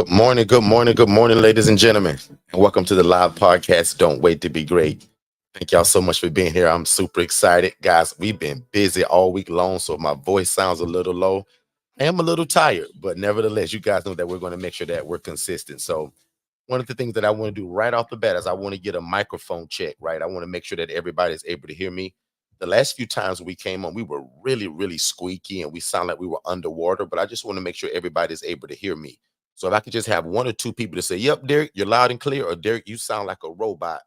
Good morning, ladies and gentlemen, and welcome to the live podcast. Don't wait to be great. Thank y'all so much for being here. I'm super excited, guys. We've been busy all week long, so my voice sounds a little low. I am a little tired, but nevertheless, you guys know that we're going to make sure that we're consistent. So, one of the things that I want to do right off the bat is I want to get a microphone check, right? I want to make sure that everybody's able to hear me. The last few times we came on, we were really, really squeaky and we sound like we were underwater, but I just want to make sure everybody's able to hear me. So if I could just have one or two people to say, yep, Derek, you're loud and clear, or Derek, you sound like a robot.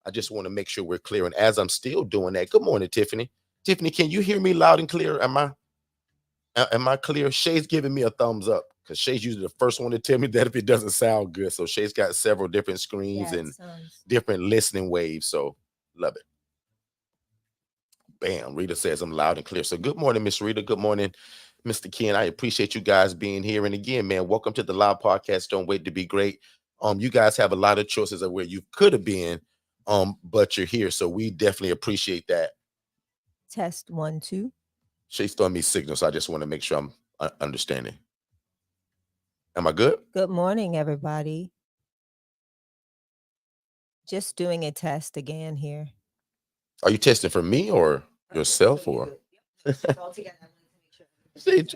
I just want to make sure we're clear. And as I'm still doing that, good morning, Tiffany. Tiffany, can you hear me loud and clear? Am I clear? Shay's giving me a thumbs up because Shay's usually the first one to tell me that if it doesn't sound good. So Shay's got several different screens and different listening waves. So love it. Bam. Rita says I'm loud and clear. So good morning, Miss Rita. Good morning, Mr. Ken. I appreciate you guys being here. And again, man, welcome to the live podcast. Don't wait to be great. You guys have a lot of choices of where you could have been, but you're here. So we definitely appreciate that. Test 1, 2. She's throwing me signals. So I just want to make sure I'm understanding. Am I good? Good morning, everybody. Just doing a test again here. Are you testing for me or yourself or?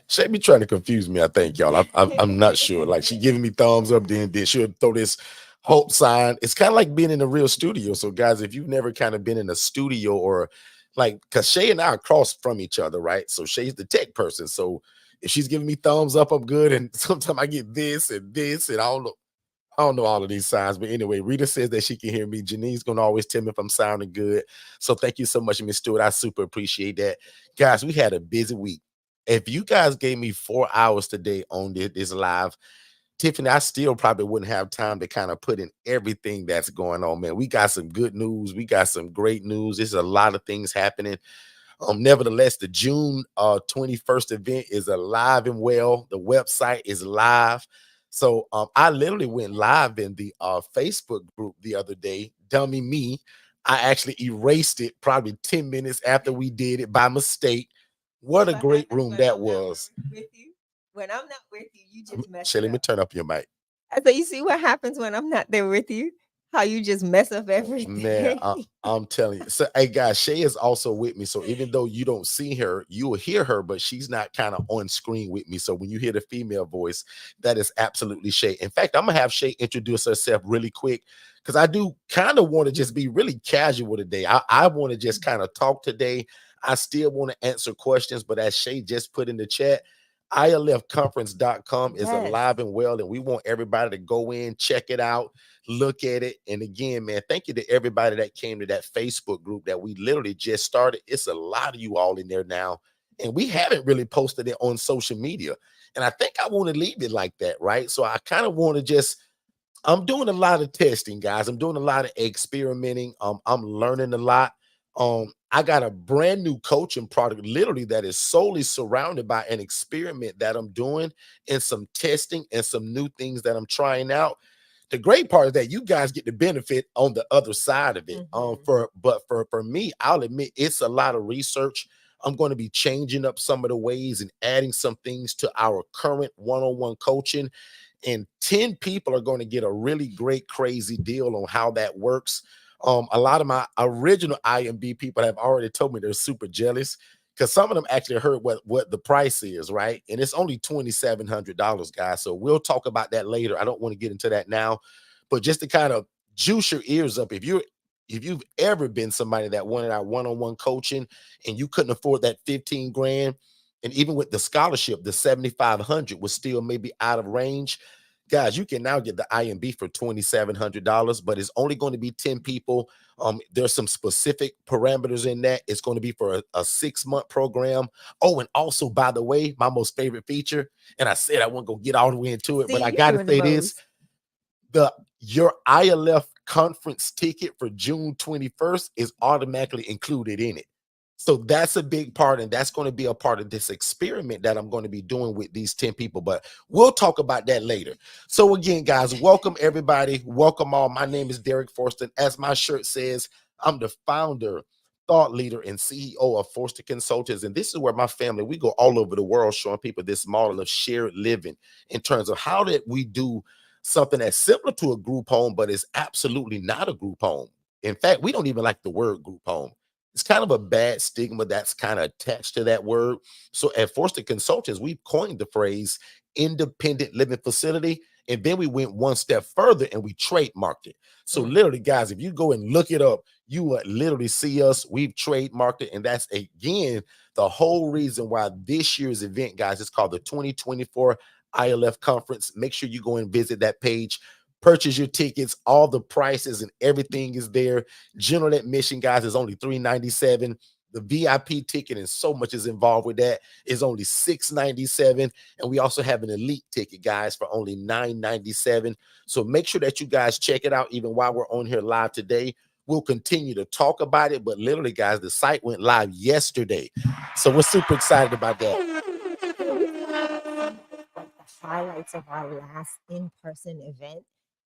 She be trying to confuse me, I think, y'all. I'm not sure. Like, she giving me thumbs up, then she'll throw this hope sign. It's kind of like being in a real studio. So, guys, if you've never kind of been in a studio or like, because Shay and I are across from each other, right? So Shay's the tech person. So if she's giving me thumbs up, I'm good. And sometimes I get this, and I don't know all of these signs, but anyway, Rita says that she can hear me. Janine's going to always tell me if I'm sounding good. So thank you so much, Miss Stewart. I super appreciate that. Guys, we had a busy week. If you guys gave me 4 hours today on this live, Tiffany, I still probably wouldn't have time to kind of put in everything that's going on, man. We got some good news. We got some great news. There's a lot of things happening. Nevertheless, the June 21st event is alive and well. The website is live. So I literally went live in the Facebook group the other day. Dummy me. I actually erased it probably 10 minutes after we did it by mistake. What a great room that was. When I'm not with you, you just mess Shay, it let me up. turn up your mic. So you see what happens when I'm not there with you? How you just mess up everything. Man, I'm telling you. So, hey, guys, Shay is also with me. So even though you don't see her, you will hear her, but she's not kind of on screen with me. So when you hear the female voice, that is absolutely Shay. In fact, I'm going to have Shay introduce herself really quick because I do kind of want to just be really casual today. I want to just kind of talk today. I still want to answer questions, but as Shay just put in the chat, ILFconference.com is alive and well, and we want everybody to go in, check it out, look at it. And again, man, thank you to everybody that came to that Facebook group that we literally just started. It's a lot of you all in there now, and we haven't really posted it on social media. And I think I want to leave it like that, right? So I kind of want to I'm doing a lot of testing, guys. I'm doing a lot of experimenting. I'm learning a lot. I got a brand new coaching product, literally, that is solely surrounded by an experiment that I'm doing and some testing and some new things that I'm trying out. The great part is that you guys get the benefit on the other side of it. For me, I'll admit it's a lot of research. I'm going to be changing up some of the ways and adding some things to our current one-on-one coaching. And 10 people are going to get a really great, crazy deal on how that works. A lot of my original IMB people have already told me they're super jealous because some of them actually heard what the price is, right? And it's only $2,700, guys. So we'll talk about that later. I don't want to get into that now, but just to kind of juice your ears up, if you've ever been somebody that wanted our one-on-one coaching and you couldn't afford that 15 grand, and even with the scholarship, the 7,500 was still maybe out of range. Guys, you can now get the IMB for $2,700, but it's only going to be 10 people. There's some specific parameters in that. It's going to be for a 6-month program. Oh, and also, by the way, my most favorite feature, and I said I wasn't going to get all the way into it, but I got to say this. Your ILF conference ticket for June 21st is automatically included in it. So that's a big part, and that's going to be a part of this experiment that I'm going to be doing with these 10 people, but we'll talk about that later. So again, guys, welcome everybody. Welcome all. My name is Derek Forston. As my shirt says, I'm the founder, thought leader and CEO of Forston Consultants. And this is where my family, we go all over the world showing people this model of shared living in terms of how that we do something that's similar to a group home, but it's absolutely not a group home. In fact, we don't even like the word group home. It's kind of a bad stigma that's kind of attached to that word. So at Forston Consultants, we've coined the phrase independent living facility. And then we went one step further and we trademarked it. So literally, guys, if you go and look it up, you will literally see us. We've trademarked it. And that's, again, the whole reason why this year's event, guys, is called the 2024 ILF Conference. Make sure you go and visit that page. Purchase your tickets. All the prices and everything is there. General admission, guys, is only $397. The VIP ticket, and so much is involved with that, is only $697. And we also have an elite ticket, guys, for only $997. So make sure that you guys check it out. Even while we're on here live today, we'll continue to talk about it. But literally, guys, the site went live yesterday. So we're super excited about that. Like the highlights of our last in-person event.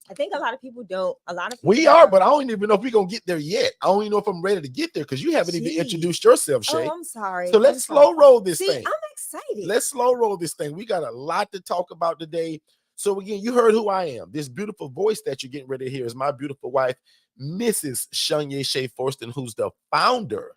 I think a lot of people don't. A lot of people We are, but I don't even know if we're gonna get there yet. I don't even know if I'm ready to get there because you haven't even introduced yourself, Shay. Oh, I'm sorry. So let's slow roll this thing. I'm excited. Let's slow roll this thing. We got a lot to talk about today. So again, you heard who I am. This beautiful voice that you're getting ready to hear is my beautiful wife, Mrs. Shanya Shea Forston, who's the founder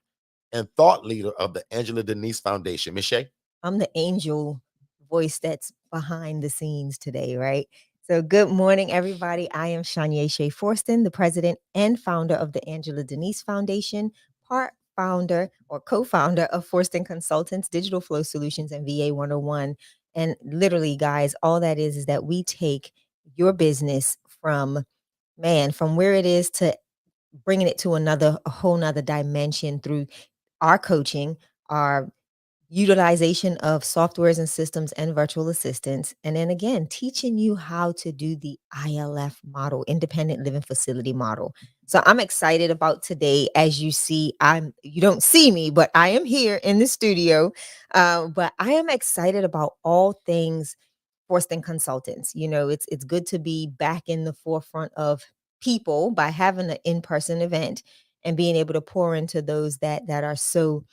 and thought leader of the Angela Denise Foundation. Miss Shea? I'm the angel voice that's behind the scenes today, right? So good morning, everybody. I am Shanya Shea Forston, the president and founder of the Angela Denise Foundation, part founder or co-founder of Forston Consultants, Digital Flow Solutions, and VA 101. And literally, guys, all that is that we take your business from where it is to bringing it to a whole nother dimension through our coaching, our utilization of softwares and systems and virtual assistants. And then again, teaching you how to do the ILF model, independent living facility model. So I'm excited about today. As you see, you don't see me, but I am here in the studio. But I am excited about all things Forston Consultants. You know, it's good to be back in the forefront of people by having an in-person event and being able to pour into those that are so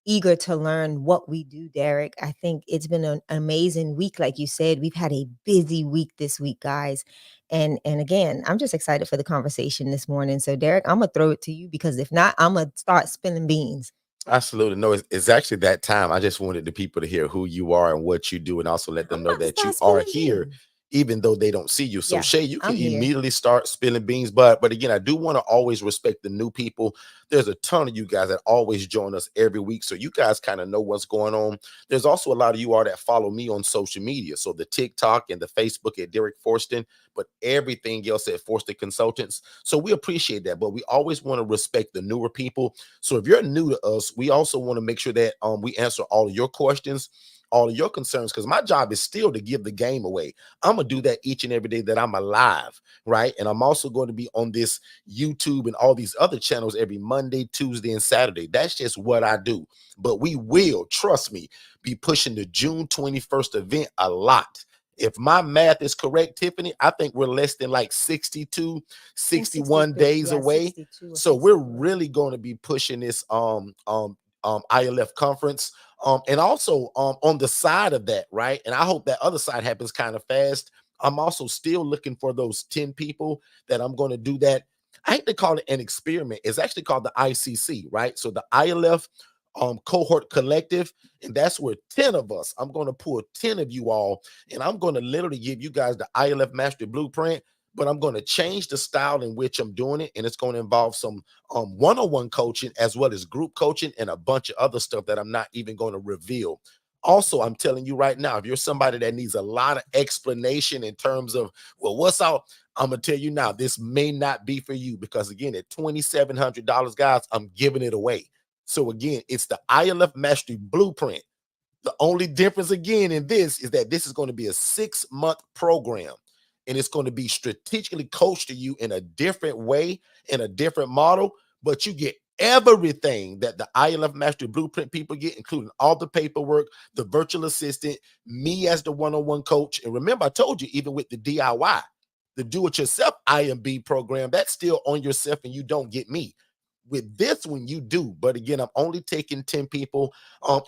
eager to learn what we do, Derek. I think it's been an amazing week. Like you said, we've had a busy week this week, guys. And again, I'm just excited for the conversation this morning. So Derek, I'm going to throw it to you because if not, I'm going to start spilling beans. Absolutely. No, it's actually that time. I just wanted the people to hear who you are and what you do, and also let them know that you are here, even though they don't see you. So Shay, you can immediately start spilling beans. But again, I do want to always respect the new people. There's a ton of you guys that always join us every week, so you guys kind of know what's going on. There's also a lot of you are that follow me on social media, so the TikTok and the Facebook at Derek Forston, but everything else at Forston Consultants. So we appreciate that, but we always want to respect the newer people. So if you're new to us, we also want to make sure that we answer all of your questions, all of your concerns, because my job is still to give the game away. I'm gonna do that each and every day that I'm alive, right? And I'm also going to be on this YouTube and all these other channels every Monday, Tuesday, and Saturday. That's just what I do. But we will, trust me, be pushing the June 21st event a lot. If my math is correct, Tiffany, I think we're less than like 62, 61 days away. So we're really going to be pushing this ILF conference. And also on the side of that, right? And I hope that other side happens kind of fast. I'm also still looking for those 10 people that I'm going to do that. I hate to call it an experiment. It's actually called the ICC, right? So the ILF cohort collective, and that's where 10 of us, I'm going to pull 10 of you all, and I'm going to literally give you guys the ILF mastery blueprint, but I'm going to change the style in which I'm doing it, and it's going to involve some one-on-one coaching as well as group coaching and a bunch of other stuff that I'm not even going to reveal. Also, I'm telling you right now, if you're somebody that needs a lot of explanation in terms of, well, what's out, I'm going to tell you now, this may not be for you, because again, at $2,700, guys, I'm giving it away. So again, it's the ILF Mastery Blueprint. The only difference again in this is that this is going to be a 6-month program, and it's going to be strategically coached to you in a different way, in a different model, but you get everything that the ILF Mastery Blueprint people get, including all the paperwork, the virtual assistant, me as the one-on-one coach. And remember, I told you, even with the DIY, the do-it-yourself IMB program, that's still on yourself and you don't get me. With this one, you do. But again, I'm only taking 10 people.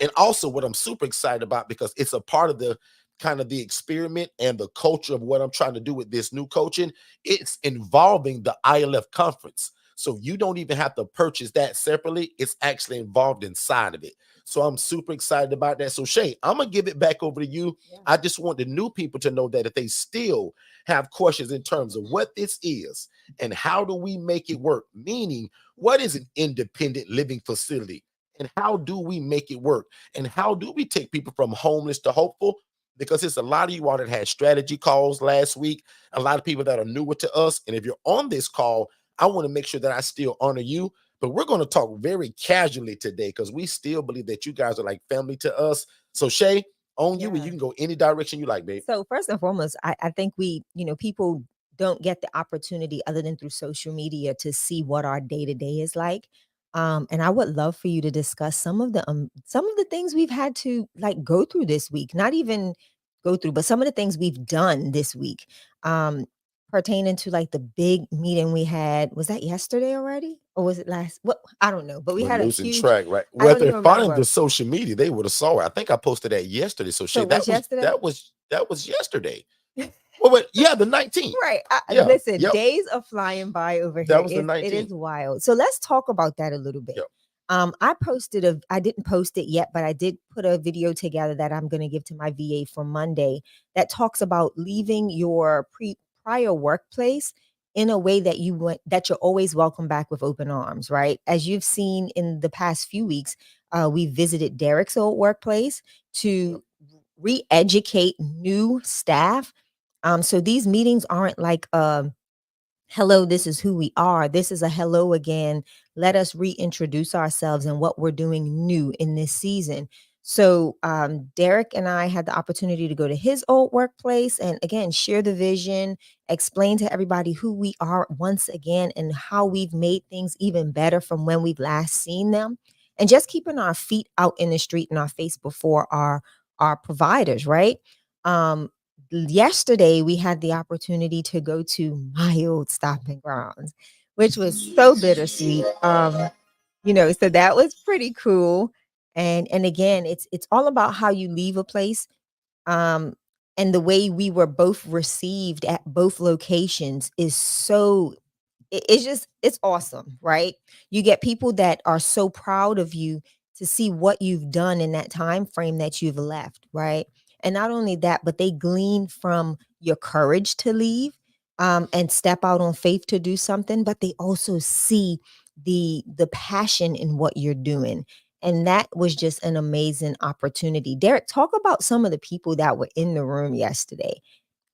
And also what I'm super excited about, because it's a part of the kind of the experiment and the culture of what I'm trying to do with this new coaching. It's involving the ILF conference. So you don't even have to purchase that separately. It's actually involved inside of it. So I'm super excited about that. So Shay, I'm gonna give it back over to you. Yeah. I just want the new people to know that if they still have questions in terms of what this is and how do we make it work, meaning what is an independent living facility and how do we make it work, and how do we take people from homeless to hopeful, because it's a lot of you all that had strategy calls last week, a lot of people that are newer to us. And if you're on this call, I want to make sure that I still honor you. But we're going to talk very casually today because we still believe that you guys are like family to us. So Shay, on you, and you Yeah. can go any direction you like, babe. So first and foremost, I think people don't get the opportunity other than through social media to see what our day to day is like. And I would love for you to discuss some of the things we've had to like go through this week, not even go through, but some of the things we've done this week. Um, Pertaining to like the big meeting we had. Was that yesterday already? Or was it last? What, I don't know, but we We're had a losing huge, track, right? I Well, don't if they're even finding the remember. social media, they would have saw it. I think I posted that yesterday. So So Shay, it was yesterday. that was yesterday. Well, but yeah, the 19th. Right. Yeah. Listen, Yep. days are flying by over That here. was the It is 19th. wild. So let's talk about that a little bit. Yep. I didn't post it yet, but I did put a video together that I'm going to give to my VA for Monday that talks about leaving your prior workplace in a way that you're always welcome back with open arms, right? As you've seen in the past few weeks, we visited Derek's old workplace Yep. to re-educate new staff. So these meetings aren't like hello, this is who we are. This is a hello again. Let us reintroduce ourselves and what we're doing new in this season. So, Derek and I had the opportunity to go to his old workplace and again, share the vision, explain to everybody who we are once again and how we've made things even better from when we've last seen them. And just keeping our feet out in the street and our face before our providers, right? Um, Yesterday we had the opportunity to go to my old stomping grounds, which was so bittersweet. So that was pretty cool. And again, it's all about how you leave a place. Um, and the way we were both received at both locations is so it's awesome, right? You get people that are so proud of you to see what you've done in that time frame that you've left, right? And not only that, but they glean from your courage to leave and step out on faith to do something, but they also see the passion in what you're doing. And that was just an amazing opportunity. Derek, talk about some of the people that were in the room yesterday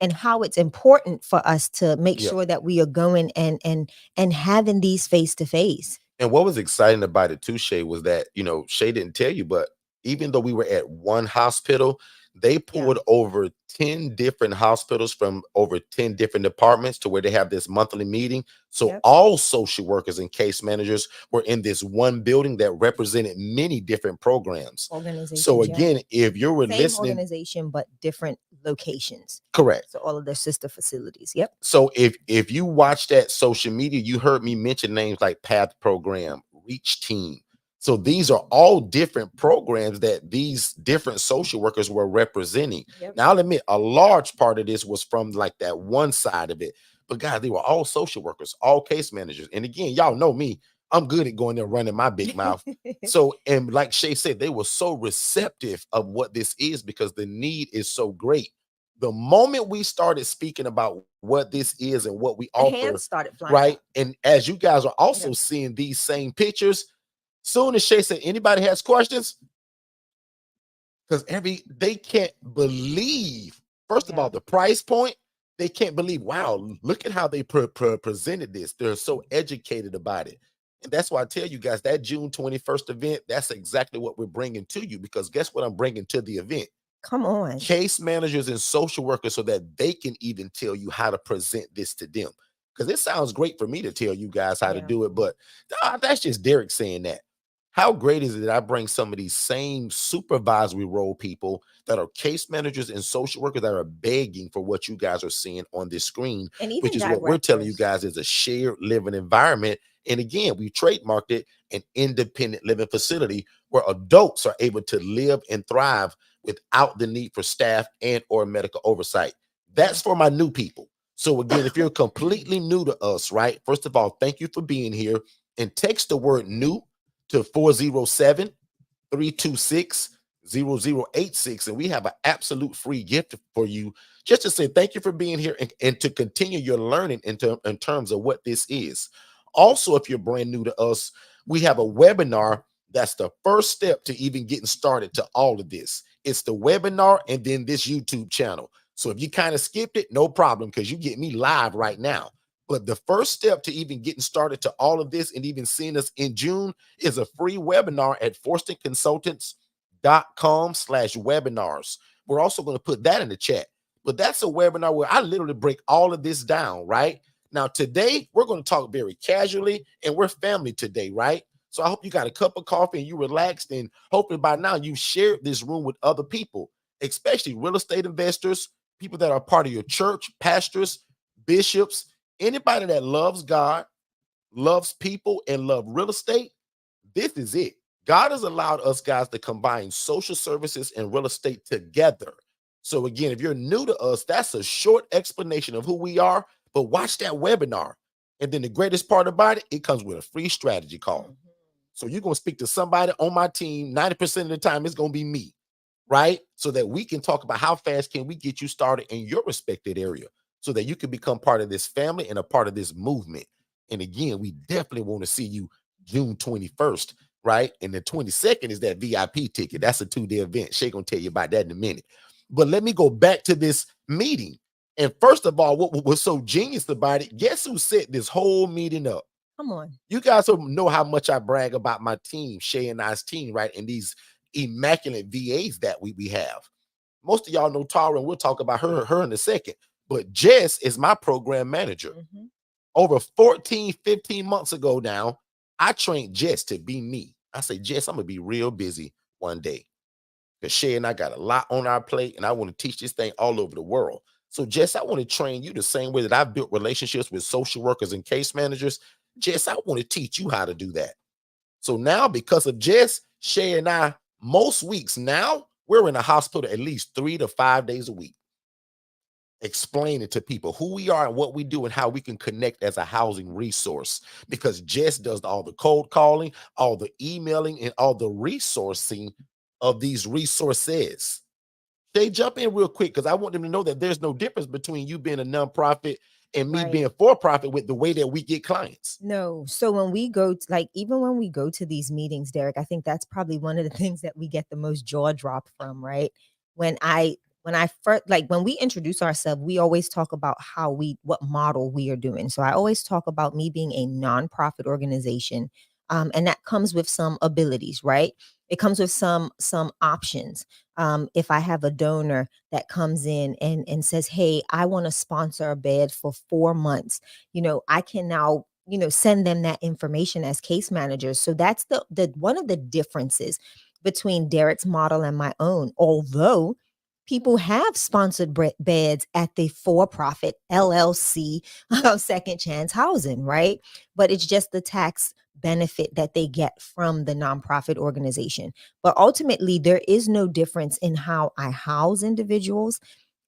and how it's important for us to make Yep. sure that we are going and having these face to face. And what was exciting about it too, Shay, was that, Shay didn't tell you, but even though we were at one hospital, they Yeah. pulled over 10 different hospitals from over 10 different departments to where they have this monthly meeting. So Yep. all social workers and case managers were in this one building that represented many different programs. So Organizations, yeah. again, if you were Same listening, organization, but different locations. correct. So all of their sister facilities. Yep. So if you watch that social media, you heard me mention names like Path Program, Reach Team. So these are all different programs that these different social workers were representing. Yep. Now, I'll admit a large part of this was from like that one side of it. But guys, they were all social workers, all case managers. And again, y'all know me, I'm good at going there running my big mouth. So, and like Shay said, they were so receptive of what this is because the need is so great. The moment we started speaking about what this is and what we The offer, hands started flying right? up. And as you guys are also Yep. seeing these same pictures, soon as Shay said, anybody has questions, because they can't believe, first of Yeah. all, the price point. They can't believe, wow, look at how they presented this. They're so educated about it. And that's why I tell you guys that June 21st event, that's exactly what we're bringing to you, because guess what I'm bringing to the event? Come on. Case managers and social workers so that they can even tell you how to present this to them. Because it sounds great for me to tell you guys how to Yeah. do it, but that's just Derek saying that. How great is it that I bring some of these same supervisory role people that are case managers and social workers that are begging for what you guys are seeing on this screen, And which even is what we're telling you directors. guys is a shared living environment. And again, we trademarked it an independent living facility where adults are able to live and thrive without the need for staff and or medical oversight. Yeah. That's for my new people. So again, if you're completely new to us, right? First of all, thank you for being here, and text the word new to 407 326 0086, and we have an absolute free gift for you just to say thank you for being here, and to continue your learning in terms of what this is. Also, if you're brand new to us, we have a webinar that's the first step to even getting started to all of this. It's the webinar and then this YouTube channel. So if you kind of skipped it, no problem, because you get me live right now. But the first step to even getting started to all of this and even seeing us in June is a free webinar at forstonconsultants.com/webinars. We're also going to put that in the chat. But that's a webinar where I literally break all of this down, right? Now, today, we're going to talk very casually, and we're family today, right? So I hope you got a cup of coffee and you relaxed, and hopefully by now you've shared this room with other people, especially real estate investors, people that are part of your church, pastors, bishops, anybody that loves God, loves people, and love real estate. This is it. God has allowed us guys to combine social services and real estate together. So again, if you're new to us, that's a short explanation of who we are, but watch that webinar. And then the greatest part about it, it comes with a free strategy call. Mhm. So you're going to speak to somebody on my team. 90% of the time, it's going to be me, right? So that we can talk about how fast can we get you started in your respected area so that you can become part of this family and a part of this movement. And again, we definitely want to see you June 21st, right? And the 22nd is that VIP ticket. That's a 2-day event. Shay gonna tell you about that in a minute. But let me go back to this meeting. And first of all, what was so genius about it, guess who set this whole meeting up? Come on. You guys know how much I brag about my team, Shay and I's team, right? And these immaculate VAs that we have. Most of y'all know Tara, and we'll talk about her in a second. But Jess is my program manager. Mhm. Over 14, 15 months ago now, I trained Jess to be me. I say, Jess, I'm going to be real busy one day because Shay and I got a lot on our plate, and I want to teach this thing all over the world. So, Jess, I want to train you the same way that I've built relationships with social workers and case managers. Jess, I want to teach you how to do that. So now, because of Jess, Shay and I, most weeks now, we're in a hospital at least 3 to 5 days a week, explaining to people who we are and what we do and how we can connect as a housing resource, because Jess does all the cold calling, all the emailing, and all the resourcing of these resources. They jump in real quick because I want them to know that there's no difference between you being a nonprofit and me Right. being for profit with the way that we get clients. No. So when we go to, like, even when we go to these meetings, Derek, I think that's probably one of the things that we get the most jaw drop from, right? When I first, like, when we introduce ourselves, we always talk about what model we are doing. So I always talk about me being a nonprofit organization. And that comes with some abilities, right? It comes with some options. If I have a donor that comes in and says, "Hey, I want to sponsor a bed for 4 months," I can now, send them that information as case managers. So that's the one of the differences between Derek's model and my own. Although people have sponsored beds at the for-profit LLC of Second Chance Housing, right? But it's just the tax benefit that they get from the nonprofit organization. But ultimately, there is no difference in how I house individuals.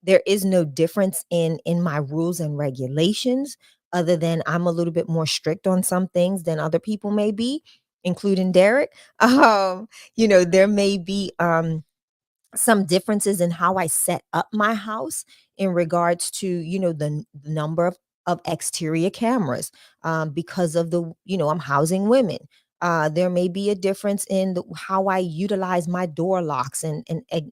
There is no difference in my rules and regulations, other than I'm a little bit more strict on some things than other people may be, including Derek. There may be some differences in how I set up my house in regards to, the number of exterior cameras, because of I'm housing women. There may be a difference in how I utilize my door locks and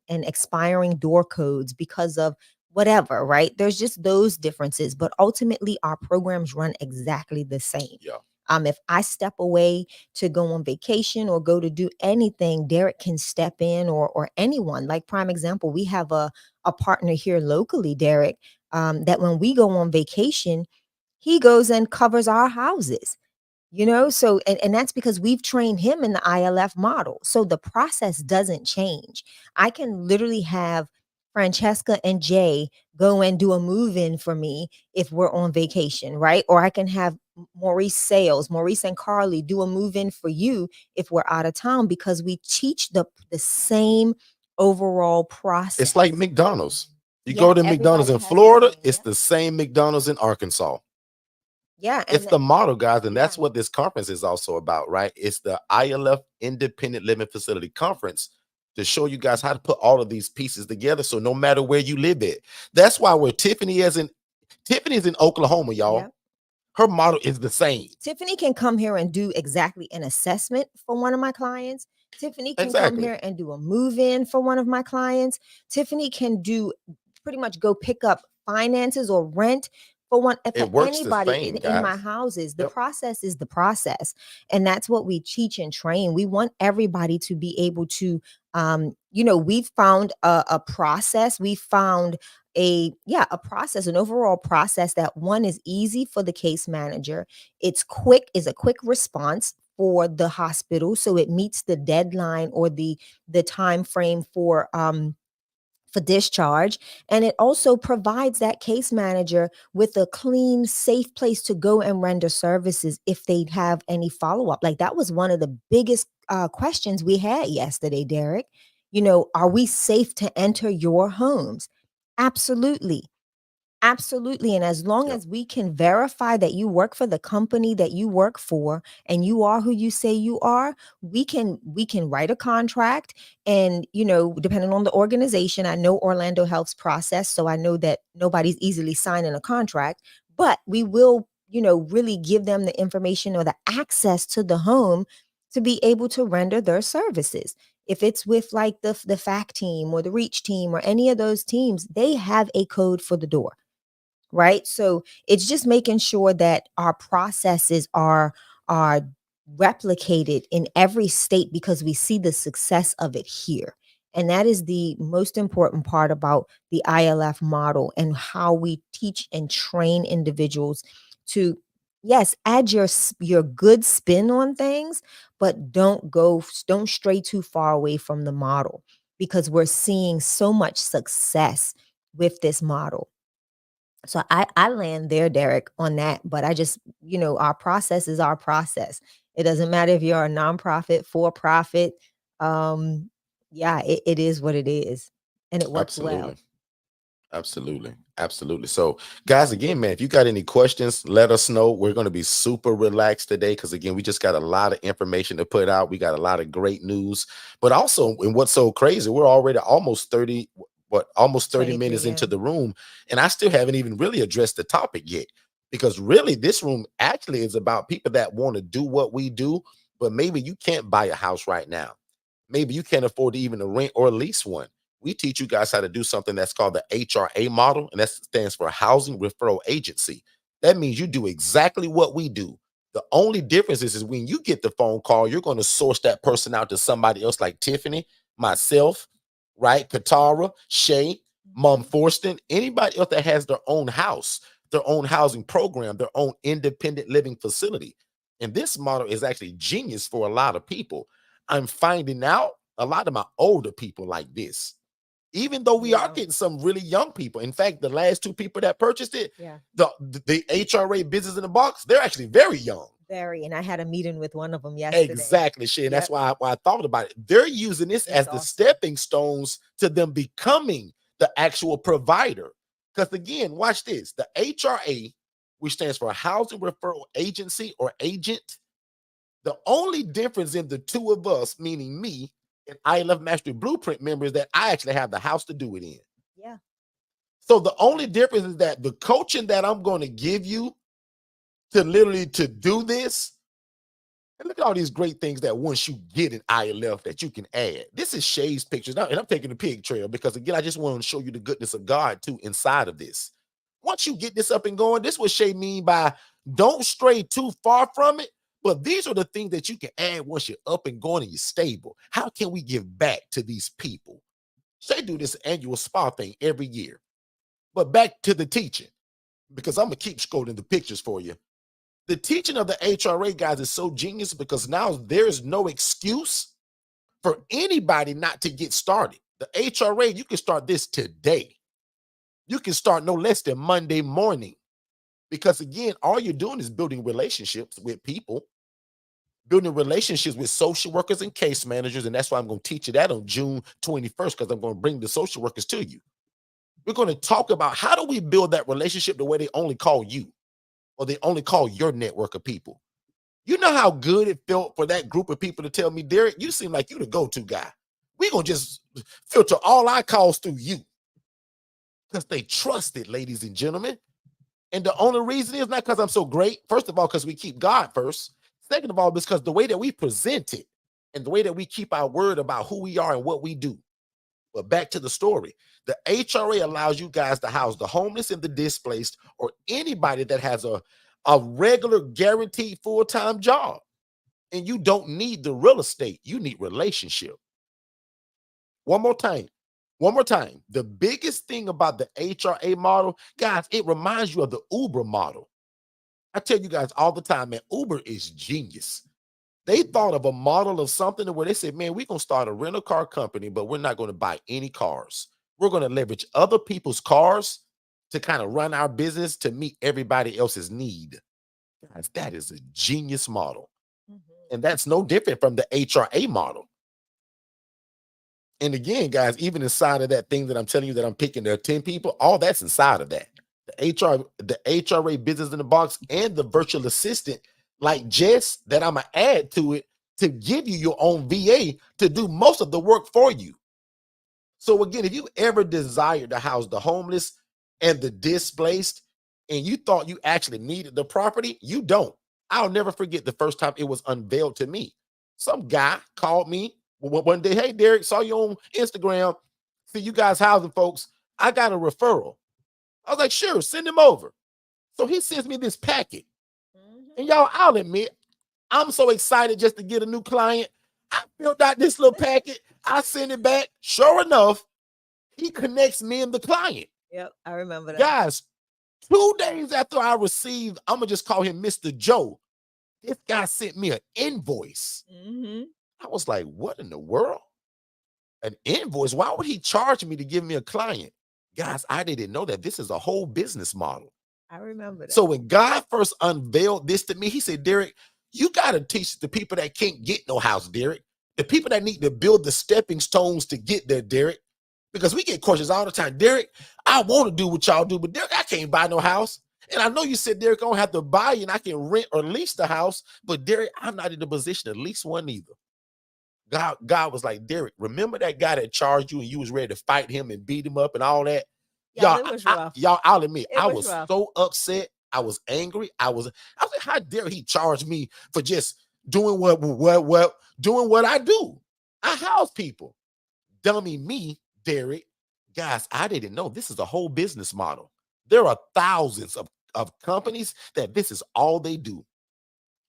expiring door codes because of whatever, right? There's just those differences, but ultimately our programs run exactly the same. Yeah. If I step away to go on vacation or go to do anything, Derek can step in, or anyone. Like, prime example, we have a partner here locally, Derek, that when we go on vacation, he goes and covers our houses. So and that's because we've trained him in the ILF model. So the process doesn't change. I can literally have Francesca and Jay go and do a move-in for me if we're on vacation, right? Or I can have Maurice and Carly do a move-in for you if we're out of town, because we teach the same overall process. It's like McDonald's. You Yeah, go to McDonald's everybody in has the Florida, same. it's Yeah. the same McDonald's in Arkansas. Yeah, It's and the model, guys, and yeah. that's what this conference is also about, right? It's the ILF Independent Living Facility Conference to show you guys how to put all of these pieces together. So no matter where you live at, that's why where Tiffany is in Oklahoma, y'all. Yeah. Her model is the same. Tiffany can come here and do exactly an assessment for one of my clients. Tiffany can come Exactly. here and do a move-in for one of my clients. Tiffany can do pretty much go pick up finances or rent for It works the anybody same, in my guys. houses. The Yep. process is the process. And that's what we teach and train. We want everybody to be able to we've found a process. We found a process, an overall process that one is easy for the case manager. It's quick, is a quick response for the hospital, so it meets the deadline or the time frame for discharge. And it also provides that case manager with a clean, safe place to go and render services if they have any follow-up. Like, that was one of the biggest questions we had yesterday, Derek. Are we safe to enter your homes? Absolutely. Absolutely. And as long Yep. as we can verify that you work for the company that you work for and you are who you say you are, we can write a contract. And depending on the organization, I know Orlando Health's process, so I know that nobody's easily signing a contract, but we will, really give them the information or the access to the home to be able to render their services. If it's with like the FAC team or the REACH team or any of those teams, they have a code for the door, right? So it's just making sure that our processes are replicated in every state, because we see the success of it here. And that is the most important part about the ILF model and how we teach and train individuals to, yes, add your good spin on things, but don't stray too far away from the model, because we're seeing so much success with this model. So I land there, Derek, on that. But I just, our process is our process. It doesn't matter if you're a nonprofit, for profit. Yeah, it is what it is. And it works Absolutely. well. Absolutely. Absolutely. So, guys, again, man, if you got any questions, let us know. We're going to be super relaxed today because, again, we just got a lot of information to put out. We got a lot of great news. But also, and what's so crazy, we're already almost 30 23, minutes yeah. into the room. And I still haven't even really addressed the topic yet. Because really, this room actually is about people that want to do what we do, but maybe you can't buy a house right now. Maybe you can't afford to even rent or lease one. We teach you guys how to do something that's called the HRA model, and that stands for Housing Referral Agency. That means you do exactly what we do. The only difference is when you get the phone call, you're going to source that person out to somebody else like Tiffany, myself, right? Katara, Shay, Mom Forston, anybody else that has their own house, their own housing program, their own independent living facility. And this model is actually genius for a lot of people. I'm finding out a lot of my older people like this, even though we are Yeah. getting some really young people. In fact, the last two people that purchased it, Yeah. the HRA business in the box, they're actually very young. Very. And I had a meeting with one of them yesterday. Exactly, Shay. And that's Yep. why I thought about it. They're using this as It's the awesome. stepping stones to them becoming the actual provider. Because again, watch this. The HRA, which stands for Housing Referral Agency or agent, the only difference in the two of us, meaning me and I Love Mastery Blueprint members, that I actually have the house to do it in. Yeah. So the only difference is that the coaching that I'm going to give you to literally to do this, and look at all these great things that once you get an ILF that you can add. This is Shay's pictures now, and I'm taking the pig trail because again, I just want to show you the goodness of God too inside of this. Once you get this up and going, this is what Shay mean by don't stray too far from it. But these are the things that you can add once you're up and going and you're stable. How can we give back to these people? Shay do this annual spa thing every year. But back to the teaching, because I'm gonna keep scrolling the pictures for you. The teaching of the HRA, guys, is so genius because now there's no excuse for anybody not to get started. The HRA, you can start this today. You can start no less than Monday morning. Because again, all you're doing is building relationships with people, building relationships with social workers and case managers. And that's why I'm going to teach you that on June 21st, because I'm going to bring the social workers to you. We're going to talk about how do we build that relationship the way they only call you, or they only call your network of people. You know how good it felt for that group of people to tell me, Derek, you seem like you the go-to guy. We're going to just filter all our calls through you. Because they trust it, ladies and gentlemen. And the only reason is not because I'm so great. First of all, because we keep God first. Second of all, because the way that we present it and the way that we keep our word about who we are and what we do. But back to the story. The HRA allows you guys to house the homeless and the displaced, or anybody that has a regular guaranteed full-time job. And you don't need the real estate. You need relationship. One more time. The biggest thing about the HRA model, guys, it reminds you of the Uber model. I tell you guys all the time, man, Uber is genius. They thought of a model of something where they said, man, we're going to start a rental car company, but we're not going to buy any cars. We're going to leverage other people's cars to kind of run our business to meet everybody else's need. Guys, that is a genius model. And that's no different from the HRA model. And again, guys, even inside of that thing that I'm telling you that I'm picking, there are 10 people, all that's inside of that. The HRA business in the box and the virtual assistant like Jess that I'm going to add to it to give you your own VA to do most of the work for you. So again, if you ever desired to house the homeless and the displaced and you thought you actually needed the property, you don't. I'll never forget the first time it was unveiled to me. Some guy called me one day, hey, Derek, saw you on Instagram. See you guys housing folks. I got a referral. I was like, sure, send him over. So he sends me this packet. And y'all, I'll admit, I'm so excited just to get a new client. I filled out this little packet. I send it back. Sure enough, he connects me and the client. Yep, I remember that. Guys, 2 days after I received, I'm going to just call him Mr. Joe. This guy sent me an invoice. I was like, what in the world? An invoice? Why would he charge me to give me a client? Guys, I didn't know that this is a whole business model. I remember that. So when God first unveiled this to me, he said, Derek, you got to teach the people that can't get no house, Derek. The people that need to build the stepping stones to get there, Derek. Because we get questions all the time. Derek, I want to do what y'all do, but Derek, I can't buy no house. And I know you said, Derek, I don't have to buy and I can rent or lease the house. But Derek, I'm not in the position to lease one either. God was like, Derek, remember that guy that charged you and you was ready to fight him and beat him up and all that? Y'all, it was rough. I'll admit, I was rough. so upset. I was angry. I was like, how dare he charge me for just doing what I do? I house people. Dummy me, Derek. Guys, I didn't know this is a whole business model. There are thousands of companies that this is all they do.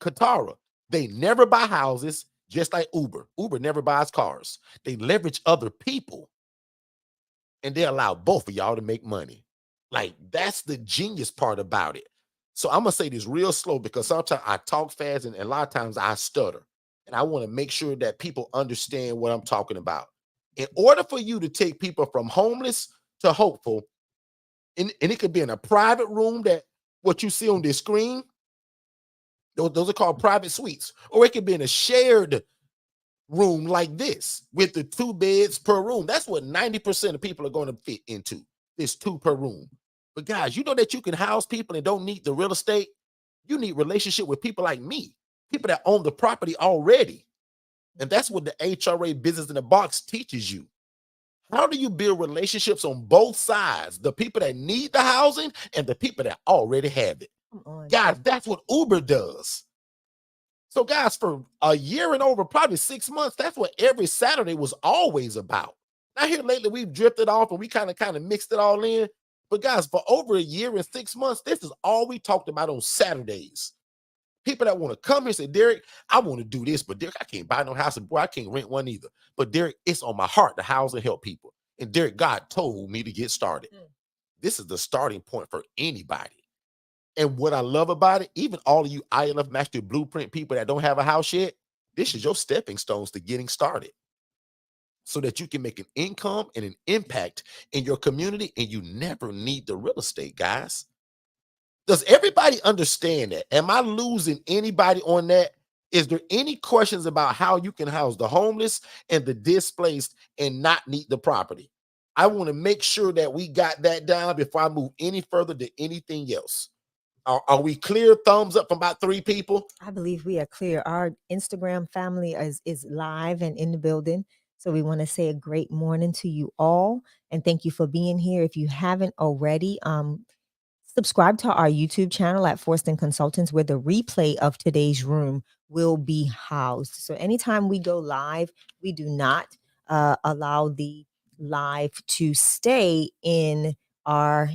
Katara, they never buy houses, just like Uber. Uber never buys cars. They leverage other people. And they allow both of y'all to make money. Like, that's the genius part about it. So I'm going to say this real slow because sometimes I talk fast and a lot of times I stutter. And I want to make sure that people understand what I'm talking about. In order for you to take people from homeless to hopeful, and it could be in a private room, that what you see on this screen, those are called private suites. Or it could be in a shared room like this with the 2 beds per room. That's what 90% of people are going to fit into, this 2 per room. But guys, you know that you can house people and don't need the real estate. You need relationship with people like me, people that own the property already. And that's what the HRA business in the box teaches you. How do you build relationships on both sides? The people that need the housing and the people that already have it. Guys, that's what Uber does. So guys, for a year and over, probably 6 months, that's what every Saturday was always about. Now here lately, we've drifted off and we kind of mixed it all in. But guys, for over a year and 6 months, this is all we talked about on Saturdays. People that want to come here and say, Derek, I want to do this, but Derek, I can't buy no house, and boy, I can't rent one either. But Derek, it's on my heart to house and help people. And Derek, God told me to get started. This is the starting point for anybody. And what I love about it, even all of you ILF Master Blueprint people that don't have a house yet, this is your stepping stones to getting started so that you can make an income and an impact in your community, and you never need the real estate, guys. Does everybody understand that? Am I losing anybody on that? Is there any questions about how you can house the homeless and the displaced and not need the property? I want to make sure that we got that down before I move any further to anything else. Are we clear? Thumbs up from about 3 people. I believe we are clear. Our Instagram family is live and in the building. So we want to say a great morning to you all and thank you for being here. If you haven't already, subscribe to our YouTube channel at Forston Consultants, where the replay of today's room will be housed. So anytime we go live, we do not allow the live to stay in our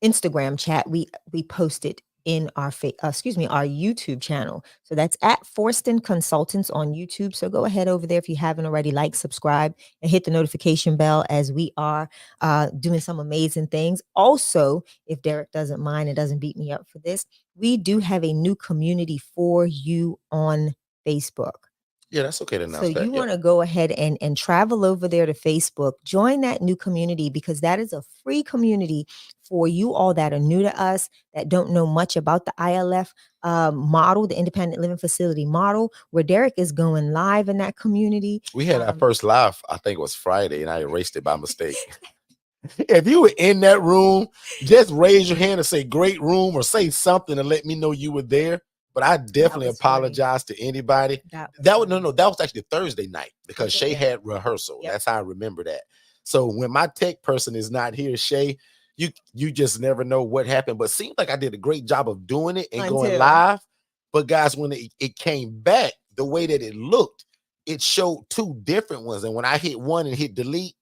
Instagram chat. We post it in our our YouTube channel. So that's at Forston Consultants on YouTube. So go ahead over there if you haven't already, like, subscribe, and hit the notification bell, as we are doing some amazing things. Also, if Derek doesn't mind and doesn't beat me up for this, we do have a new community for you on Facebook. Yeah, that's okay to So announce that. you want to go ahead and travel over there to Facebook, join that new community, because that is a free community for you all that are new to us, that don't know much about the ILF model, the independent living facility model, where Derek is going live in that community. We had our first live, I think it was Friday, and I erased it by mistake. If you were in that room, just raise your hand and say great room, or say something and let me know you were there. But I definitely apologize to anybody. That was actually Thursday night, because Shay had rehearsal. Yep. That's how I remember that. So when my tech person is not here, Shay, you just never know what happened. But it seems like I did a great job of doing it and going live. But guys, when it came back, the way that it looked, it showed 2 different ones. And when I hit one and hit delete,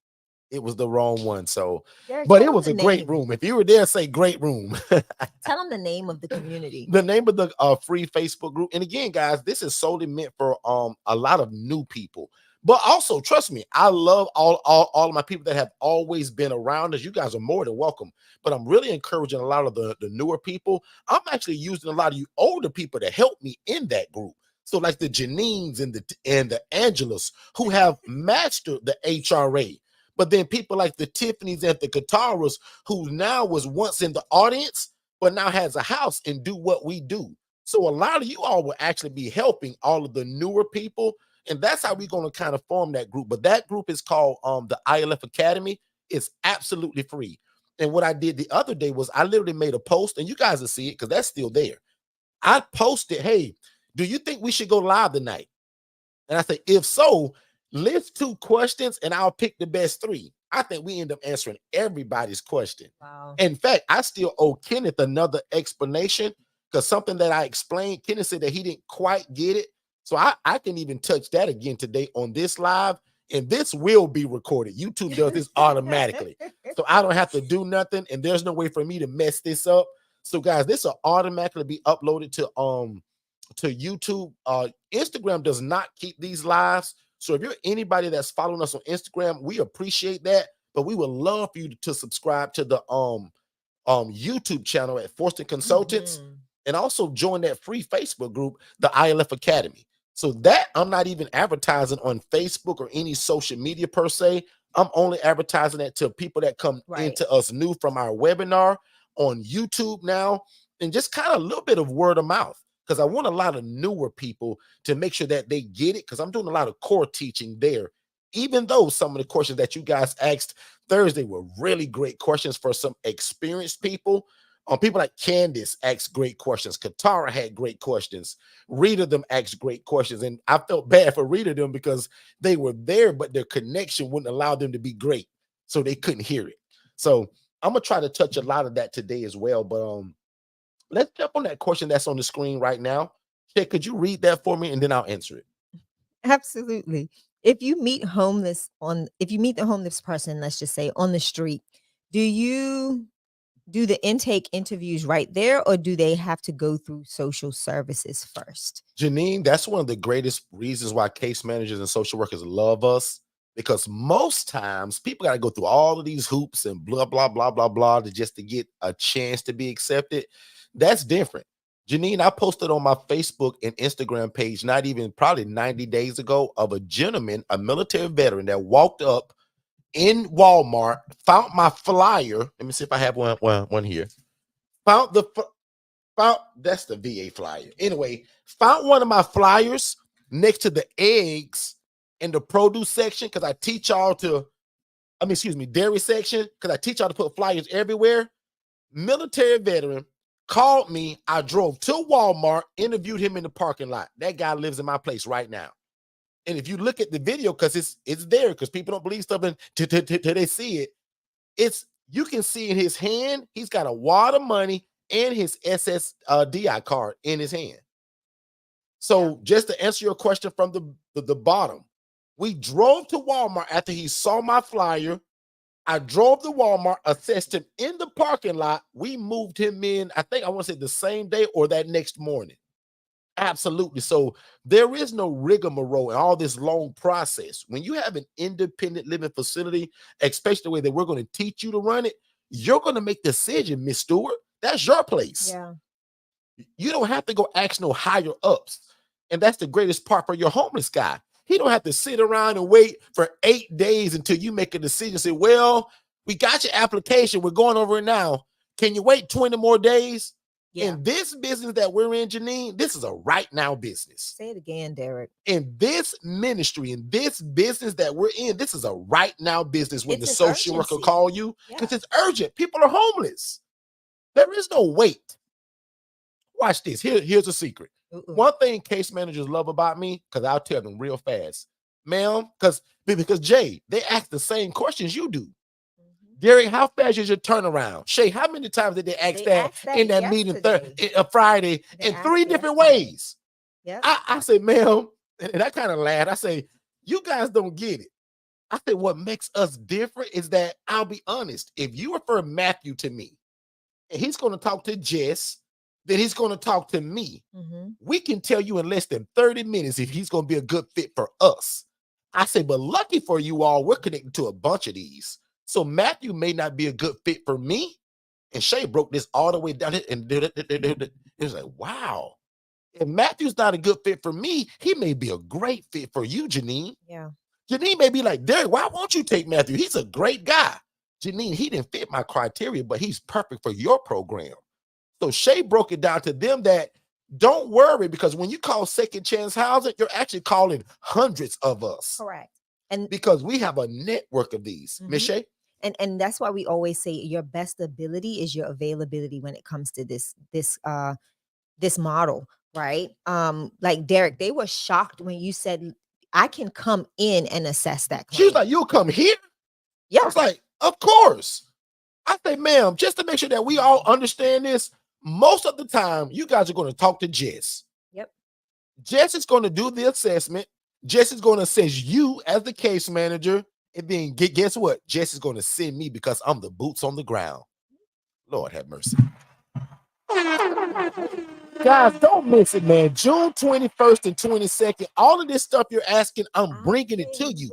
it was the wrong one. So, but it was a great room. If you were there, say great room. Tell them the name of the community. The name of the free Facebook group. And again, guys, this is solely meant for a lot of new people. But also, trust me, I love all of my people that have always been around us. You guys are more than welcome. But I'm really encouraging a lot of the newer people. I'm actually using a lot of you older people to help me in that group. So like the Janines and the Angelas, who have mastered the HRA. But then people like the Tiffany's and the Kataras, who now was once in the audience, but now has a house and do what we do. So a lot of you all will actually be helping all of the newer people. And that's how we're going to kind of form that group. But that group is called the ILF Academy. It's absolutely free. And what I did the other day was I literally made a post, and you guys will see it because that's still there. I posted, hey, do you think we should go live tonight? And I say, if so, list 2 questions and I'll pick the best 3. I think we end up answering everybody's question. Wow. In fact, I still owe Kenneth another explanation, because something that I explained, Kenneth said that he didn't quite get it. So I can even touch that again today on this live, and this will be recorded. YouTube does this automatically. So I don't have to do nothing, and there's no way for me to mess this up. So guys, this will automatically be uploaded to YouTube. Instagram does not keep these lives. So if you're anybody that's following us on Instagram, we appreciate that. But we would love for you to subscribe to the YouTube channel at Forston Consultants, and also join that free Facebook group, the ILF Academy. So that I'm not even advertising on Facebook or any social media per se. I'm only advertising that to people that come into us new from our webinar on YouTube now, and just kind of a little bit of word of mouth, because I want a lot of newer people to make sure that they get it, because I'm doing a lot of core teaching there. Even though some of the questions that you guys asked Thursday were really great questions for some experienced people. People like Candace asked great questions. Katara had great questions. Rita them asked great questions. And I felt bad for Rita them because they were there, but their connection wouldn't allow them to be great. So they couldn't hear it. So I'm going to try to touch a lot of that today as well. But let's jump on that question that's on the screen right now. Shay, could you read that for me and then I'll answer it? Absolutely. If you meet the homeless person, let's just say on the street, do you do the intake interviews right there, or do they have to go through social services first? Janine, that's one of the greatest reasons why case managers and social workers love us. because most times people got to go through all of these hoops and blah, blah, blah, blah, blah to just to get a chance to be accepted. That's different. Janine, I posted on my Facebook and Instagram page, not even probably 90 days ago, of a gentleman, a military veteran that walked up in Walmart, found my flyer. Let me see if I have one here. Found that's the VA flyer. Anyway, found one of my flyers next to the eggs in the produce section, because I teach y'all to, dairy section, because I teach y'all to put flyers everywhere. Military veteran called me. I drove to Walmart, interviewed him in the parking lot. That guy lives in my place right now. And if you look at the video, because it's there, because people don't believe stuff until they see it. You can see in his hand, he's got a wad of money and his SSDI card in his hand. So just to answer your question from the bottom, we drove to Walmart after he saw my flyer. I drove to Walmart, assessed him in the parking lot. We moved him in, I think I want to say the same day or that next morning. Absolutely. So there is no rigmarole and all this long process. When you have an independent living facility, especially the way that we're going to teach you to run it, you're going to make the decision, Miss Stewart. That's your place. Yeah. You don't have to go ask no higher ups. And that's the greatest part for your homeless guy. He don't have to sit around and wait for 8 days until you make a decision. Say, well, we got your application. We're going over it now. Can you wait 20 more days? Yeah. In this business that we're in, Janine, this is a right now business. Say it again, Derek. In this ministry, in this business that we're in, this is a right now business when the social worker call you, because it's urgent. People are homeless. There is no wait. Watch this. Here's a secret. One thing case managers love about me, because I'll tell them real fast, ma'am, because Jay, they ask the same questions you do. Derek, how fast is your turnaround? Shay, how many times did they ask that in that meeting Friday in 3 different ways? Yep. I say, ma'am, and I kind of laughed. I say, you guys don't get it. I said, what makes us different is that, I'll be honest, if you refer Matthew to me, and he's going to talk to Jess, then he's going to talk to me. We can tell you in less than 30 minutes if he's going to be a good fit for us. I say, but lucky for you all, we're connected to a bunch of these. So Matthew may not be a good fit for me. And Shay broke this all the way down. And it was like, wow. If Matthew's not a good fit for me, he may be a great fit for you, Janine. Yeah. Janine may be like, Derek, why won't you take Matthew? He's a great guy. Janine, he didn't fit my criteria, but he's perfect for your program. So Shay broke it down to them that don't worry, because when you call second chance housing, you're actually calling hundreds of us. Correct. And because we have a network of these. Miss Shay? And that's why we always say your best ability is your availability when it comes to this model, right? Like Derek, they were shocked when you said, I can come in and assess that claim. She was like, you'll come here? Yeah. I was like, of course. I say, ma'am, just to make sure that we all understand this, most of the time, you guys are going to talk to Jess. Yep. Jess is going to do the assessment. Jess is going to assess you as the case manager. And then guess what? Jess is going to send me, because I'm the boots on the ground. Lord have mercy. Guys, don't miss it, man. June 21st and 22nd, all of this stuff you're asking, I'm bringing it to you.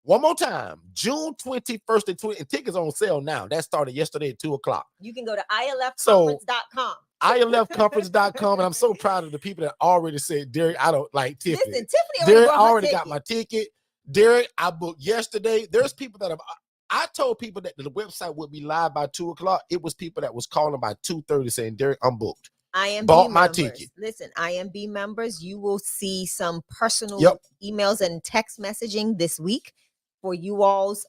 One more time, June 21st and 20th, and tickets on sale now. That started yesterday at 2:00. You can go to ilfconference.com. ilfconference.com, and I'm so proud of the people that already said, Derek, I don't like Tiffany. Listen, Tiffany Derek already got my ticket. Derek, I booked yesterday. There's people that I told people that the website would be live by 2:00. It was people that was calling by 2:30 saying, Derek, I'm booked. Bought my members. ticket. Listen, IMB members, you will see some personal emails and text messaging this week for you all's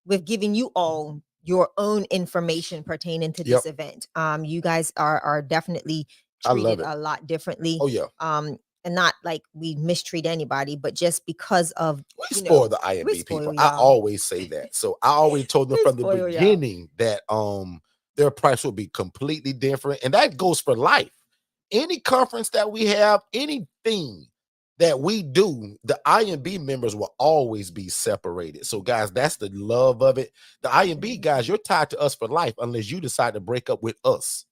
with giving you all your own information pertaining to this event. You guys are definitely treated a lot differently. Oh yeah. And not like we mistreat anybody, but just because of we spoil the IMB people. I always say that. So I always told them from the beginning that their price will be completely different. And that goes for life. Any conference that we have, anything that we do, the IMB members will always be separated. So, guys, that's the love of it. The IMB guys, you're tied to us for life unless you decide to break up with us.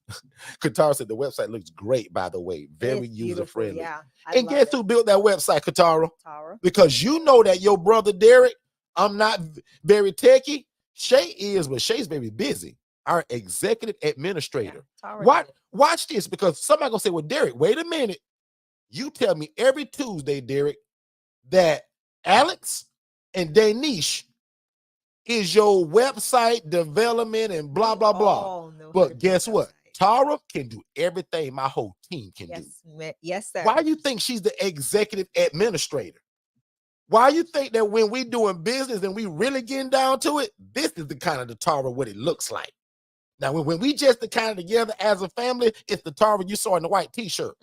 Katara said the website looks great, by the way, very user friendly. Yeah, and guess who built that website, Katara? Tara. Because you know that your brother Derek, I'm not very techie. Shay is, but Shay's very busy. Our executive administrator. Watch this, because somebody gonna say, well, Derek, wait a minute. You tell me every Tuesday, Derek, that Alex and Danish is your website development and blah, blah, blah. But guess what? Tara can do everything my whole team can do. Yes, sir. Why do you think she's the executive administrator? Why you think that when we doing business and we really getting down to it, this is the kind of the Tara what it looks like. Now, when we just the kind of together as a family, it's the Tara you saw in the white t-shirt.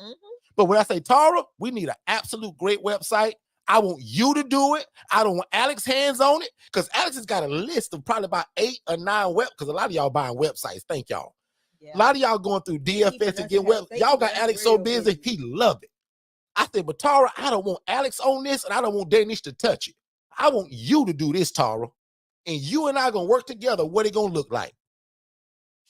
But when I say Tara, we need an absolute great website. I want you to do it. I don't want Alex hands on it, because Alex has got a list of probably about 8 or 9 because a lot of y'all buying websites. Thank y'all. Yeah. A lot of y'all going through DFS to get web. Y'all got Alex so busy, he loved it. I said, but Tara, I don't want Alex on this, and I don't want Danish to touch it. I want you to do this, Tara. And you and I gonna work together. What it gonna look like?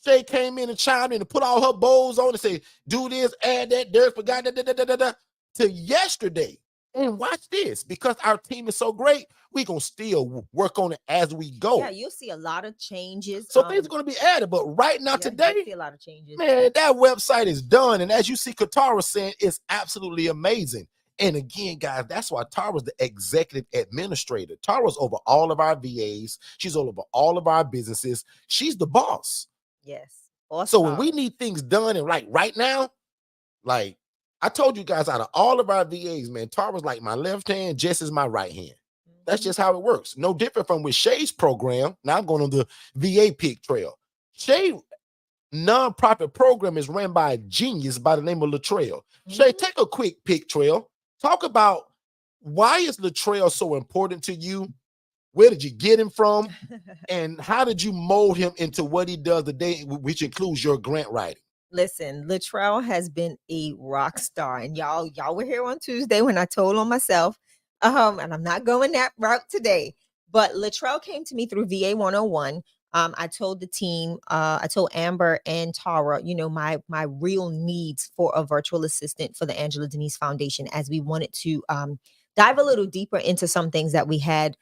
Shay came in and chimed in and put all her bows on and say, do this, add that, Derek forgot that, to yesterday. And watch this, because our team is so great, we gonna still work on it as we go. Yeah, you'll see a lot of changes. So things are gonna be added, but right now today, you'll see a lot of changes. Man, that website is done. And as you see Katara saying, it's absolutely amazing. And again, guys, that's why Tara's the executive administrator. Tara's over all of our VAs. She's over all of our businesses. She's the boss. Yes. Awesome. So when we need things done, and like right now, like I told you guys, out of all of our VAs, man, Tara's like my left hand, Jess is my right hand. That's just how it works. No different from with Shay's program. Now I'm going on the VA Pig Trail. Shay nonprofit program is ran by a genius by the name of Latrell. Shay, take a quick pick trail. Talk about why is Latrell so important to you? Where did you get him from? And how did you mold him into what he does today, which includes your grant writing? Listen, Latrell has been a rock star, and y'all were here on Tuesday when I told on myself, and I'm not going that route today. But Latrell came to me through VA 101. I told the team, I told Amber and Tara, my real needs for a virtual assistant for the Angela Denise Foundation, as we wanted to dive a little deeper into some things that we had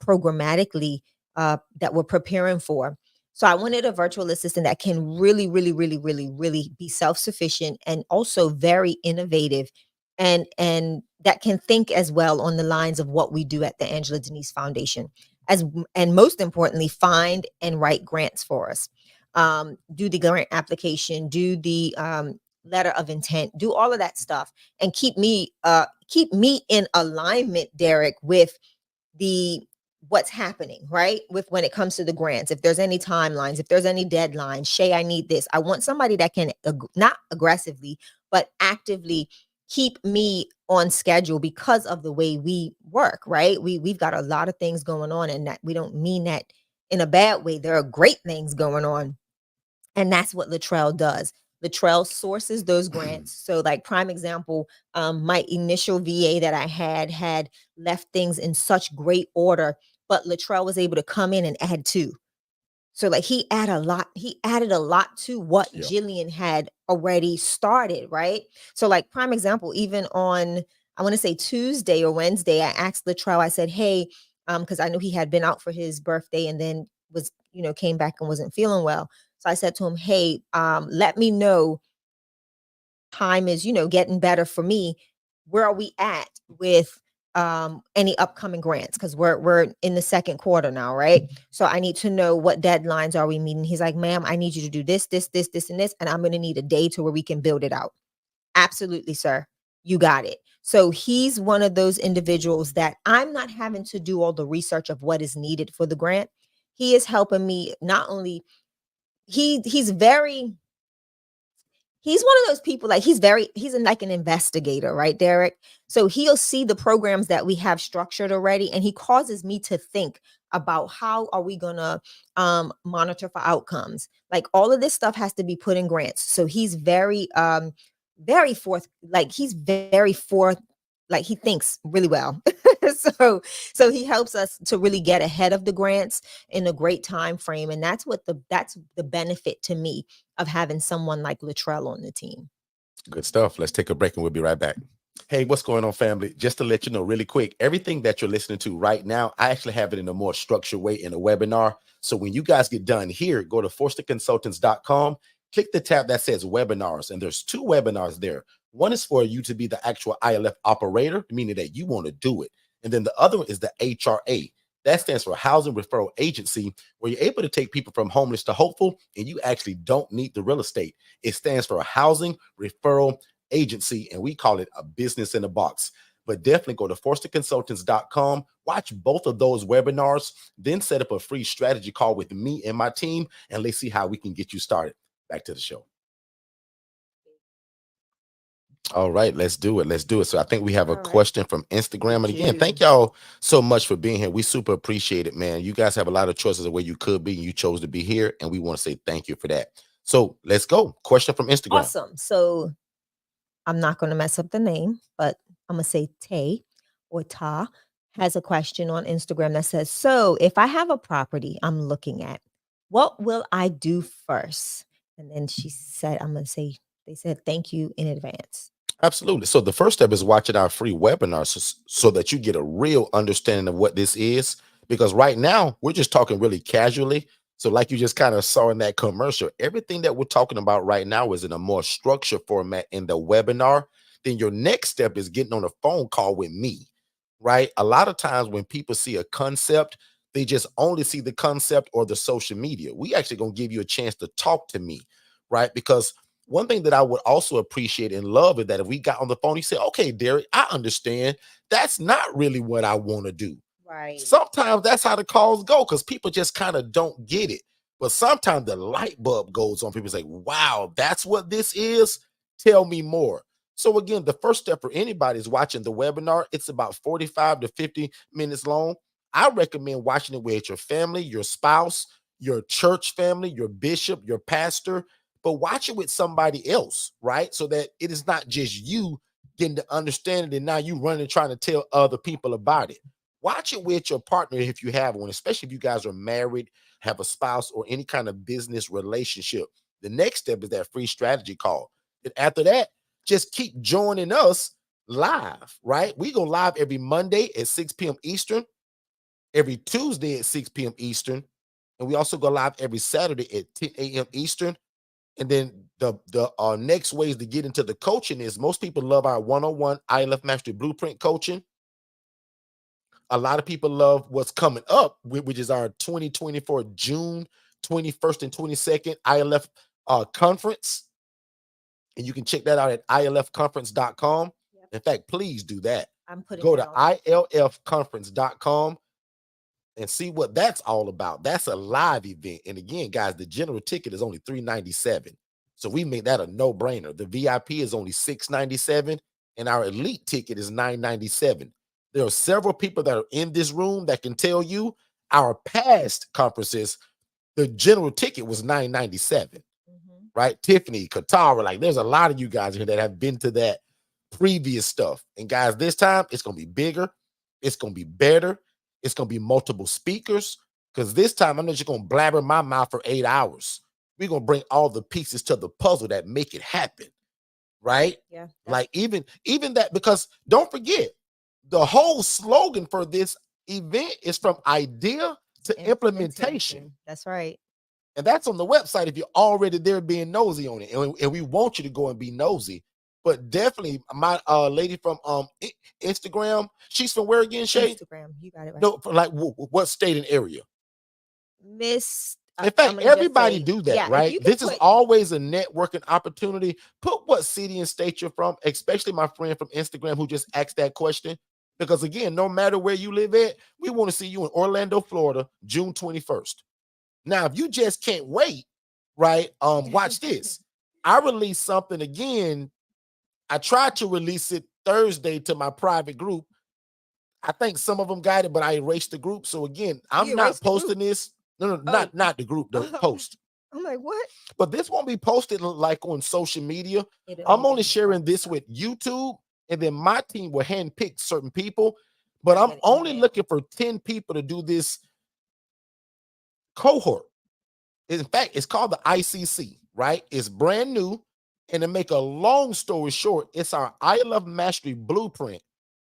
programmatically that we're preparing for. So I wanted a virtual assistant that can really, really, really, really, really be self-sufficient and also very innovative, and that can think as well on the lines of what we do at the Angela Denise Foundation, and most importantly, find and write grants for us, do the grant application, do the letter of intent, do all of that stuff, and keep me in alignment, Derek, with what's happening, right? With when it comes to the grants, if there's any timelines, if there's any deadlines, Shay, I need this. I want somebody that can not aggressively, but actively keep me on schedule because of the way we work, right? We've got a lot of things going on, and that we don't mean that in a bad way. There are great things going on. And that's what Latrell does. Latrell sources those grants. So like prime example, my initial VA that I had left things in such great order, but Latrell was able to come in and add 2. So like he added a lot to what Jillian had already started, right? So like prime example, even on, I want to say Tuesday or Wednesday, I asked Latrell, I said, hey, because I knew he had been out for his birthday and then was, came back and wasn't feeling well. So I said to him, hey, let me know time is, getting better for me. Where are we at with any upcoming grants? Because we're in the second quarter now, right? So I need to know what deadlines are we meeting. He's like, ma'am, I need you to do this, this, this, this, and this, and I'm going to need a day to where we can build it out. Absolutely, sir. You got it. So he's one of those individuals that I'm not having to do all the research of what is needed for the grant. He is helping me not only he's one of those people, like he's like an investigator, right, Derek? So he'll see the programs that we have structured already, and he causes me to think about how are we gonna monitor for outcomes. Like all of this stuff has to be put in grants. So he's very like he thinks really well. so so he helps us to really get ahead of the grants in a great time frame. And that's the benefit to me of having someone like Luttrell on the team. Good stuff. Let's take a break and we'll be right back. Hey, what's going on, family? Just to let you know really quick, everything that you're listening to right now, I actually have it in a more structured way in a webinar. So when you guys get done here, go to forstonconsultants.com, click the tab that says webinars, and there's 2 webinars there. One is for you to be the actual ILF operator, meaning that you want to do it. And then the other one is the HRA. That stands for Housing Referral Agency, where you're able to take people from homeless to hopeful, and you actually don't need the real estate. It stands for a Housing Referral Agency, and we call it a business in a box. But definitely go to forstonconsultants.com, watch both of those webinars, then set up a free strategy call with me and my team, and let's see how we can get you started. Back to the show. All right, let's do it. Let's do it. So I think we have a question from Instagram. And again, thank y'all so much for being here. We super appreciate it, man. You guys have a lot of choices of where you could be, and you chose to be here, and we want to say thank you for that. So let's go. Question from Instagram. Awesome. So I'm not going to mess up the name, but I'm going to say Tay or Ta has a question on Instagram that says, so if I have a property I'm looking at, what will I do first? And then she said, I'm going to say, they said, thank you in advance. Absolutely. So the first step is watching our free webinars so that you get a real understanding of what this is. Because right now we're just talking really casually. So like you just kind of saw in that commercial, everything that we're talking about right now is in a more structured format in the webinar. Then your next step is getting on a phone call with me, right? A lot of times when people see a concept, they just only see the concept or the social media. We actually going to give you a chance to talk to me, right? Because one thing that I would also appreciate and love is that if we got on the phone, you say, okay, Derek, I understand. That's not really what I want to do. Right. Sometimes that's how the calls go because people just kind of don't get it. But sometimes the light bulb goes on. People say, wow, that's what this is. Tell me more. So again, the first step for anybody is watching the webinar. It's about 45 to 50 minutes long. I recommend watching it with your family, your spouse, your church family, your bishop, your pastor, but watch it with somebody else, right? So that it is not just you getting to understand it and now you running trying to tell other people about it. Watch it with your partner if you have one, especially if you guys are married, have a spouse, or any kind of business relationship. The next step is that free strategy call. And after that, just keep joining us live, right? We go live every Monday at 6 p.m. Eastern, every Tuesday at 6 p.m. Eastern, and we also go live every Saturday at 10 a.m. Eastern. And then the next ways to get into the coaching is most people love our one-on-one ILF Mastery Blueprint coaching. A lot of people love what's coming up, which is our 2024 June 21st and 22nd ILF conference. And you can check that out at ilfconference.com. Yep. In fact, please do that. Go to ilfconference.com and see what that's all about. That's a live event. And again, guys, the general ticket is only $397. So we made that a no-brainer. The VIP is only $697, and our elite ticket is $997. There are several people that are in this room that can tell you our past conferences, the general ticket was $997. Right? Tiffany, Katara, like there's a lot of you guys here that have been to that previous stuff. And guys, this time it's going to be bigger. It's going to be better. It's going to be multiple speakers because this time I'm not just going to blabber my mouth for 8 hours. We're going to bring all the pieces to the puzzle that make it happen. Right? Yeah. Like even that, because don't forget, the whole slogan for this event is from idea to implementation. That's right. And that's on the website if you're already there being nosy on it. And we want you to go and be nosy. But definitely, my lady from Instagram, she's from where again, Shay? Instagram, you got it right. No, like what state and area? Miss. In fact, everybody do that, yeah, right? This is always a networking opportunity. Put what city and state you're from, especially my friend from Instagram who just asked that question. Because again, no matter where you live at, we want to see you in Orlando, Florida, June 21st. Now, if you just can't wait, right? Watch this. I released something again. I tried to release it Thursday to my private group. I think some of them got it, but I erased the group. So again, I'm not posting this. No, not the group, the post. I'm like, what? But this won't be posted like on social media. I'm only sharing this with YouTube and then my team will handpick certain people. But You I'm get an only email. looking for 10 people to do this cohort. In fact, it's called the ICC, right? It's brand new. And to make a long story short, it's our I Love Mastery blueprint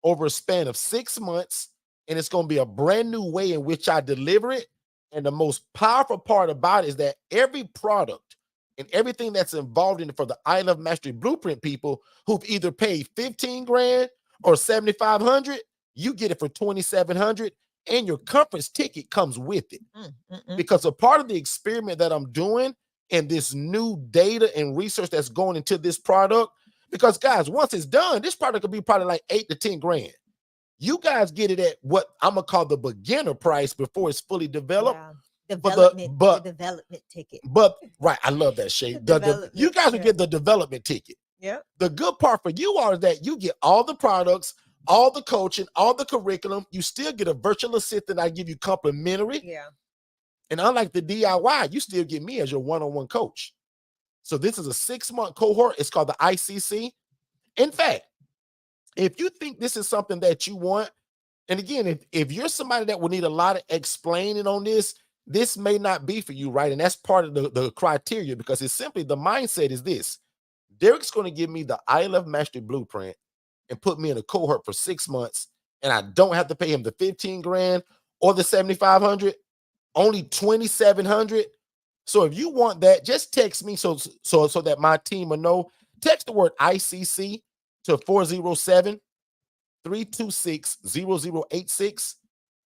over a span of 6 months. And it's going to be a brand new way in which I deliver it. And the most powerful part about it is that every product and everything that's involved in it for the I Love Mastery blueprint people who've either paid 15 grand or 7,500, you get it for 2,700, and your conference ticket comes with it. Because a part of the experiment that I'm doing and this new data and research that's going into this product, because guys, once it's done, this product could be probably like 8 to 10 grand. You guys get it at what I'm gonna call the beginner price before it's fully developed. Yeah. The development ticket. But right, I love that shade. You guys will get the development ticket. Yeah. The good part for you are that you get all the products, all the coaching, all the curriculum. You still get a virtual assistant. I give you complimentary. Yeah. And unlike the DIY, you still get me as your one-on-one coach. So this is a 6-month cohort. It's called the ICC. In fact, if you think this is something that you want, and again, if you're somebody that will need a lot of explaining on this may not be for you, right? And that's part of the criteria, because it's simply the mindset is this. Derek's going to give me the I Love Mastery blueprint and put me in a cohort for 6 months, and I don't have to pay him the 15 grand or the 7,500, only 2,700. So if you want that, just text me so that my team will know. Text the word ICC to 407-326-0086.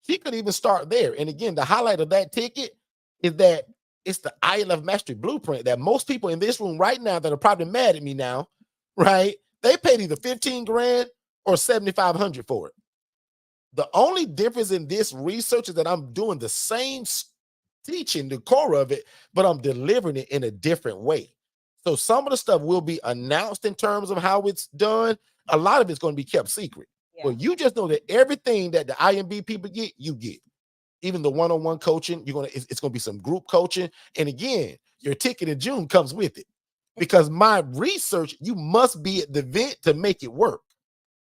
He could even start there. And again, the highlight of that ticket is that it's the I Love Mastery blueprint that most people in this room right now that are probably mad at me now, right? They paid either 15 grand or 7,500 for it. The only difference in this research is that I'm doing the same teaching, the core of it, but I'm delivering it in a different way. So some of the stuff will be announced in terms of how it's done. A lot of it's going to be kept secret. Yeah. But you just know that everything that the IMB people get, you get. Even the one-on-one coaching, it's going to be some group coaching. And again, your ticket in June comes with it. Because my research, you must be at the event to make it work.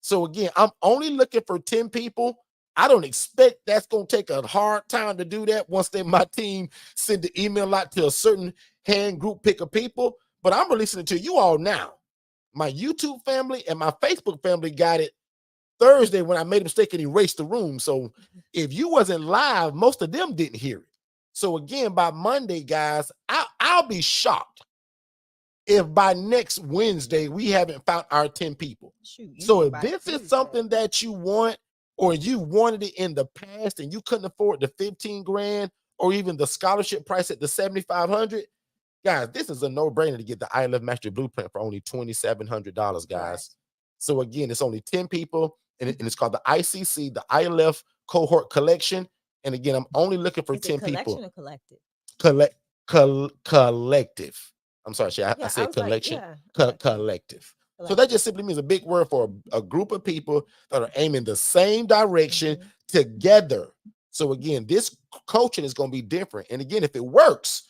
So again, I'm only looking for 10 people. I don't expect that's going to take a hard time to do that once my team send the email out to a certain hand group pick of people. But I'm releasing it to you all now. My YouTube family and my Facebook family got it Thursday when I made a mistake and erased the room. So if you wasn't live, most of them didn't hear it. So again, by Monday, guys, I'll be shocked if by next Wednesday we haven't found our 10 people. So if this is something that you want, or you wanted it in the past and you couldn't afford the 15 grand or even the scholarship price at the 7,500, guys, this is a no-brainer to get the I Love Mastery blueprint for only $2,700, guys. Right. So again, it's only 10 people, and it's called the ICC, the I Love Cohort Collection. And again, I'm only looking for 10 people. Collection or collective? Collective. I'm sorry, Shay, I said collection. Collective. So that just simply means a big word for a group of people that are aiming the same direction together. So again, this coaching is going to be different. And again, if it works,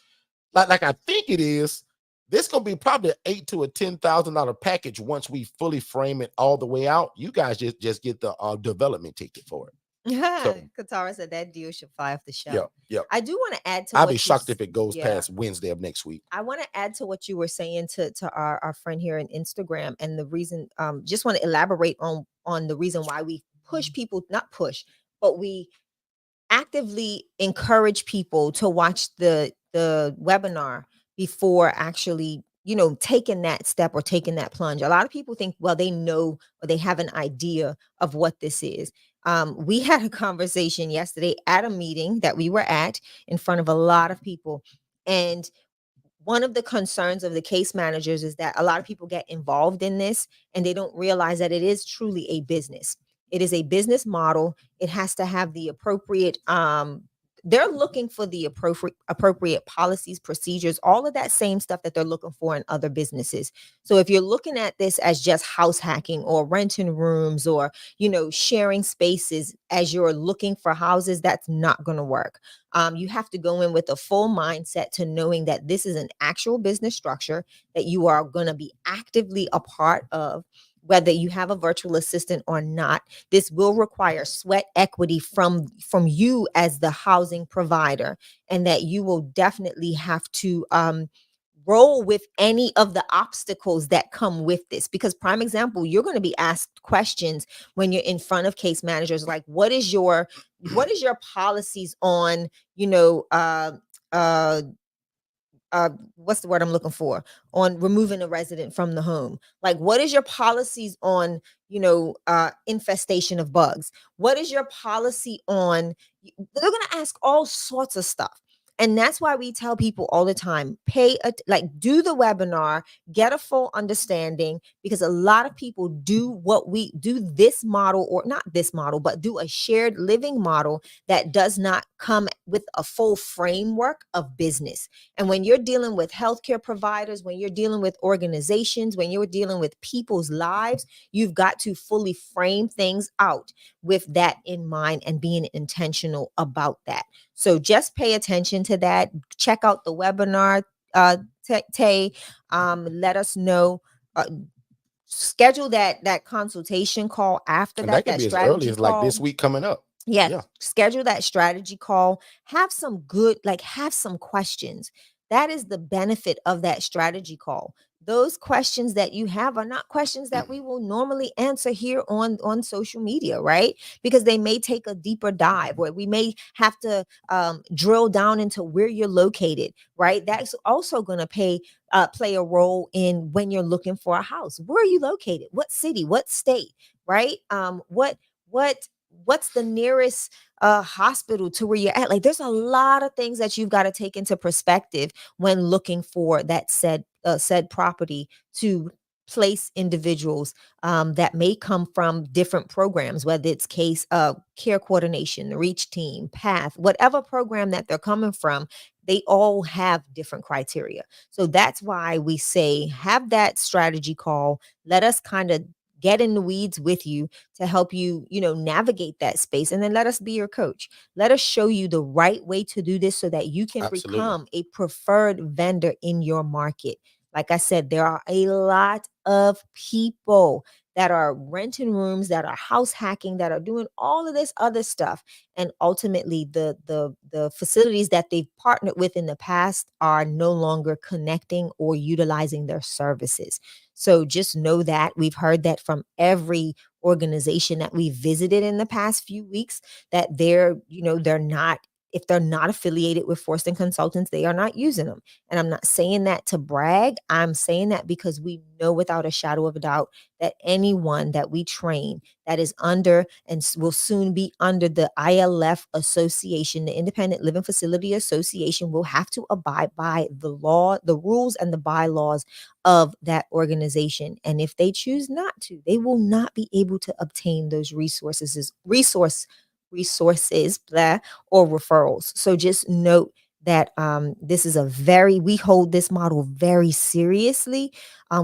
like I think it is, this is going to be probably an $8,000 to $10,000 package once we fully frame it all the way out. You guys just get the development ticket for it. So, Katara said that deal should fly off the shelf. Yeah. I do want to add to. I'll be shocked if it goes past Wednesday of next week. I want to add to what you were saying to our friend here in Instagram, and the reason. Just want to elaborate on the reason why we push people, not push, but we actively encourage people to watch the webinar before actually, taking that step or taking that plunge. A lot of people think, well, they know or they have an idea of what this is. We had a conversation yesterday at a meeting that we were at in front of a lot of people. And one of the concerns of the case managers is that a lot of people get involved in this and they don't realize that it is truly a business. It is a business model. It has to have the appropriate, they're looking for the appropriate policies, procedures, all of that same stuff that they're looking for in other businesses. So if you're looking at this as just house hacking or renting rooms or, sharing spaces as you're looking for houses, that's not going to work. You have to go in with a full mindset to knowing that this is an actual business structure that you are going to be actively a part of, whether you have a virtual assistant or not. This will require sweat equity from you as the housing provider, and that you will definitely have to roll with any of the obstacles that come with this. Because prime example, you're going to be asked questions when you're in front of case managers, like what is your policies on, you know, uh what's the word I'm looking for, on removing a resident from the home. Like, what is your policies on, you know, infestation of bugs? What is your policy on? They're going to ask all sorts of stuff. And that's why we tell people all the time, do the webinar, get a full understanding, because a lot of people do what we do, this model, or not this model, but do a shared living model that does not come with a full framework of business. And when you're dealing with healthcare providers, when you're dealing with organizations, when you're dealing with people's lives, you've got to fully frame things out with that in mind and being intentional about that. So just pay attention to that. Check out the webinar, Tay. Let us know. Schedule that consultation call after And that can that be as early strategy as like call. this week coming up. Yes, Yeah. schedule that strategy call. Have some have some questions. That is the benefit of that strategy call. Those questions that you have are not questions that we will normally answer here on social media, right? Because they may take a deeper dive, where we may have to drill down into where you're located, right? That's also going to play a role in when you're looking for a house. Where are you located? What city? What state? Right? What what's the nearest hospital to where you're at? Like, there's a lot of things that you've got to take into perspective when looking for that said property to place individuals that may come from different programs, whether it's care coordination, the reach team, path, whatever program that they're coming from. They all have different criteria. So that's why we say, have that strategy call. Let us kind of get in the weeds with you to help you, navigate that space. And then let us be your coach. Let us show you the right way to do this so that you can Absolutely. become a preferred vendor in your market. Like I said, there are a lot of people that are renting rooms, that are house hacking, that are doing all of this other stuff. And ultimately, the facilities that they've partnered with in the past are no longer connecting or utilizing their services. So just know that we've heard that from every organization that we visited in the past few weeks, that they're not, if they're not affiliated with Forston Consultants, they are not using them. And I'm not saying that to brag. I'm saying that because we know without a shadow of a doubt that anyone that we train that is under and will soon be under the ILF Association, the Independent Living Facility Association, will have to abide by the law, the rules, and the bylaws of that organization. And if they choose not to, they will not be able to obtain those resources, or referrals. So just note that this is we hold this model very seriously.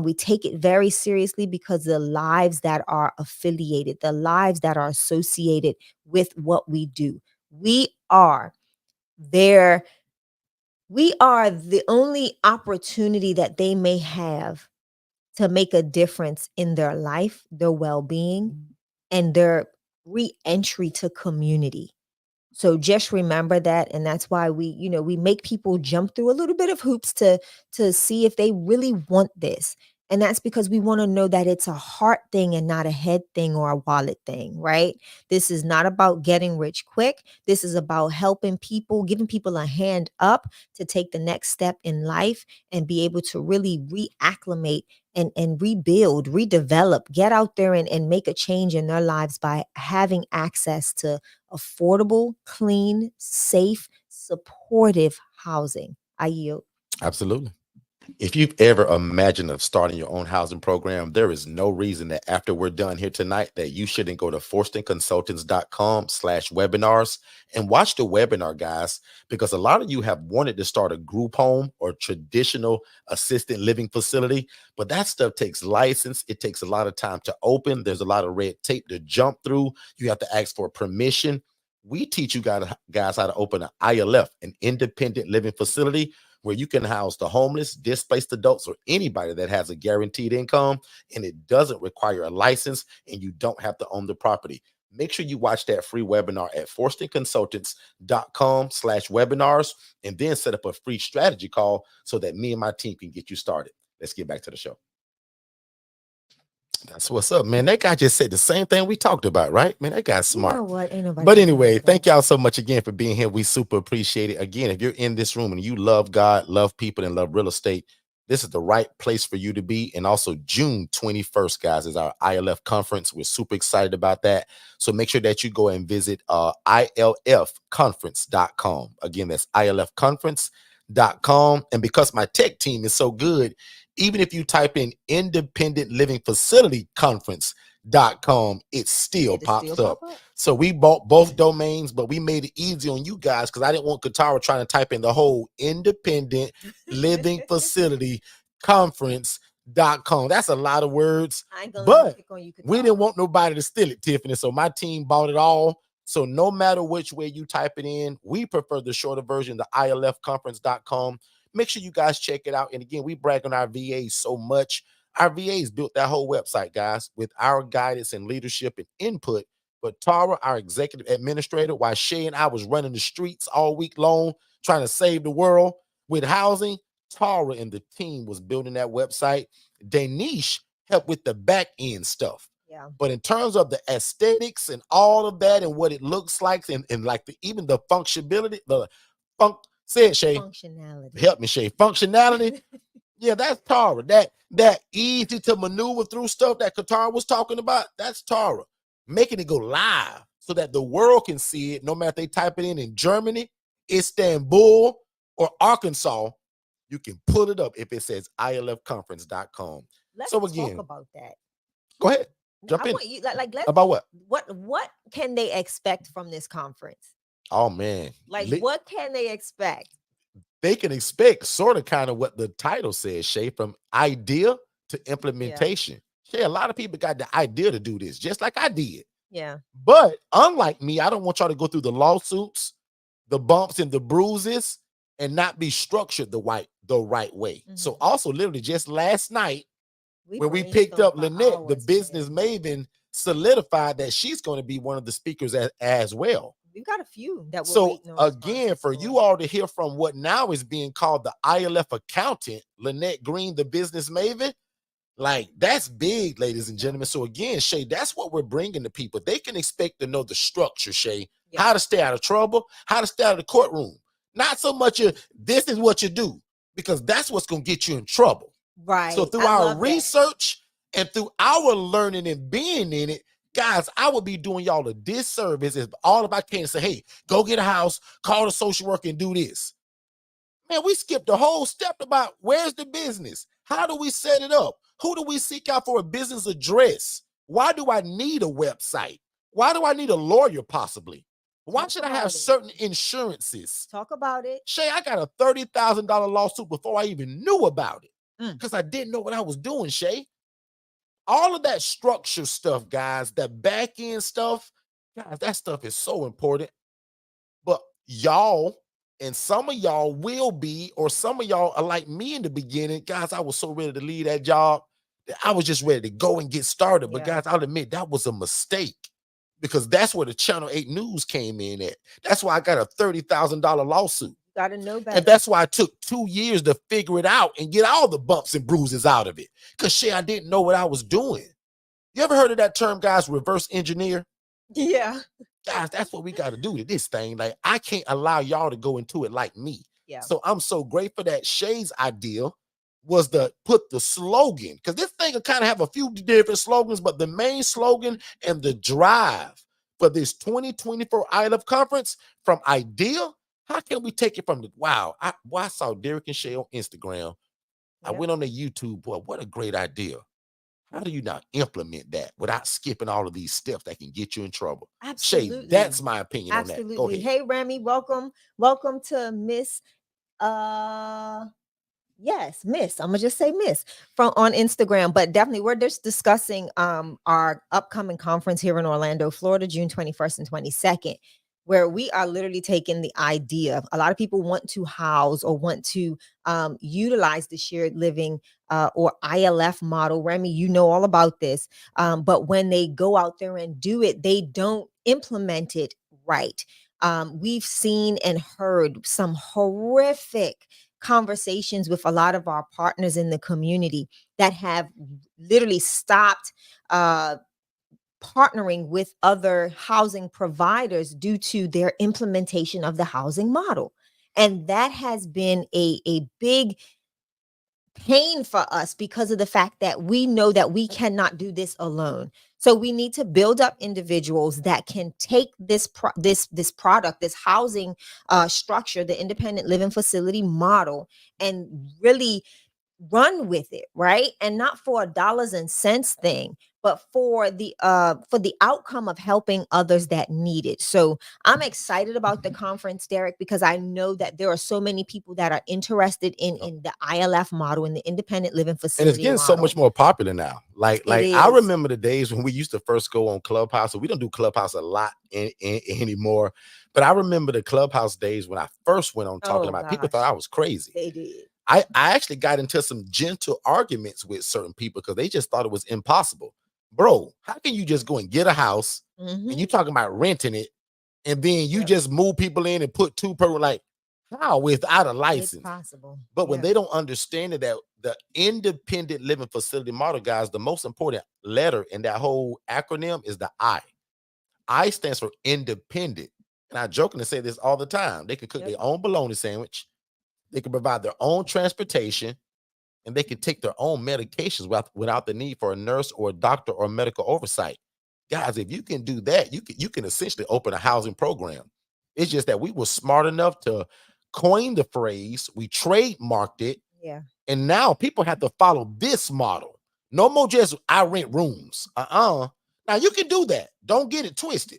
We take it very seriously because the lives that are affiliated, the lives that are associated with what we do, we are there. We are the only opportunity that they may have to make a difference in their life, their well-being, and their re-entry to community. So just remember that. And that's why we make people jump through a little bit of hoops to see if they really want this. And that's because we want to know that it's a heart thing and not a head thing or a wallet thing, right? This is not about getting rich quick. This is about helping people, giving people a hand up to take the next step in life and be able to really reacclimate and rebuild, redevelop, get out there and make a change in their lives by having access to affordable, clean, safe, supportive housing. I yield. Absolutely. If you've ever imagined of starting your own housing program, there is no reason that after we're done here tonight that you shouldn't go to forstonconsultants.com/webinars and watch the webinar, guys, because a lot of you have wanted to start a group home or traditional assisted living facility, but that stuff takes license. It takes a lot of time to open. There's a lot of red tape to jump through. You have to ask for permission. We teach you guys how to open an ILF, an independent living facility, where you can house the homeless, displaced adults, or anybody that has a guaranteed income, and it doesn't require a license, and you don't have to own the property. Make sure you watch that free webinar at forstonconsultants.com/webinars, and then set up a free strategy call so that me and my team can get you started. Let's get back to the show. That's what's up, man. That guy just said the same thing we talked about, right? Man, that guy's smart. You know what? Ain't nobody But talking anyway, about thank that. y'all so much again for being here. We super appreciate it. Again, if you're in this room and you love God, love people, and love real estate, this is the right place for you to be. And also June 21st, guys, is our ILF conference. We're super excited about that. So make sure that you go and visit ilfconference.com. Again, that's ilfconference.com. And because my tech team is so good, even if you type in independent living facility conference.com, it still pops up. So we bought both domains, but we made it easy on you guys because I didn't want Katara trying to type in the whole independent living facility conference.com. That's a lot of words, but we didn't want nobody to steal it, Tiffany. So my team bought it all. So no matter which way you type it in, we prefer the shorter version, the ilfconference.com. Make sure you guys check it out. And again, we brag on our VAs so much. Our VAs built that whole website, guys, with our guidance and leadership and input. But Tara, our executive administrator, while Shay and I was running the streets all week long, trying to save the world with housing, Tara and the team was building that website. Danish helped with the back end stuff. Yeah. But in terms of the aesthetics and all of that and what it looks like, and like even the functionality, say it, Shay. Functionality. Help me, Shay. Functionality. Yeah, that's Tara. That easy to maneuver through stuff that Katara was talking about, that's Tara. Making it go live so that the world can see it, no matter if they type it in Germany, Istanbul, or Arkansas, you can pull it up if it says ilfconference.com. Let's so again, talk about that. Go ahead. Jump in. Want you, let's, about what? What can they expect from this conference? Oh, man. What can they expect? They can expect sort of kind of what the title says, Shay, from idea to implementation. Yeah. Shay, a lot of people got the idea to do this, just like I did. Yeah. But unlike me, I don't want y'all to go through the lawsuits, the bumps and the bruises, and not be structured the right way. Mm-hmm. So also literally just last night, when we picked up Lynette, the business maven, solidified that she's going to be one of the speakers as well. We've got a few that so again, for you all to hear from what now is being called the ILF accountant, Lynette Green, the business maven, like that's big, ladies and gentlemen. So again, Shay, that's what we're bringing to people. They can expect to know the structure, Shay, how to stay out of trouble, how to stay out of the courtroom. Not so much this is what you do, because that's what's going to get you in trouble. Right. So through our research and through our learning and being in it, guys, I would be doing y'all a disservice if all of I can say, hey, go get a house, call the social worker and do this. Man, we skipped the whole step about where's the business? How do we set it up? Who do we seek out for a business address? Why do I need a website? Why do I need a lawyer possibly? Why should I have certain insurances? Talk about it. Shay, I got a $30,000 lawsuit before I even knew about it because I didn't know what I was doing, Shay. All of that structure stuff, guys, that back end stuff, guys, that stuff is so important. But y'all, and some of y'all will be, or some of y'all are like me in the beginning. Guys, I was so ready to leave that job that I was just ready to go and get started. But guys, I'll admit that was a mistake, because that's where the Channel 8 News came in at. That's why I got a $30,000 lawsuit. Got to know better. And that's why I took 2 years to figure it out and get all the bumps and bruises out of it. Because, Shay, I didn't know what I was doing. You ever heard of that term, guys, reverse engineer? Yeah. Guys, that's what we got to do to this thing. Like, I can't allow y'all to go into it like me. Yeah. So I'm so grateful that Shay's idea was to put the slogan, because this thing will kind of have a few different slogans, but the main slogan and the drive for this 2024 ILF conference, from idea, how can we take it from the, wow, I saw Derek and Shay on Instagram. I went on the YouTube, boy, what a great idea. How do you not implement that without skipping all of these steps that can get you in trouble? Absolutely. Shay, that's my opinion on that. Go ahead. Hey, Remy, welcome to Miss, yes, Miss, I'm gonna just say Miss on Instagram, but definitely we're just discussing our upcoming conference here in Orlando, Florida, June 21st and 22nd. where we are literally taking the idea. A lot of people want to house or want to utilize the shared living or ILF model. Remy, you know all about this. But when they go out there and do it, they don't implement it right. We've seen and heard some horrific conversations with a lot of our partners in the community that have literally stopped partnering with other housing providers due to their implementation of the housing model. And that has been a big pain for us because of the fact that we know that we cannot do this alone. So we need to build up individuals that can take this this product, this housing structure, the independent living facility model, and really run with it, right? And not for a dollars and cents thing, but for the outcome of helping others that need it. So I'm excited about the conference, Derek, because I know that there are so many people that are interested in the ILF model, in the independent living And it's facility getting so much model. more popular now. Like It I is. remember the days when we used to first go on Clubhouse. So we don't do Clubhouse a lot anymore. But I remember the Clubhouse days when I first went on talking Oh about. People gosh, thought I was crazy. they did. I actually got into some gentle arguments with certain people because they just thought it was impossible. Bro, how can you just go and get a house and you talking about renting it, and then you Yep. just move people in and put two per, like, how, without a It's license? possible. But when Yeah. they don't understand that the independent living facility model, guys, the most important letter in that whole acronym is the I. I stands for independent. And I jokingly say this all the time. They can cook Yep. their own bologna sandwich. They can provide their own transportation, and they can take their own medications without the need for a nurse or a doctor or medical oversight. Guys, if you can do that, you can essentially open a housing program. It's just that we were smart enough to coin the phrase, we trademarked it, Yeah. and now people have to follow this model. No more just I rent rooms. Now you can do that. Don't get it twisted.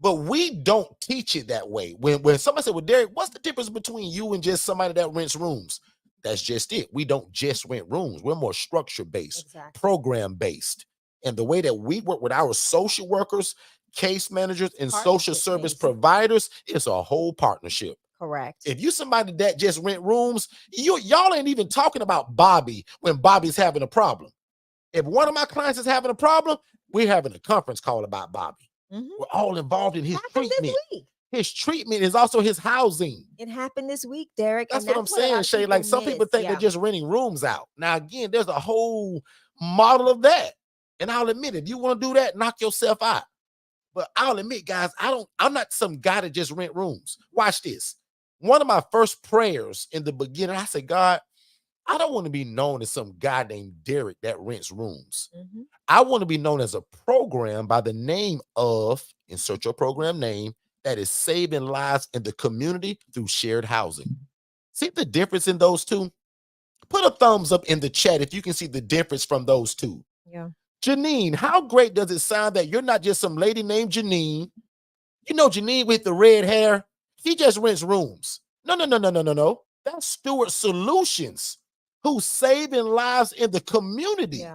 But we don't teach it that way. When somebody said, well, Derek, what's the difference between you and just somebody that rents rooms? That's just it. We don't just rent rooms. We're more structure-based, Exactly. program-based. And the way that we work with our social workers, case managers, and social service Partnership-based. providers, it's a whole partnership. Correct. If you somebody that just rent rooms, y'all ain't even talking about Bobby when Bobby's having a problem. If one of my clients is having a problem, we're having a conference call about Bobby. We're all involved in his Happened treatment. this week. His treatment is also his housing. It happened this week, Derek. That's And what that's I'm what a lot saying, of Shay. Like some people miss. think they're just renting rooms out. Now, again, there's a whole model of that. And I'll admit, if you want to do that, knock yourself out. But I'll admit, guys, I'm not some guy that just rent rooms. Watch this. One of my first prayers in the beginning, I said, God, I don't want to be known as some guy named Derek that rents rooms. I want to be known as a program by the name of, insert your program name, that is saving lives in the community through shared housing. See the difference in those two? Put a thumbs up in the chat if you can see the difference from those two. Yeah. Janine, how great does it sound that you're not just some lady named Janine? You know Janine with the red hair? She just rents rooms. No. That's Stewart Solutions, who's saving lives in the community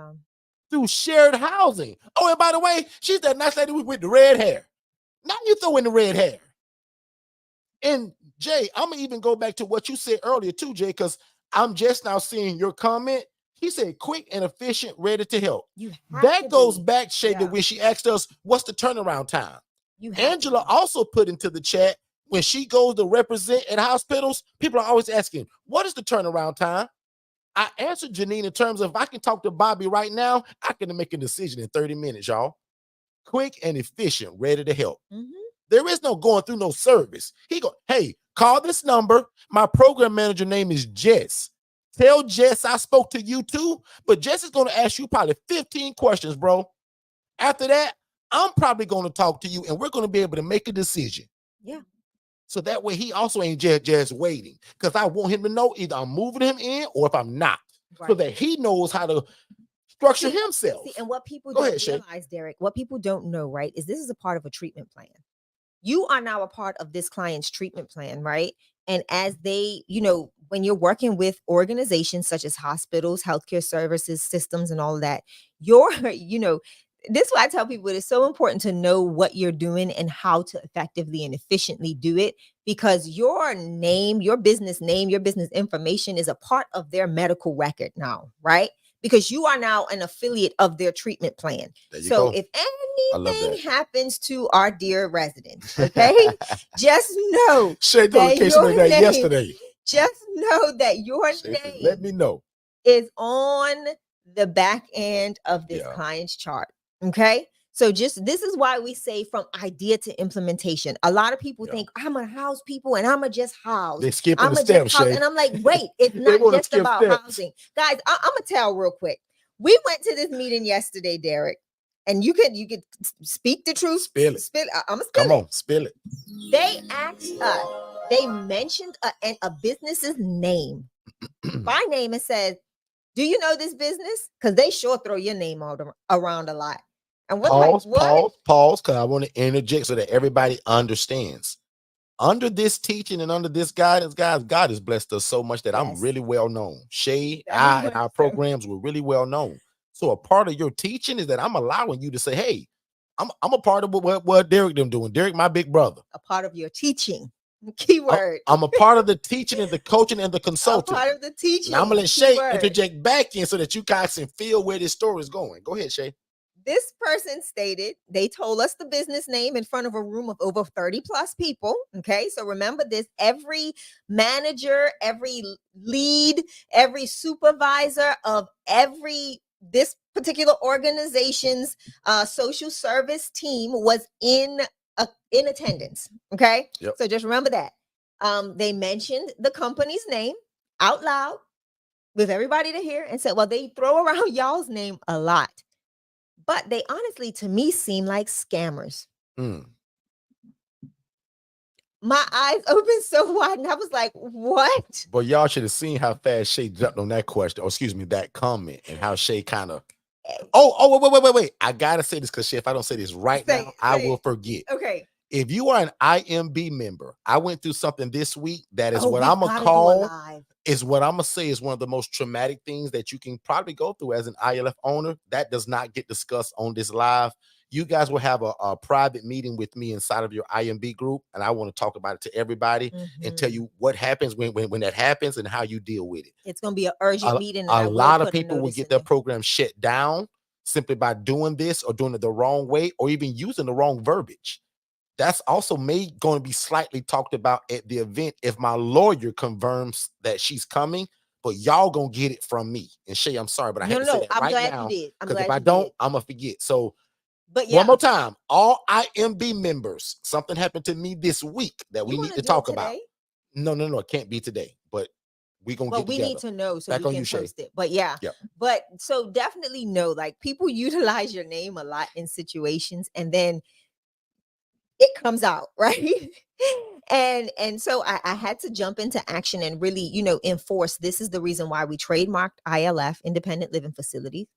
through shared housing. Oh, and by the way, she's that nice lady with the red hair. Now you throw in the red hair. And Jay, I'm gonna even go back to what you said earlier too, Jay, because I'm just now seeing your comment. He said quick and efficient, ready to help. That goes back, Shay, to when she asked us, what's the turnaround time? Angela also put into the chat, when she goes to represent at hospitals, people are always asking, what is the turnaround time? I answered Janine in terms of, if I can talk to Bobby right now, I can make a decision in 30 minutes, y'all. Quick and efficient, ready to help. There is no going through no service. He go, hey, call this number. My program manager name is Jess. Tell Jess I spoke to you too, but Jess is going to ask you probably 15 questions, bro. After that, I'm probably going to talk to you and we're going to be able to make a decision. Yeah. So that way he also ain't just waiting, because I want him to know either I'm moving him in or if I'm not, so that he knows how to structure himself. And what people don't realize, Derek, what people don't know, right, is this is a part of a treatment plan. You are now a part of this client's treatment plan, right? And as they, when you're working with organizations such as hospitals, healthcare services, systems, and all of that, this is why I tell people it is so important to know what you're doing and how to effectively and efficiently do it, because your name, your business name, your business information is a part of their medical record now, right? Because you are now an affiliate of their treatment plan. There you So go. if I love anything that. happens to our dear residents, okay, just know Shay that notification on your that name, yesterday. just know that your Shay said, let me name know. is on the back end of this Yeah. client's chart. Okay. So just this is why we say from idea to implementation. A lot of people Yeah. think I'm gonna house people and I'm gonna just house. They skipping I'm the gonna just steps, house. Shay. And I'm like, wait, it's They not want to just skip about steps. housing. Guys, I'm gonna tell real quick. We went to this meeting yesterday, Derek, and you could speak the truth. Spill it. Spill. I'm gonna spill Come it. on, spill it. They asked us. They mentioned a business's name by name and said, do you know this business? Because they sure throw your name around a lot. And we're like, what? Pause, because I want to interject so that everybody understands. Under this teaching and under this guidance, guys, God has blessed us so much that I'm Yes. really well known. Shay, Very I, and much our so. programs were really well known. So a part of your teaching is that I'm allowing you to say, hey, I'm a part of what Derek them doing. Derek, my big brother. A part of your teaching. Keyword. I'm a part of the teaching and the coaching and the A consulting. part of the teaching. Now I'm gonna let Shay Keyword. interject back in so that you guys can feel where this story is going. Go ahead, Shay. This person stated, they told us the business name in front of a room of over 30 plus people. Okay. So remember this, every manager, every lead, every supervisor of this particular organization's social service team was in attendance. Okay. Yep. So just remember that. They mentioned the company's name out loud with everybody to hear and said, well, they throw around y'all's name a lot. But they honestly, to me, seem like scammers. My eyes opened so wide, and I was like, what? But y'all should have seen how fast Shay jumped on that question, or excuse me, that comment, and how Shay kind of, wait. I got to say this because, Shay, if I don't say this right now, I will forget. Okay. If you are an IMB member, I went through something this week that is what I'm going to call, is what I'm going to say is one of the most traumatic things that you can probably go through as an ILF owner. That does not get discussed on this live. You guys will have a private meeting with me inside of your IMB group, and I want to talk about it to everybody and tell you what happens when that happens and how you deal with it. It's going to be an urgent meeting. A lot of people will get their program shut down simply by doing this or doing it the wrong way or even using the wrong verbiage. That's also going to be slightly talked about at the event if my lawyer confirms that she's coming. But y'all gonna get it from me. And Shay, I'm sorry, but I have to say that right now. Because if I don't, I'm gonna forget. So, but one more time, all IMB members, something happened to me this week that we need to talk about. No, it can't be today. But we gonna get together. We need to know so we can post it. But but so definitely know, like, people utilize your name a lot in situations, and then it comes out, right? and so I had to jump into action and really, enforce. This is the reason why we trademarked ILF, Independent Living Facilities.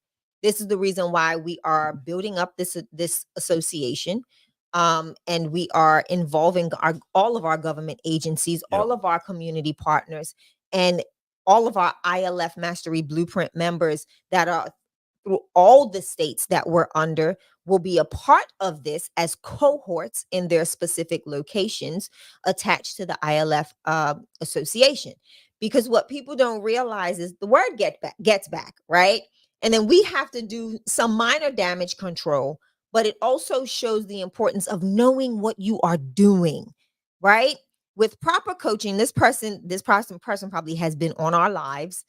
This is the reason why we are building up this association. And we are involving all of our government agencies, all of our community partners, and all of our ILF Mastery Blueprint members that are through all the states that we're under will be a part of this as cohorts in their specific locations attached to the ILF association. Because what people don't realize is the word gets back, right? And then we have to do some minor damage control, but it also shows the importance of knowing what you are doing, right? With proper coaching, this person probably has been on our lives,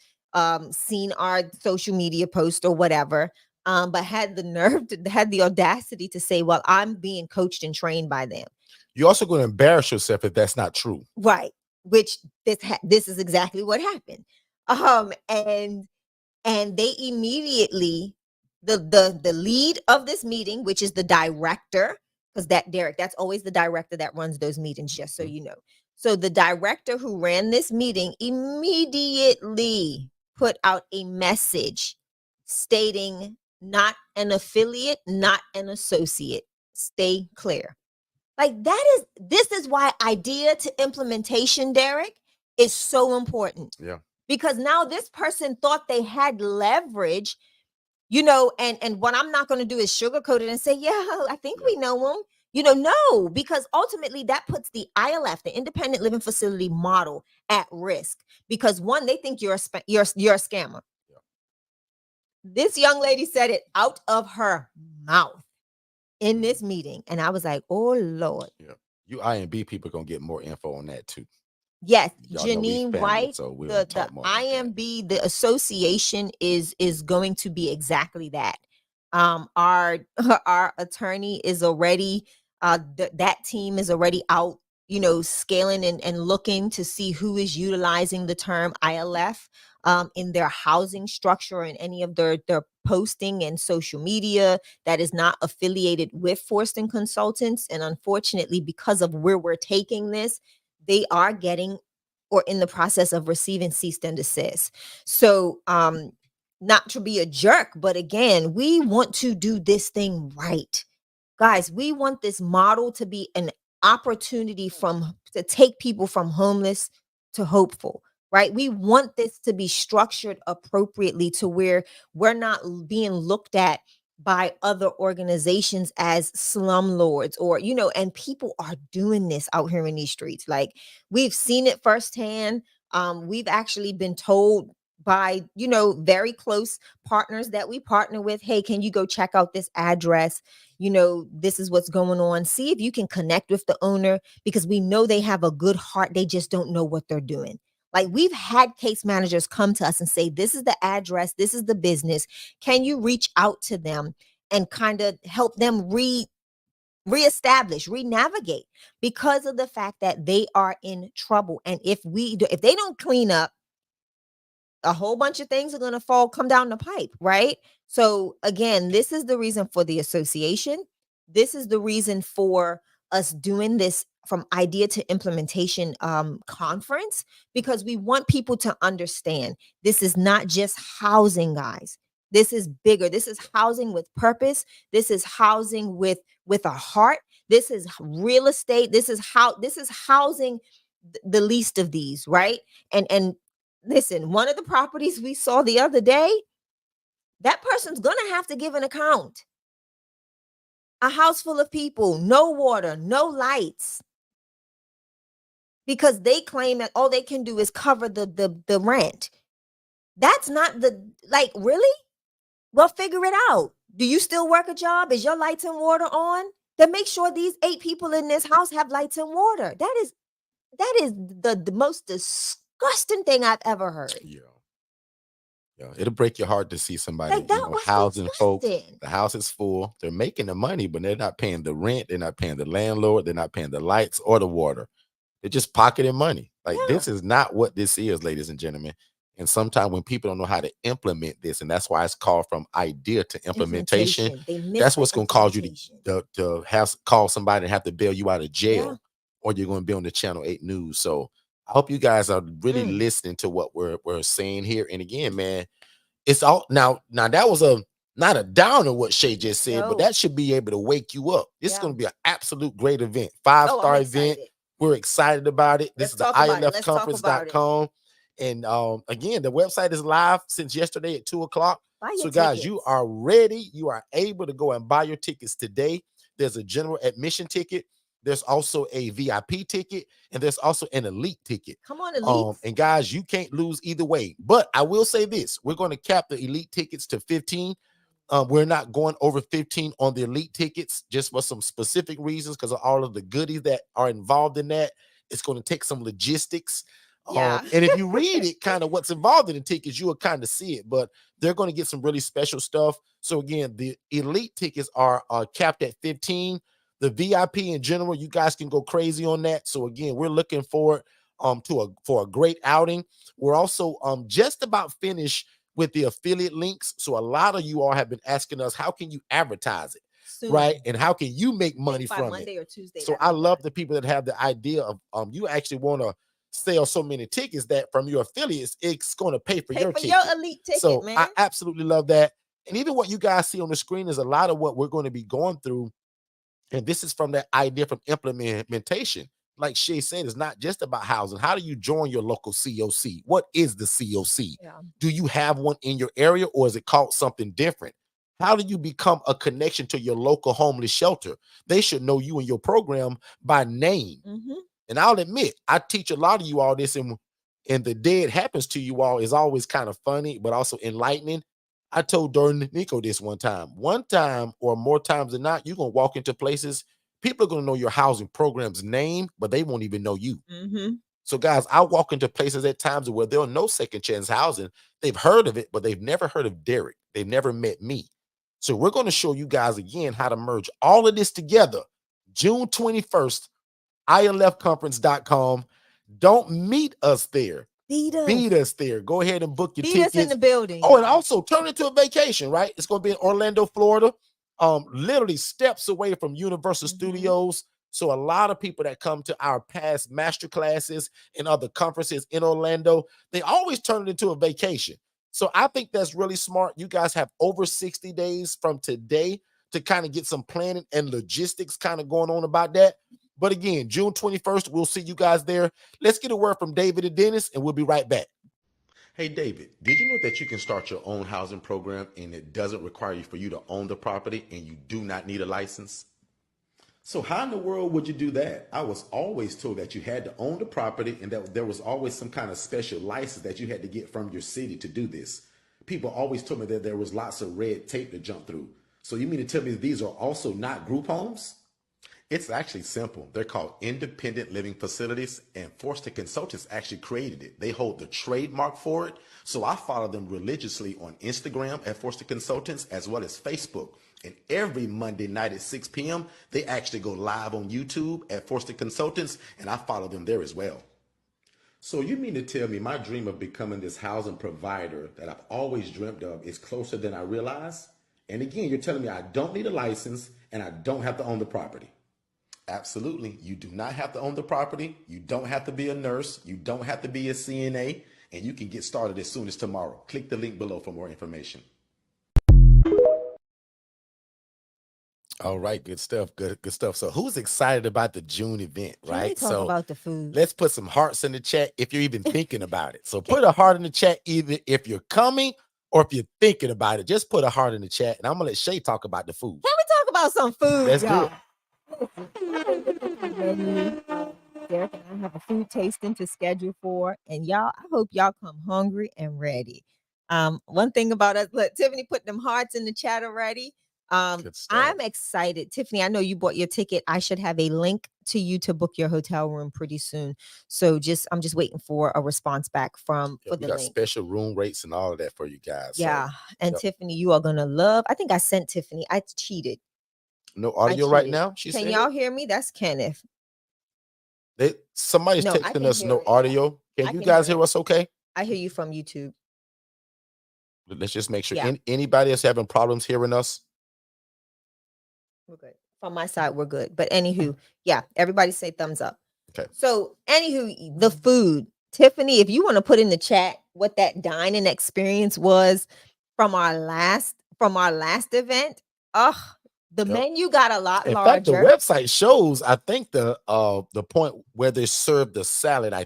seen our social media post or whatever, but had the audacity to say, well, I'm being coached and trained by them. You're also going to embarrass yourself if that's not true. Right. Which this is exactly what happened. And they immediately, the lead of this meeting, which is the director, because that's always the director that runs those meetings, just so you know. So the director who ran this meeting immediately put out a message stating, not an affiliate, not an associate. Stay clear. Like, this is why idea to implementation, Derek, is so important. Yeah. Because now this person thought they had leverage And what I'm not going to do is sugarcoat it and say, yeah, I think Yeah. we know them. No, because ultimately that puts the ILF, the independent living facility model, at risk, because one, they think you're a scammer. Yeah. This young lady said it out of her mouth in Mhm. this meeting, and I was like, oh Lord. Yeah. You IMB people gonna get more info on that too. Yes, Y'all know we Janine family, White, so we're gonna the talk more about that. IMB, the association is going to be exactly that. Our our attorney is already that team is already out, scaling and looking to see who is utilizing the term ILF in their housing structure and any of their posting and social media that is not affiliated with Forston Consultants. And unfortunately, because of where we're taking this, they are getting or in the process of receiving cease and desist. So, not to be a jerk, but again, we want to do this thing right. Guys, we want this model to be an opportunity to take people from homeless to hopeful, right? We want this to be structured appropriately to where we're not being looked at by other organizations as slumlords, or and people are doing this out here in these streets. Like, we've seen it firsthand. We've actually been told by very close partners that we partner with, hey, can you go check out this address? This is what's going on. See if you can connect with the owner, because we know they have a good heart. They just don't know what they're doing. Like, we've had case managers come to us and say, this is the address, this is the business. Can you reach out to them and kind of help them reestablish, re-navigate, because of the fact that they are in trouble. And if they don't clean up, a whole bunch of things are going to come down the pipe, right? So again, this is the reason for the association. This is the reason for us doing this from idea to implementation conference, because we want people to understand this is not just housing, guys. This is bigger. This is housing with purpose. This is housing with a heart. This is real estate. This is housing the least of these, right? And listen, one of the properties we saw the other day, that person's going to have to give an account. A house full of people, no water, no lights, because they claim that all they can do is cover the rent. That's not really? Well, figure it out. Do you still work a job? Is your lights and water on? Then make sure these 8 people in this house have lights and water. That is the most disgusting thing I've ever heard. Yeah. Yeah, it'll break your heart to see somebody, Like, that was housing folks. disgusting. The house is full. They're making the money, but they're not paying the rent. They're not paying the landlord. They're not paying the lights or the water. They're just pocketing money. Like, Yeah. this is not what this is, ladies and gentlemen. And sometimes when people don't know how to implement this, and that's why it's called from idea to implementation, They miss that's the what's going to cause you implementation. to have call somebody and have to bail you out of Yeah. jail, or you're going to be on the Channel 8 News. So I hope you guys are really listening to what we're saying here. And again, man, it's all now that was not a downer what Shay just said, but No. that should be able to wake you up. This is Yeah. going to be an absolute great event. Oh, I'm 5-star event. excited. We're excited about it. This Let's is the talk about it. Let's talk about it. ilfconference.com. And again, the website is live since yesterday at 2:00. Buy your So guys, you tickets. are ready. You are able to go and buy your tickets today. There's a general admission ticket. There's also a VIP ticket, and there's also an elite ticket. Come on, elites. And guys, you can't lose either way. But I will say this: we're going to cap the elite tickets to 15. We're not going over 15 on the elite tickets, just for some specific reasons, because of all of the goodies that are involved in that. It's going to take some logistics. Yeah. And if you read it, kind of what's involved in the tickets, you will kind of see it. But they're going to get some really special stuff. So again, the elite tickets are capped at 15. The VIP in general, you guys can go crazy on that. So again, we're looking forward for a great outing. We're also just about finished with the affiliate links. So a lot of you all have been asking us, how can you advertise it? Soon. Right? And how can you make money by from Monday it? or Tuesday. So I love the people that have the idea of you actually want to sell so many tickets that from your affiliates, it's going to pay for your ticket. Your elite ticket, so man. I absolutely love that. And even what you guys see on the screen is a lot of what we're going to be going through. And this is from that idea from implementation. like Shay said, it's not just about housing. How do you join your local COC? What is the COC? Yeah. Do you have one in your area, or is it called something different? How do you become a connection to your local homeless shelter? They should know you and your program by name. Mm-hmm. And I'll admit, I teach a lot of you all this, and the day it happens to you all is always kind of funny, but also enlightening. I told Dorn Nico this one time or more times than not, you're going to walk into places, people are going to know your housing program's name, but they won't even know you. Mm-hmm. So guys, I walk into places at times where they'll know second chance housing. They've heard of it, but they've never heard of Derek. They've never met me. So we're going to show you guys again how to merge all of this together. June 21st, ilfconference.com. Don't meet us there. Beat us there. Go ahead and book your Beat tickets. us in the building. Oh, and also turn it into a vacation, right? It's going to be in Orlando, Florida. Literally steps away from Universal Studios. So a lot of people that come to our past master classes and other conferences in Orlando, they always turn it into a vacation. So I think that's really smart. You guys have over 60 days from today to kind of get some planning and logistics kind of going on about that. But again, June 21st, we'll see you guys there. Let's get a word from David and Dennis, and we'll be right back. Hey, David, did you know that you can start your own housing program and it doesn't require you for you to own the property and you do not need a license? So how in the world would you do that? I was always told that you had to own the property and that there was always some kind of special license that you had to get from your city to do this. People always told me that there was lots of red tape to jump through. So you mean to tell me these are also not group homes? It's actually simple. They're called independent living facilities, and Forston Consultants actually created it. They hold the trademark for it. So I follow them religiously on Instagram at Forston Consultants as well as Facebook. And every Monday night at 6 p.m., they actually go live on YouTube at Forston Consultants, and I follow them there as well. So you mean to tell me my dream of becoming this housing provider that I've always dreamt of is closer than I realize? And again, you're telling me I don't need a license and I don't have to own the property. Absolutely. You do not have to own the property. You don't have to be a nurse. You don't have to be a CNA, and you can get started as soon as tomorrow. Click the link below for more information. All right, good stuff. Good stuff. So who's excited about the June event, right? Can we talk about the food? Let's put some hearts in the chat if you're even thinking about it. So put a heart in the chat either if you're coming or if you're thinking about it. Just put a heart in the chat, and I'm gonna let Shay talk about the food. Can we talk about some food? Let's do it. Derek and I have a food tasting to schedule for, and y'all, I hope y'all come hungry and ready. One thing about us, look, Tiffany put them hearts in the chat already. I'm excited. Tiffany, I know you bought your ticket. I should have a link to you to book your hotel room pretty soon. So I'm just waiting for a response back for the we got link. Special room rates and all of that for you guys. Yeah. And Tiffany, you are gonna love. I think I sent Tiffany. I cheated. No audio right now. Can y'all hear me? That's Kenneth. Somebody's texting us no audio. Can you guys hear us okay? I hear you from YouTube. Let's just make sure. Anybody else having problems hearing us? We're good. From my side, we're good. But anywho, yeah, everybody say thumbs up. Okay. So anywho, the food. Tiffany, if you want to put in the chat what that dining experience was from our last event. The menu got a lot larger. In fact, the website shows, I think the point where they serve the salad, I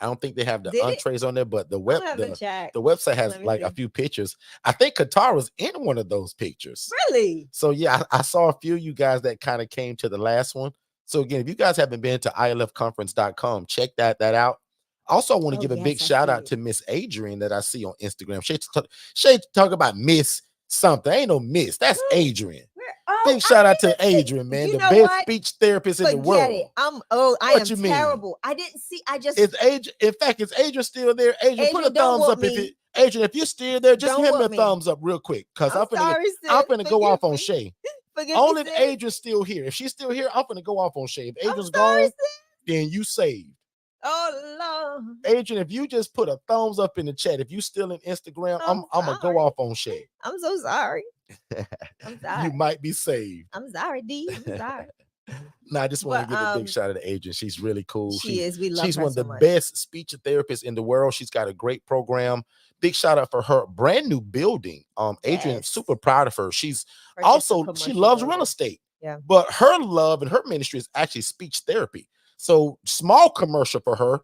don't think they have the entrees on there, but the website has like a few pictures. I think Qatar was in one of those pictures. Really? So yeah, I saw a few of you guys that kind of came to the last one. So again, if you guys haven't been to ilfconference.com, check that out. Also, I want to give a big shout out to Miss Adrian that I see on Instagram. Shay talk about Miss something. Ain't no Miss. That's Adrian. Big shout out to Adrian, man. The best speech therapist in the world. I am terrible. I didn't see. Is Adrian, in fact, is Adrian still there? Adrian, put a thumbs up Adrian, if you're still there, just give me a thumbs up real quick. Because I'm gonna go off on Shay. Only if Adrian's still here. If she's still here, I'm gonna go off on Shay. If Adrian's gone, then you saved. Oh Lord. Adrian, if you just put a thumbs up in the chat, if you still in Instagram, I'm gonna go off on Shay. I'm so sorry. I'm sorry. You might be saved. I'm sorry, D. I'm sorry. I just want to give a big shout out to Adrian. She's really cool. She is. We love she's her one of the so much. best speech therapists in the world. She's got a great program. Big shout out for her brand new building. Adrian, super proud of her. She's also, she loves real estate. Yeah. But her love and her ministry is actually speech therapy. So small commercial for her.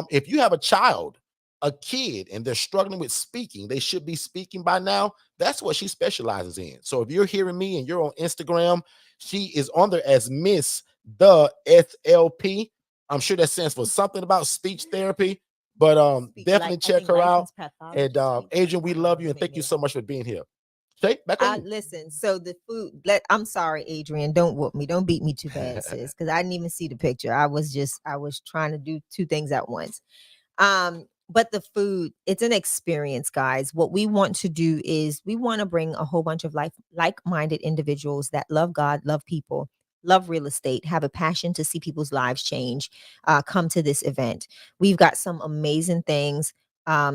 If you have a child, a kid, and they're struggling with speaking, they should be speaking by now. That's what she specializes in. So if you're hearing me and you're on Instagram, she is on there as Miss the SLP. I'm sure that stands for something about speech therapy, but Like definitely I check think her out. licensed pathologist, And speech Adrian, we love you pathologist, and thank you maybe. so much for being here. Shay, back on you. Listen, so the food, I'm sorry, Adrian, don't whoop me. Don't beat me too bad, sis, because I didn't even see the picture. I was trying to do two things at once. But the food, it's an experience, guys. What we want to do is we want to bring a whole bunch of like-minded individuals that love God, love people, love real estate, have a passion to see people's lives change, come to this event. We've got some amazing things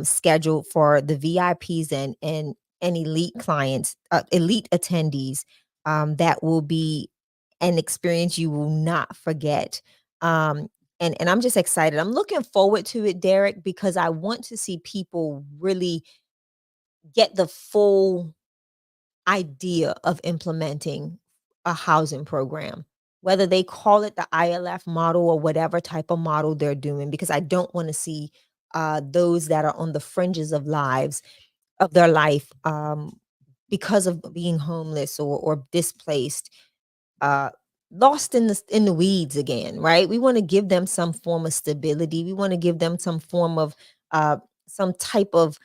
scheduled for the VIPs and elite clients, elite attendees. That will be an experience you will not forget. And I'm just excited. I'm looking forward to it, Derek, because I want to see people really get the full idea of implementing a housing program, whether they call it the ILF model or whatever type of model they're doing, because I don't want to see those that are on the fringes of their life, because of being homeless or displaced, uh lost in the weeds again, right? We want to give them some form of stability. We want to give them some form of uh some type of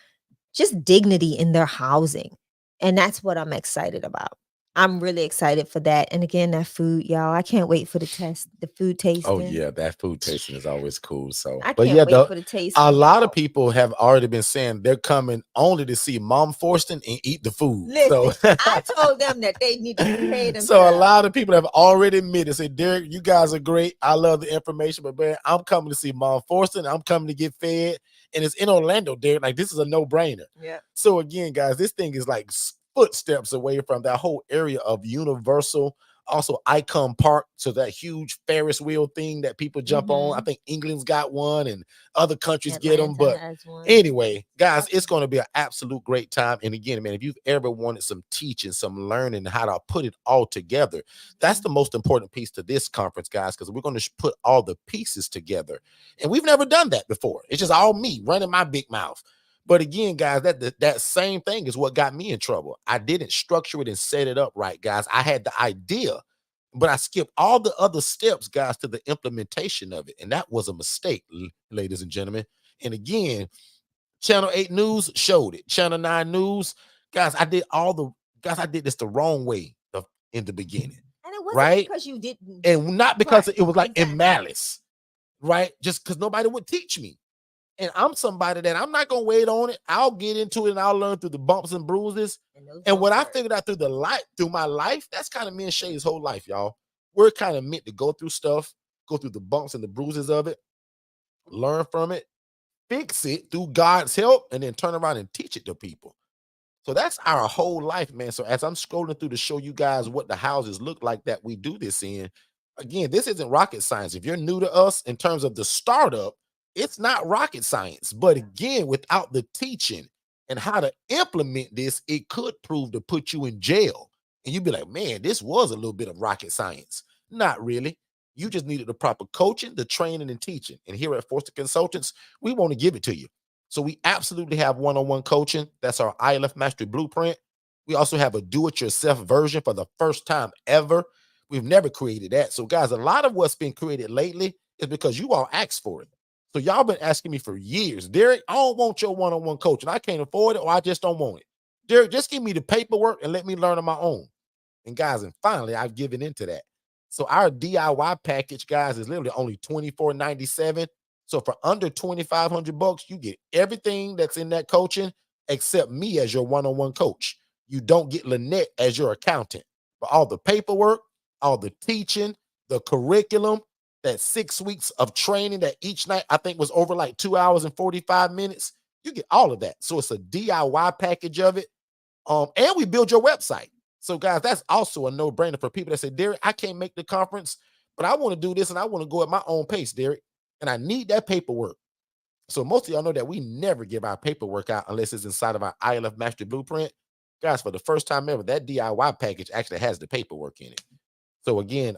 just dignity in their housing. And that's what I'm excited about. I'm really excited for that. And again, that food, y'all, I can't wait for the food Oh tasting. yeah, that food tasting is always cool. So, I but can't yeah, wait for the a tasting, lot of y'all. people have already been saying they're coming only to see Mom Forston and eat the food. So, Listen, I told them that they need to prepare so a themselves. lot of people have already admitted, say, Derek, you guys are great. I love the information, but man, I'm coming to see Mom Forston. I'm coming to get fed, and it's in Orlando, Derek. Like this is a no-brainer. Yeah. So again, guys, this thing is like footsteps away from that whole area of Universal. Also, Icon Park, so that huge Ferris wheel thing that people jump on. I think England's got one, and other countries get them. Atlanta But has one. anyway, guys, it's Buffalo. going to be an absolute great time. And again, man, if you've ever wanted some teaching, some learning how to put it all together, that's the most important piece to this conference, guys, because we're going to put all the pieces together. And we've never done that before. It's just all me running my big mouth. But again, guys, that same thing is what got me in trouble. I didn't structure it and set it up right, guys. I had the idea, but I skipped all the other steps, guys, to the implementation of it. And that was a mistake, ladies and gentlemen. And again, Channel 8 News showed it. Channel 9 News, guys, I did this the wrong way in the beginning, And it wasn't right? because you didn't. And not because Right. it was like in Exactly. malice, right? Just because nobody would teach me. And I'm somebody that I'm not gonna wait on it. I'll get into it and I'll learn through the bumps and bruises. And those And bumps what I hurt. figured out through my life, that's kind of me and Shay's whole life, y'all. We're kind of meant to go through stuff, go through the bumps and the bruises of it, learn from it, fix it through God's help, and then turn around and teach it to people. So that's our whole life, man. So as I'm scrolling through to show you guys what the houses look like that we do this in, again, this isn't rocket science. If you're new to us in terms of the startup, it's not rocket science. But again, without the teaching and how to implement this, it could prove to put you in jail. And you'd be like, man, this was a little bit of rocket science. Not really. You just needed the proper coaching, the training, and teaching. And here at Forston Consultants, we want to give it to you. So we absolutely have one-on-one coaching. That's our ILF Mastery Blueprint. We also have a do-it-yourself version for the first time ever. We've never created that. So guys, a lot of what's been created lately is because you all asked for it. So y'all been asking me for years, Derek, I don't want your one-on-one coaching. I can't afford it or I just don't want it. Derek, just give me the paperwork and let me learn on my own. And guys, and finally, I've given into that. So our DIY package, guys, is literally only $24.97. So for under 2,500 bucks, you get everything that's in that coaching except me as your one-on-one coach. You don't get Lynette as your accountant. But all the paperwork, all the teaching, the curriculum, that 6 weeks of training that each night I think was over like 2 hours and 45 minutes, you get all of that. So it's a DIY package of it. And we build your website. So, guys, that's also a no-brainer for people that say, Derek, I can't make the conference, but I want to do this and I want to go at my own pace, Derek. And I need that paperwork. So most of y'all know that we never give our paperwork out unless it's inside of our ILF Mastery Blueprint. Guys, for the first time ever, that DIY package actually has the paperwork in it. So again,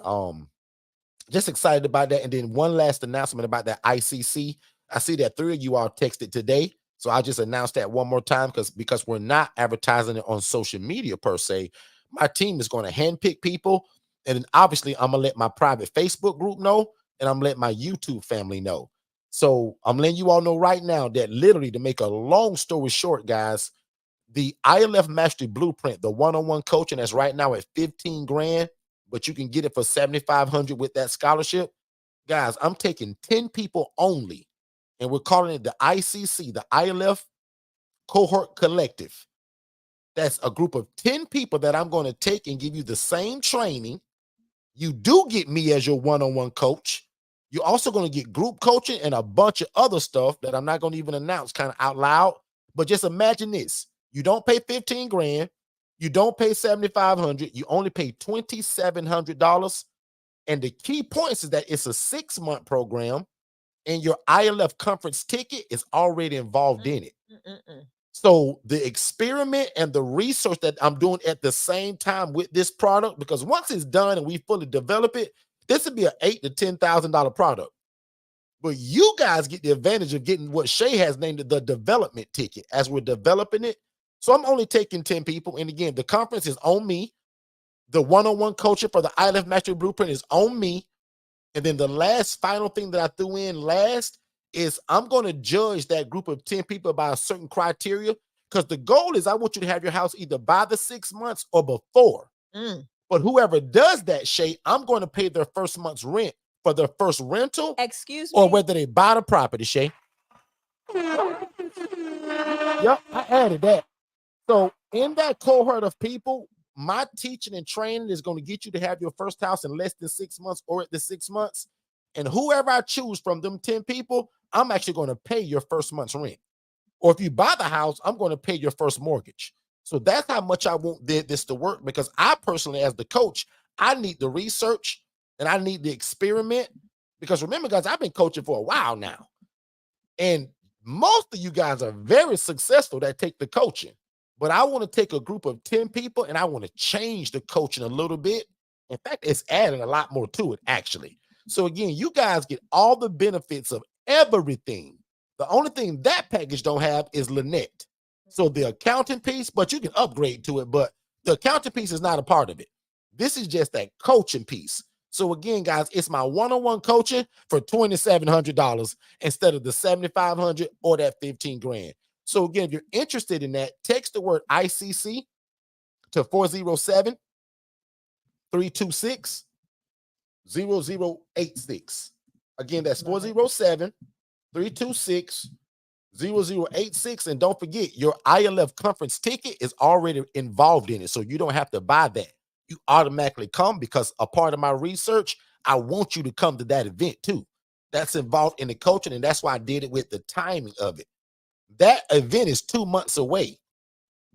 just excited about that. And then one last announcement about that ICC. I see that 3 of you all texted today. So I'll just announce that one more time because we're not advertising it on social media per se. My team is going to handpick people. And then obviously I'm going to let my private Facebook group know, and I'm going to let my YouTube family know. So I'm letting you all know right now that literally, to make a long story short, guys, the ILF Mastery Blueprint, the one-on-one coaching that's right now at 15 grand, but you can get it for 7,500 with that scholarship. Guys, I'm taking 10 people only, and we're calling it the ICC, the ILF Cohort Collective. That's a group of 10 people that I'm going to take and give you the same training. You do get me as your one-on-one coach. You're also going to get group coaching and a bunch of other stuff that I'm not going to even announce kind of out loud. But just imagine this. You don't pay 15 grand. You don't pay 7,500. You only pay $2,700. And the key points is that it's a 6-month program, and your ILF conference ticket is already involved in it. So the experiment and the research that I'm doing at the same time with this product, because once it's done and we fully develop it, this would be an $8,000 to $10,000 product. But you guys get the advantage of getting what Shay has named the development ticket as we're developing it. So I'm only taking 10 people. And again, the conference is on me. The one-on-one coaching for the ILF Mastery Blueprint is on me. And then the last final thing that I threw in last is I'm going to judge that group of 10 people by a certain criteria, because the goal is I want you to have your house either by the 6 months or before. But whoever does that, Shay, I'm going to pay their first month's rent for their first rental. Excuse me? Or whether they buy the property, Shay. Yep, I added that. So in that cohort of people, my teaching and training is going to get you to have your first house in less than 6 months or at the 6 months. And whoever I choose from them 10 people, I'm actually going to pay your first month's rent. Or if you buy the house, I'm going to pay your first mortgage. So that's how much I want this to work, because I personally, as the coach, I need the research and I need the experiment. Because remember, guys, I've been coaching for a while now. And most of you guys are very successful that take the coaching. But I want to take a group of 10 people and I want to change the coaching a little bit. In fact, it's adding a lot more to it, actually. So again, you guys get all the benefits of everything. The only thing that package don't have is Lynette. So the accounting piece, but you can upgrade to it, but the accounting piece is not a part of it. This is just that coaching piece. So again, guys, it's my one-on-one coaching for $2,700 instead of the $7,500 or that 15 grand. So again, if you're interested in that, text the word ICC to 407-326-0086. Again, that's 407-326-0086. And don't forget, your ILF conference ticket is already involved in it. So you don't have to buy that. You automatically come, because a part of my research, I want you to come to that event too. That's involved in the coaching, and that's why I did it with the timing of it. That event is 2 months away.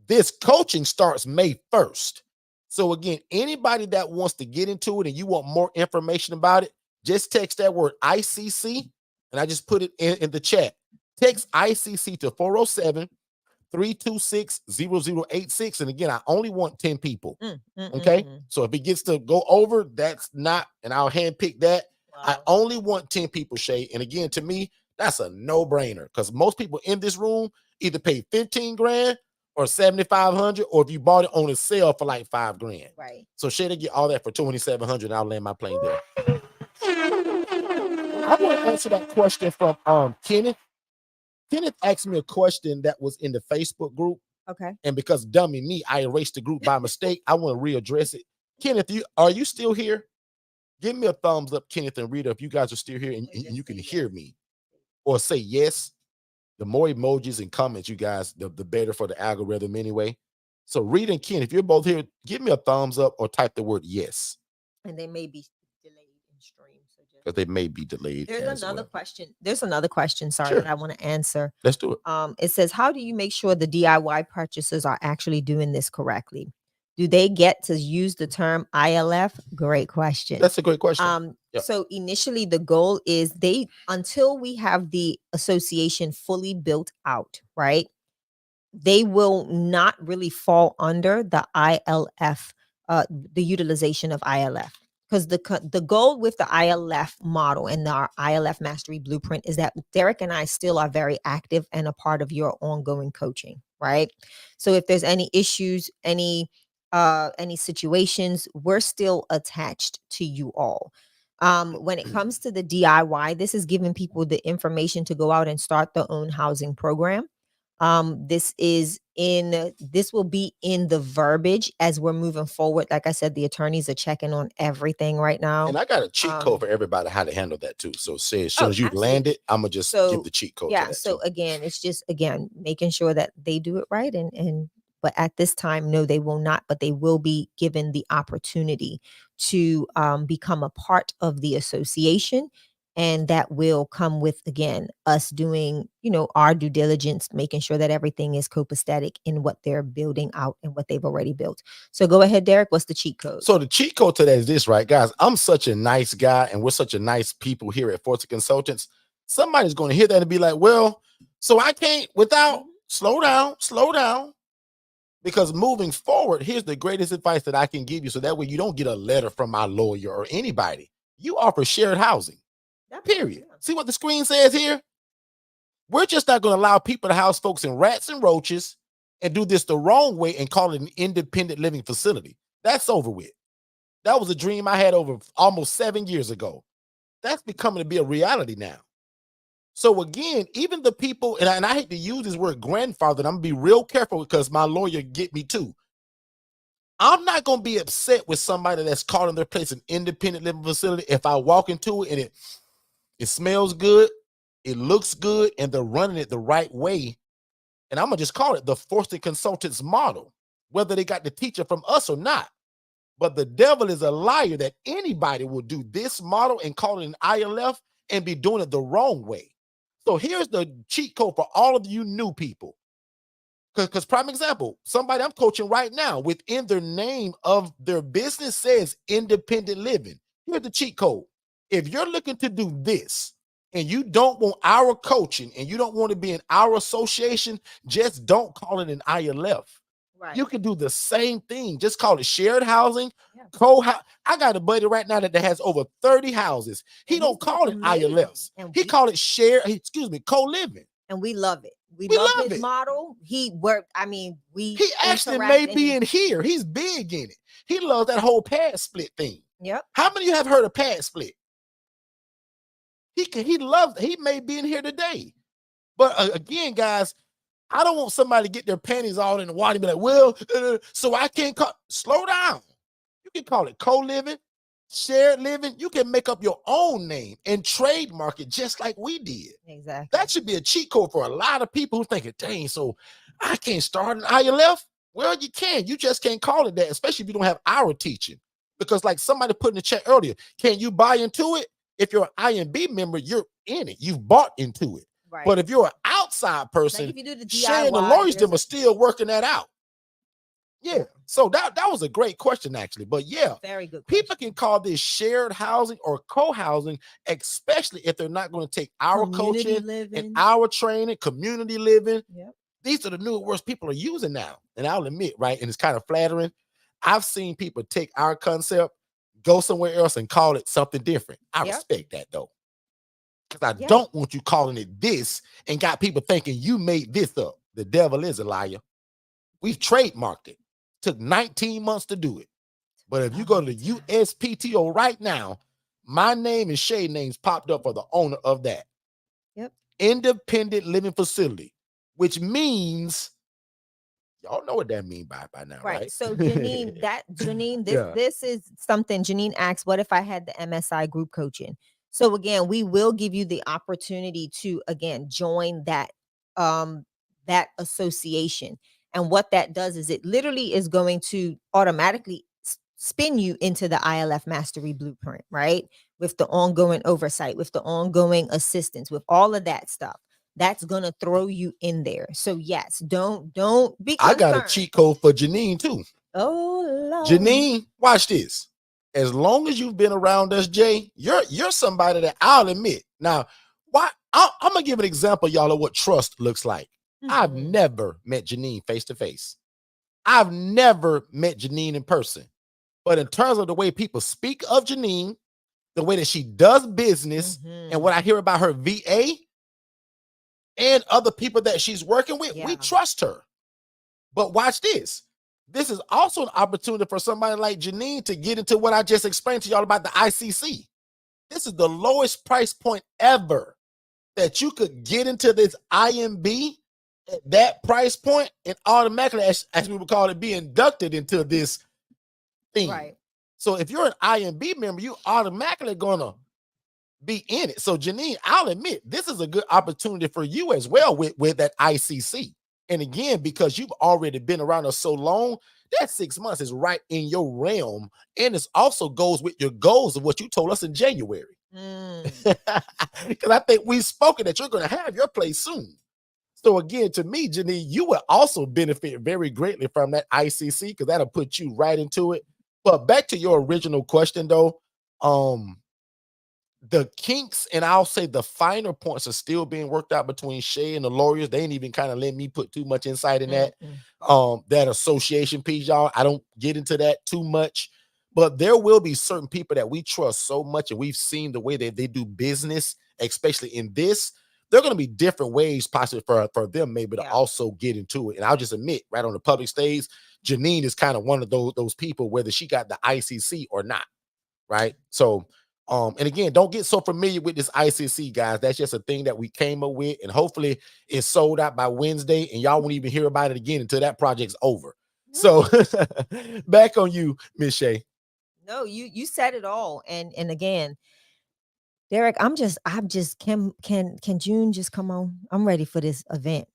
This coaching starts May 1st. So again, anybody that wants to get into it and you want more information about it, just text that word ICC, and I just put it in the chat. Text ICC to 407-326-0086. And again, I only want 10 people. Okay. So if it gets to go over, that's not, and I'll handpick that. Wow. I only want 10 people, Shay. And again, to me, that's a no-brainer, because most people in this room either pay 15 grand or 7,500, or if you bought it on a sale for like 5 grand. Right. So Shay, they get all that for 2,700. I'll land my plane there. I want to answer that question from Kenneth. Kenneth asked me a question that was in the Facebook group. Okay. And because dummy me, I erased the group by mistake. I want to readdress it. Kenneth, are you still here? Give me a thumbs up, Kenneth and Rita, if you guys are still here and you can hear me. Or say yes. The more emojis and comments, you guys, the better for the algorithm anyway. So Rita and Ken, if you're both here, give me a thumbs up or type the word yes. And they may be delayed in stream. Because they may be delayed. There's another question. There's another question, sorry, Sure. that I want to answer. Let's do it. It says, how do you make sure the DIY purchasers are actually doing this correctly? Do they get to use the term ILF? Great question. That's a great question. So initially the goal is until we have the association fully built out, right? They will not really fall under the ILF, the utilization of ILF. because the goal with the ILF model and our ILF mastery blueprint is that Derek and I still are very active and a part of your ongoing coaching, right? So if there's any issues, any situations, we're still attached to you all. When it comes to the DIY, this is giving people the information to go out and start their own housing program. This will be in the verbiage as we're moving forward. Like I said, the attorneys are checking on everything right now. And I got a cheat code for everybody how to handle that too. So say as soon Oh, as you land it, I'm gonna just give the cheat code to yeah. that So too. again, it's just making sure that they do it right, and but at this time, no, they will not. But they will be given the opportunity to become a part of the association, and that will come with, again, us doing, our due diligence, making sure that everything is copacetic in what they're building out and what they've already built. So go ahead, Derek. What's the cheat code? So the cheat code to that is this, right, guys? I'm such a nice guy, and we're such a nice people here at Forston Consultants. Somebody's going to hear that and be like, well, so I can't without slow down. Because moving forward, here's the greatest advice that I can give you. So that way you don't get a letter from my lawyer or anybody. You offer shared housing. Period. See what the screen says here? We're just not going to allow people to house folks in rats and roaches and do this the wrong way and call it an independent living facility. That's over with. That was a dream I had over almost 7 years ago. That's becoming to be a reality now. So again, even the people, and I hate to use this word grandfather, and I'm gonna be real careful because my lawyer get me too. I'm not gonna be upset with somebody that's calling their place an independent living facility if I walk into it and it smells good, it looks good, and they're running it the right way. And I'm gonna just call it the Forston Consultants model, whether they got the teacher from us or not. But the devil is a liar that anybody will do this model and call it an ILF and be doing it the wrong way. So here's the cheat code for all of you new people. Because prime example, somebody I'm coaching right now, within their name of their business says independent living. Here's the cheat code. If you're looking to do this and you don't want our coaching and you don't want to be in our association, just don't call it an ILF. Right. You can do the same thing. Just call it shared housing, I got a buddy right now that has over 30 houses. He don't call it ILFs. He call it co-living. And we love it. We love his model. He actually may be in here. He's big in it. He loves that whole pad split thing. Yep. How many of you have heard of pad split? He may be in here today. But again, guys, I don't want somebody to get their panties all in the water and be like, well, so I can't slow down. You can call it co-living, shared living. You can make up your own name and trademark it just like we did. Exactly. That should be a cheat code for a lot of people who think, dang, so I can't start an ILF? Well, you can. You just can't call it that, especially if you don't have our teaching. Because like somebody put in the chat earlier, can you buy into it? If you're an IMB member, you're in it. You've bought into it. Right. But if you're an outside person, like if you do the DIY, Shay and the lawyers them are still working that out. Yeah. So that was a great question, actually. But yeah, very good. People can call this shared housing or co-housing, especially if they're not going to take our coaching and our training, community living. Yep. These are the new words people are using now. And I'll admit, right, and it's kind of flattering. I've seen people take our concept, go somewhere else and call it something different. I respect that though. Because I don't want you calling it this and got people thinking you made this up. The devil is a liar. We've trademarked it. Took 19 months to do it. But if you go to the USPTO right now, my name and Shay names popped up for the owner of that. Yep. Independent living facility, which means y'all know what that means by now, right? So Janine, this is something Janine asked, what if I had the MSI group coaching? So again, we will give you the opportunity to, again, join that association. And what that does is it literally is going to automatically spin you into the ILF Mastery Blueprint, right? With the ongoing oversight, with the ongoing assistance, with all of that stuff. That's going to throw you in there. So yes, don't be concerned. I got a cheat code for Janine too. Oh, Lord. Janine, watch this. As long as you've been around us, Jay, you're somebody that I'll admit. Now, I'm gonna give an example, y'all, of what trust looks like. I've never met Janine face to face. I've never met Janine in person. But in terms of the way people speak of Janine, the way that she does business, and what I hear about her VA and other people that she's working with, we trust her. But watch this. This is also an opportunity for somebody like Janine to get into what I just explained to y'all about the ICC. This is the lowest price point ever that you could get into this IMB at that price point and automatically, as we would call it, be inducted into this thing. Right. So if you're an IMB member, you automatically gonna be in it. So Janine, I'll admit, this is a good opportunity for you as well with that ICC. And again, because you've already been around us so long, that 6 months is right in your realm. And it also goes with your goals of what you told us in January. Because I think we've spoken that you're going to have your place soon. So again, to me, Janine, you will also benefit very greatly from that ICC because that'll put you right into it. But back to your original question, though, the kinks and I'll say the finer points are still being worked out between Shay and the lawyers. They ain't even kind of let me put too much insight in that. That association piece, y'all. I don't get into that too much, but there will be certain people that we trust so much, and we've seen the way that they do business, especially in this. There are going to be different ways possibly for them maybe to also get into it. And I'll just admit, right on the public stage, Janine is kind of one of those people, whether she got the ICC or not, right? So and again, don't get so familiar with this ICC, guys. That's just a thing that we came up with, and hopefully it's sold out by Wednesday, and y'all won't even hear about it again until that project's over. So back on you, Miss Shay. No, you said it all. And again, Derek, I'm just can June just come on? I'm ready for this event.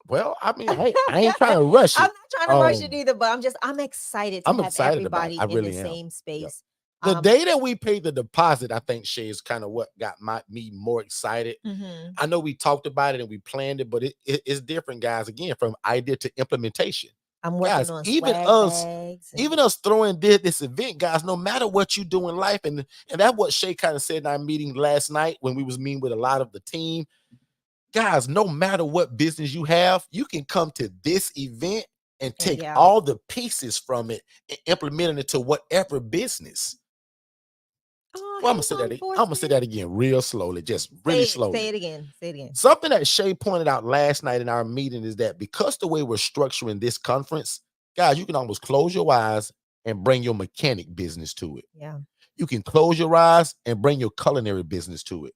Well, I mean, hey, I ain't trying to rush it. I'm not trying to rush it either, but I'm excited to have everybody in the same space. The day that we paid the deposit, I think, Shay, is kind of what got me more excited. I know we talked about it and we planned it, but it's different, guys. Again, from idea to implementation. I'm working guys, on even us throwing this event, guys, no matter what you do in life, and that's what Shay kind of said in our meeting last night when we was meeting with a lot of the team. Guys, no matter what business you have, you can come to this event and take all the pieces from it and implement it to whatever business. I'm gonna say that again real slowly, just really slowly. Say it again. Something that Shay pointed out last night in our meeting is that because the way we're structuring this conference, guys, you can almost close your eyes and bring your mechanic business to it. Yeah. You can close your eyes and bring your culinary business to it.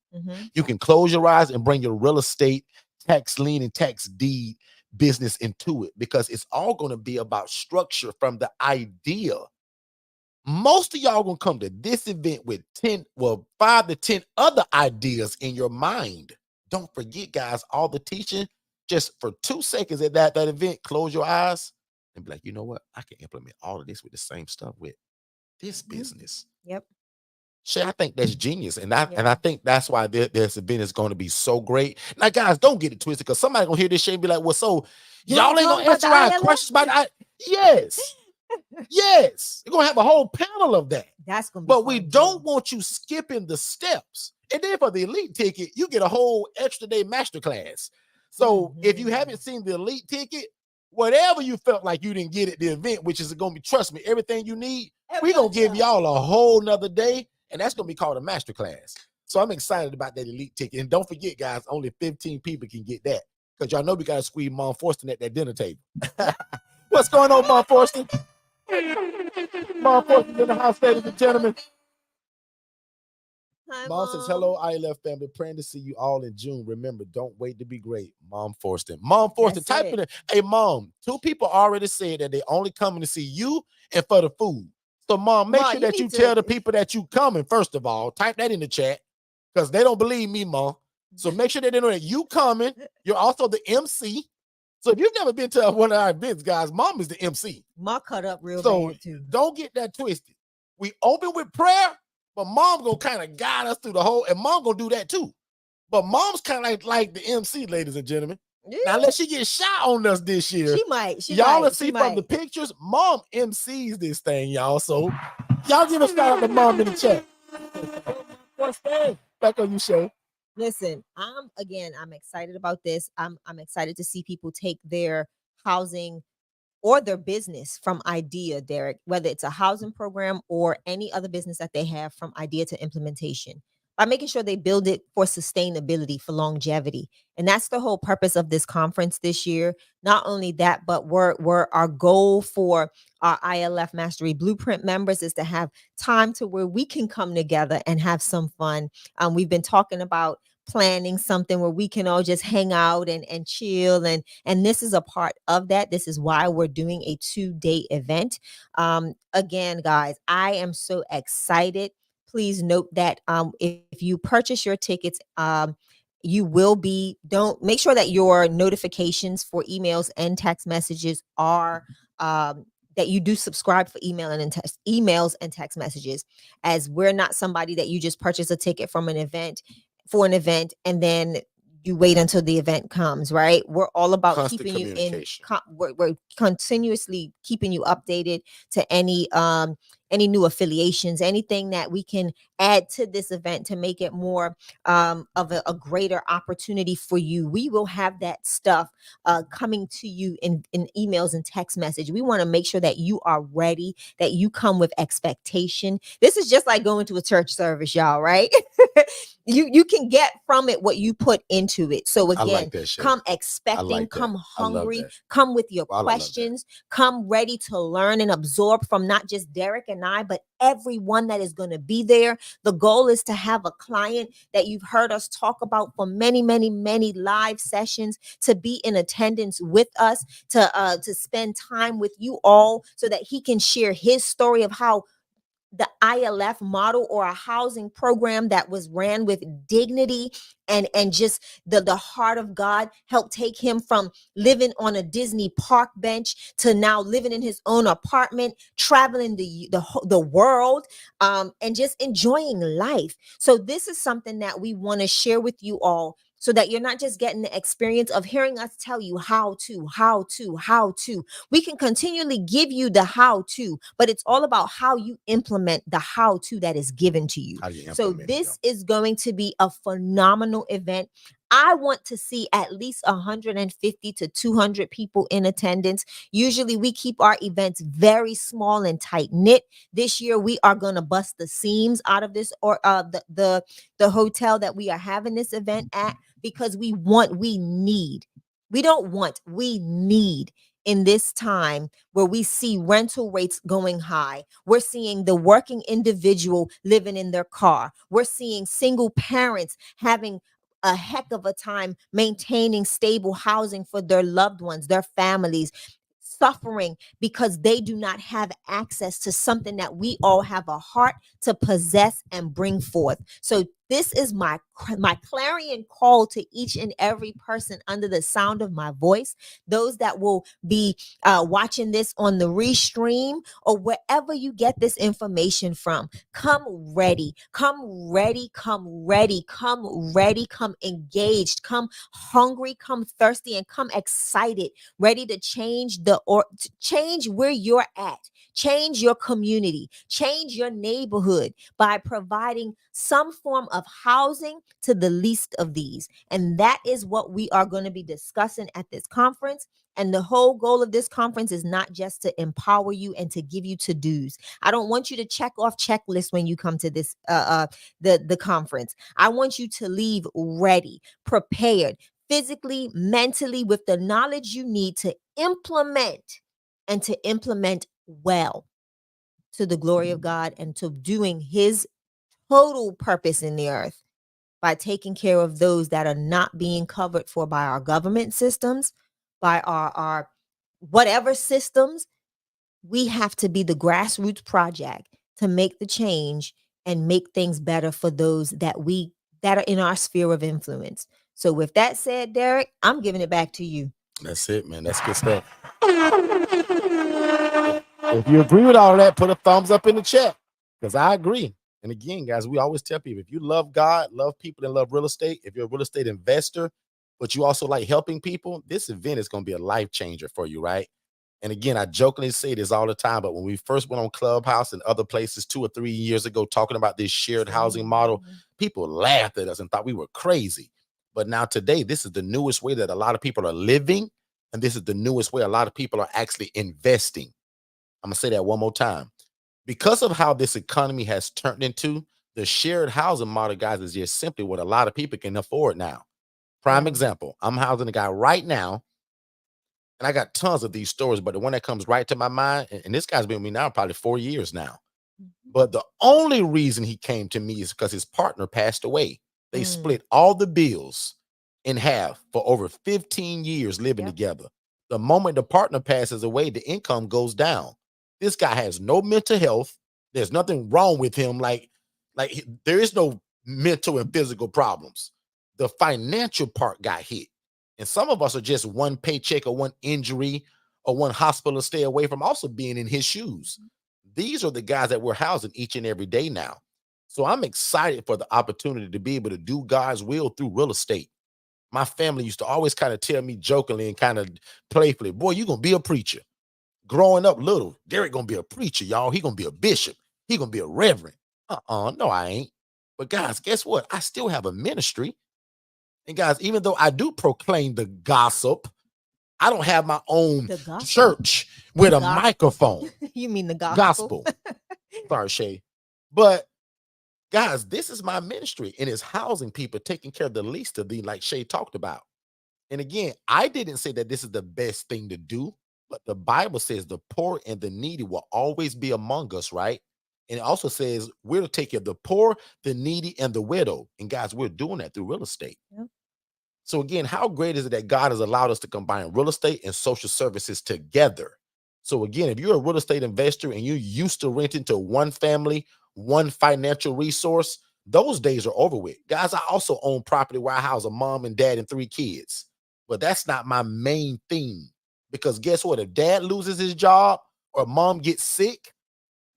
You can close your eyes and bring your real estate, tax lien, and tax deed business into it, because it's all going to be about structure from the idea. Most of y'all gonna come to this event with 5 to 10 other ideas in your mind. Don't forget, guys, all the teaching, just for 2 seconds at that event, close your eyes and be like, you know what? I can implement all of this with the same stuff with this business. Yep. Shay, I think that's genius. And I think that's why this event is going to be so great. Now, guys, don't get it twisted, because somebody gonna hear this Shay and be like, well, so y'all ain't gonna answer our questions about it? Yes. Yes, you're gonna have a whole panel of that. That's gonna be but we don't want you skipping the steps. And then for the elite ticket, you get a whole extra day masterclass. So if you haven't seen the elite ticket, whatever you felt like you didn't get at the event, which is gonna be, trust me, everything you need, we're gonna give y'all a whole nother day, and that's gonna be called a masterclass. So I'm excited about that elite ticket. And don't forget, guys, only 15 people can get that, because y'all know we gotta squeeze Mom Forston at that dinner table. What's going on, Mom Forston? Mom Forston in the house, ladies and gentlemen. Hi, Mom says, hello, ILF family. Praying to see you all in June. Remember, don't wait to be great. Mom Forston. Mom Forston, type in it. Hey, Mom, 2 people already said that they only coming to see you and for the food. So, Mom, make sure that you tell the people that you coming, first of all. Type that in the chat, because they don't believe me, Mom. So make sure that they know that you coming. You're also the MC. So if you've never been to one of our events, guys, Mom is the MC. Ma cut up real bad too. Don't get that twisted. We open with prayer, but Mom gonna kind of guide us through the whole, and Mom gonna do that too. But Mom's kind of like the MC, ladies and gentlemen. Yeah. Now, unless she gets shot on us this year, she might. Y'all will see from the pictures, Mom MCs this thing, y'all. So y'all give a shout out to Mom in the chat. What's that? Back on you, Shay. Listen, I'm excited about this. I'm excited to see people take their housing or their business from idea, Derek, whether it's a housing program or any other business that they have, from idea to implementation, by making sure they build it for sustainability, for longevity. And that's the whole purpose of this conference this year. Not only that, but we're our goal for our ILF Mastery Blueprint members is to have time to where we can come together and have some fun. We've been talking about planning something where we can all just hang out and chill, and this is a part of that. This is why we're doing a 2-day event. Again, guys, I am so excited. Please note that if you purchase your tickets, you will be, don't make sure that your notifications for emails and text messages are that you do subscribe for emails and text messages, as we're not somebody that you just purchase a ticket from an event for an event and then you wait until the event comes, right? We're all about Constant keeping you in communication. we're continuously keeping you updated to any new affiliations, anything that we can add to this event to make it more of a greater opportunity for you. We will have that stuff coming to you in emails and text message. We want to make sure that you are ready, that you come with expectation. This is just like going to a church service, y'all, right? You can get from it what you put into it. So I again, like that shit. come I expecting, like that. come I love hungry, that. come with your I love that. questions, come ready to learn and absorb from not just Derek and I, but everyone that is going to be there. The goal is to have a client that you've heard us talk about for many, many, many live sessions, to be in attendance with us, to spend time with you all so that he can share his story of how the ILF model, or a housing program that was ran with dignity and just the heart of God, helped take him from living on a Disney park bench to now living in his own apartment, traveling the world, and just enjoying life. So this is something that we want to share with you all, so that you're not just getting the experience of hearing us tell you how to. We can continually give you the how to, but it's all about how you implement the how to that is given to you. How do you So implement it, this though? is going to be a phenomenal event. I want to see at least 150 to 200 people in attendance. Usually we keep our events very small and tight knit. This year we are going to bust the seams out of this, or the hotel that we are having this event at, because we need, we don't want, we need, in this time where we see rental rates going high. We're seeing the working individual living in their car. We're seeing single parents having a heck of a time maintaining stable housing for their loved ones, their families, suffering because they do not have access to something that we all have a heart to possess and bring forth. So this is my clarion call to each and every person under the sound of my voice, those that will be watching this on the restream or wherever you get this information from. Come ready, come ready, come ready, come ready, come engaged, come hungry, come thirsty, and come excited, ready to change change where you're at, change your community, change your neighborhood by providing some form of housing to the least of these. And that is what we are going to be discussing at this conference. And the whole goal of this conference is not just to empower you and to give you to-dos. I don't want you to check off checklists when you come to this the conference. I want you to leave ready, prepared, physically, mentally, with the knowledge you need to implement, and to implement well, to the glory of God and to doing his total purpose in the earth, by taking care of those that are not being covered for by our government systems, by our whatever systems. We have to be the grassroots project to make the change and make things better for those that are in our sphere of influence. So with that said, Derek, I'm giving it back to you. That's it, man. That's good stuff. If you agree with all of that, put a thumbs up in the chat, because I agree. And again, guys, we always tell people, if you love God, love people, and love real estate, if you're a real estate investor, but you also like helping people, this event is going to be a life changer for you, right? And again, I jokingly say this all the time, but when we first went on Clubhouse and other places 2 or 3 years ago talking about this shared housing model, people laughed at us and thought we were crazy. But now today, this is the newest way that a lot of people are living. and this is the newest way a lot of people are actually investing. I'm gonna say that one more time. Because of how this economy has turned into, the shared housing model, guys, is just simply what a lot of people can afford now. Prime Yeah. example, I'm housing a guy right now, and I got tons of these stories, but the one that comes right to my mind, and this guy's been with me now probably 4 years now. Mhm. But the only reason he came to me is because his partner passed away. They Mm. split all the bills in half for over 15 years living Yep. together. The moment the partner passes away, the income goes down. This guy has no mental health. There's nothing wrong with him. There is no mental and physical problems. The financial part got hit. And some of us are just one paycheck or one injury or one hospital stay away from also being in his shoes. These are the guys that we're housing each and every day now. So I'm excited for the opportunity to be able to do God's will through real estate. My family used to always kind of tell me jokingly and kind of playfully, boy, you're going to be a preacher. Growing up little, Derek going to be a preacher, y'all. He going to be a bishop. He going to be a reverend. No, I ain't. But guys, guess what? I still have a ministry. And guys, even though I do proclaim the gossip, I don't have my own The gospel. church The with a gospel. microphone. You mean the gospel? Gospel. Sorry, Shay. But guys, this is my ministry, and it's housing people, taking care of the least of these, like Shay talked about. And again, I didn't say that this is the best thing to do, but the Bible says the poor and the needy will always be among us, right? And it also says we're to take care of the poor, the needy, and the widow. And guys, we're doing that through real estate. Yep. So again, how great is it that God has allowed us to combine real estate and social services together? So again, if you're a real estate investor and you're used to renting to one family, one financial resource, those days are over with. Guys, I also own property where I house a mom and dad and 3 kids. But that's not my main theme. Because guess what? If dad loses his job or mom gets sick,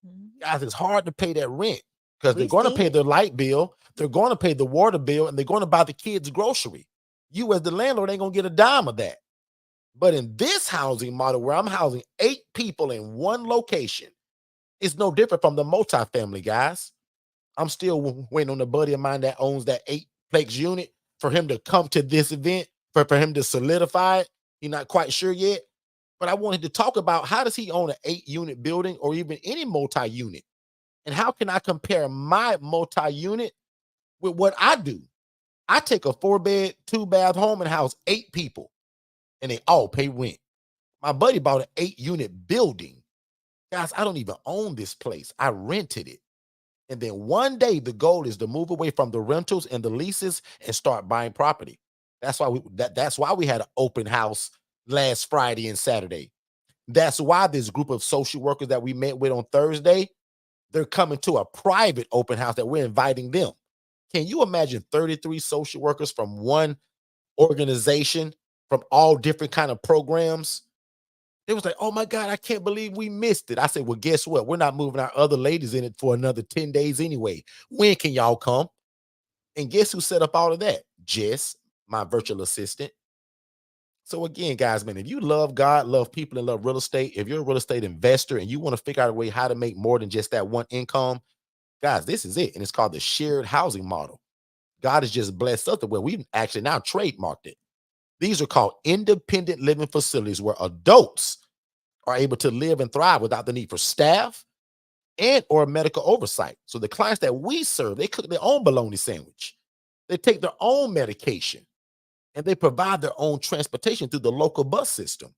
Mhm. guys, it's hard to pay that rent because they're We've going to seen pay it. their light bill, they're going to pay the water bill, and they're going to buy the kids grocery. You as the landlord ain't going to get a dime of that. But in this housing model where I'm housing 8 people in one location, it's no different from the multifamily, guys. I'm still waiting on a buddy of mine that owns that 8-plex unit for him to come to this event, for him to solidify it. He's not quite sure yet. But I wanted to talk about how does he own an 8-unit building or even any multi-unit? And how can I compare my multi-unit with what I do? I take a 4-bed, 2-bath home and house 8 people, and they all pay rent. My buddy bought an 8-unit building. Guys, I don't even own this place. I rented it. And then one day the goal is to move away from the rentals and the leases and start buying property. That's why we had an open house last Friday and Saturday. That's why this group of social workers that we met with on Thursday, they're coming to a private open house that we're inviting them. Can you imagine 33 social workers from one organization from all different kind of programs? They was like, oh my God, I can't believe we missed it. I said, well, guess what? We're not moving our other ladies in it for another 10 days anyway. When can y'all come? And guess who set up all of that? Jess, my virtual assistant. So again, guys, man, if you love God, love people, and love real estate, if you're a real estate investor and you want to figure out a way how to make more than just that one income, guys, this is it. And it's called the shared housing model. God has just blessed us to where we've actually now trademarked it. These are called independent living facilities where adults are able to live and thrive without the need for staff and or medical oversight. So the clients that we serve, they cook their own bologna sandwich. They take their own medication and they provide their own transportation through the local bus system.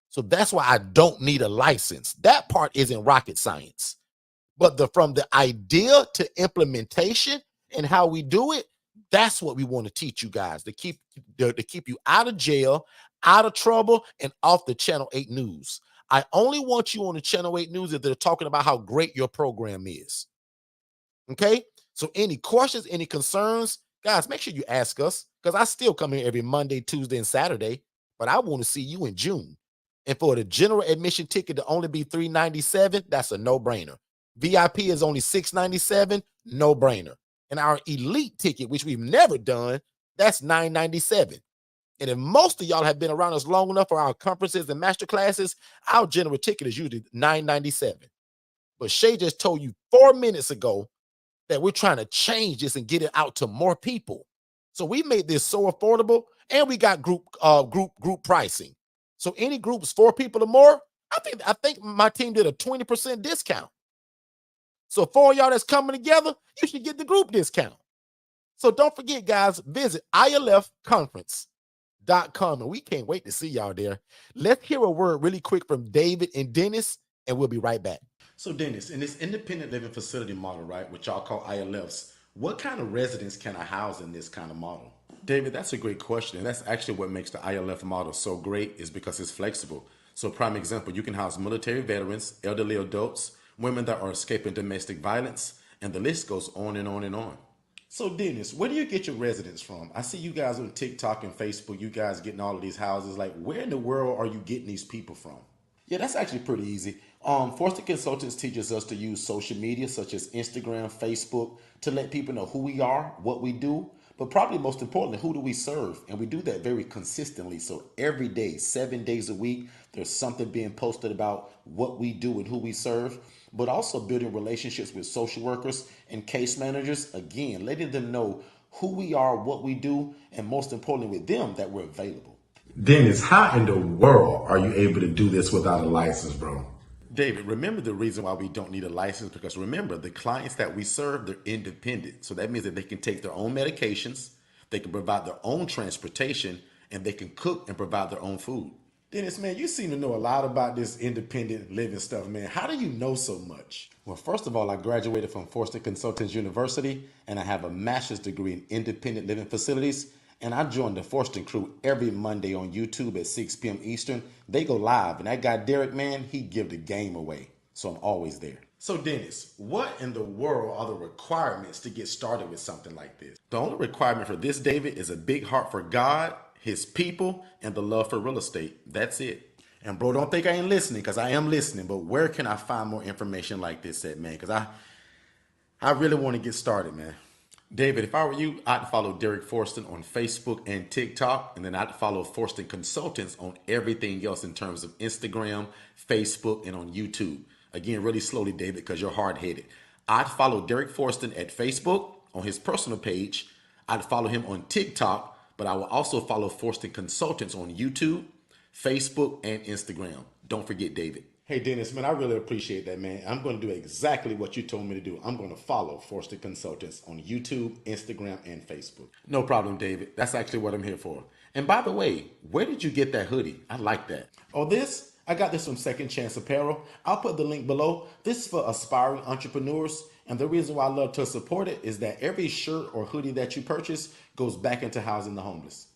So that's why I don't need a license. That part isn't rocket science. But from the idea to implementation and how we do it, that's what we want to teach you guys to keep you out of jail, out of trouble, and off the Channel 8 news. I only want you on the Channel 8 news if they're talking about how great your program is. Okay? So any questions, any concerns, guys, make sure you ask us because I still come here every Monday, Tuesday, and Saturday, but I want to see you in June. And for the general admission ticket to only be $397, that's a no-brainer. VIP is only $697, no-brainer. And our elite ticket, which we've never done, that's $997. And if most of y'all have been around us long enough for our conferences and master classes, our general ticket is usually $997. But Shay just told you 4 minutes ago that we're trying to change this and get it out to more people. So we made this so affordable, and we got group pricing. So any groups 4 people or more, I think my team did a 20% discount. So for y'all that's coming together, you should get the group discount. So don't forget, guys, visit ilfconference.com, and we can't wait to see y'all there. Let's hear a word really quick from David and Dennis, and we'll be right back. So Dennis, in this independent living facility model, right, which y'all call ILFs, what kind of residents can I house in this kind of model? David, that's a great question. And that's actually what makes the ILF model so great, is because it's flexible. So prime example, you can house military veterans, elderly adults, women that are escaping domestic violence, and the list goes on and on and on. So Dennis, where do you get your residents from? I see you guys on TikTok and Facebook, you guys getting all of these houses. Like, where in the world are you getting these people from? Yeah, that's actually pretty easy. Forston Consultants teaches us to use social media such as Instagram, Facebook to let people know who we are, what we do, but probably most importantly, who do we serve? And we do that very consistently. So every day, 7 days a week, there's something being posted about what we do and who we serve, but also building relationships with social workers and case managers. Again, letting them know who we are, what we do, and most importantly with them, that we're available. Dennis, how in the world are you able to do this without a license, bro? David, remember the reason why we don't need a license, because remember, the clients that we serve, they're independent. So that means that they can take their own medications, they can provide their own transportation, and they can cook and provide their own food. Dennis, man, you seem to know a lot about this independent living stuff, man. How do you know so much? Well, first of all, I graduated from Forston Consultants University, and I have a master's degree in independent living facilities. And I joined the Forston crew every Monday on YouTube at 6 p.m. Eastern. They go live, and that guy Derek, man, he give the game away. So I'm always there. So Dennis, what in the world are the requirements to get started with something like this? The only requirement for this, David, is a big heart for God, his people, and the love for real estate. That's it. And bro, don't think I ain't listening, because I am listening. But where can I find more information like this at, man? Because I really want to get started, man. David, if I were you, I'd follow Derek Forston on Facebook and TikTok, and then I'd follow Forston Consultants on everything else in terms of Instagram, Facebook, and on YouTube. Again, really slowly, David, because you're hard-headed. I'd follow Derek Forston at Facebook on his personal page. I'd follow him on TikTok, but I will also follow Forston Consultants on YouTube, Facebook, and Instagram. Don't forget, David. Hey, Dennis, man, I really appreciate that, man. I'm going to do exactly what you told me to do. I'm going to follow Forston Consultants on YouTube, Instagram, and Facebook. No problem, David. That's actually what I'm here for. And by the way, where did you get that hoodie? I like that. Oh, this? I got this from Second Chance Apparel. I'll put the link below. This is for aspiring entrepreneurs. And the reason why I love to support it is that every shirt or hoodie that you purchase goes back into housing the homeless.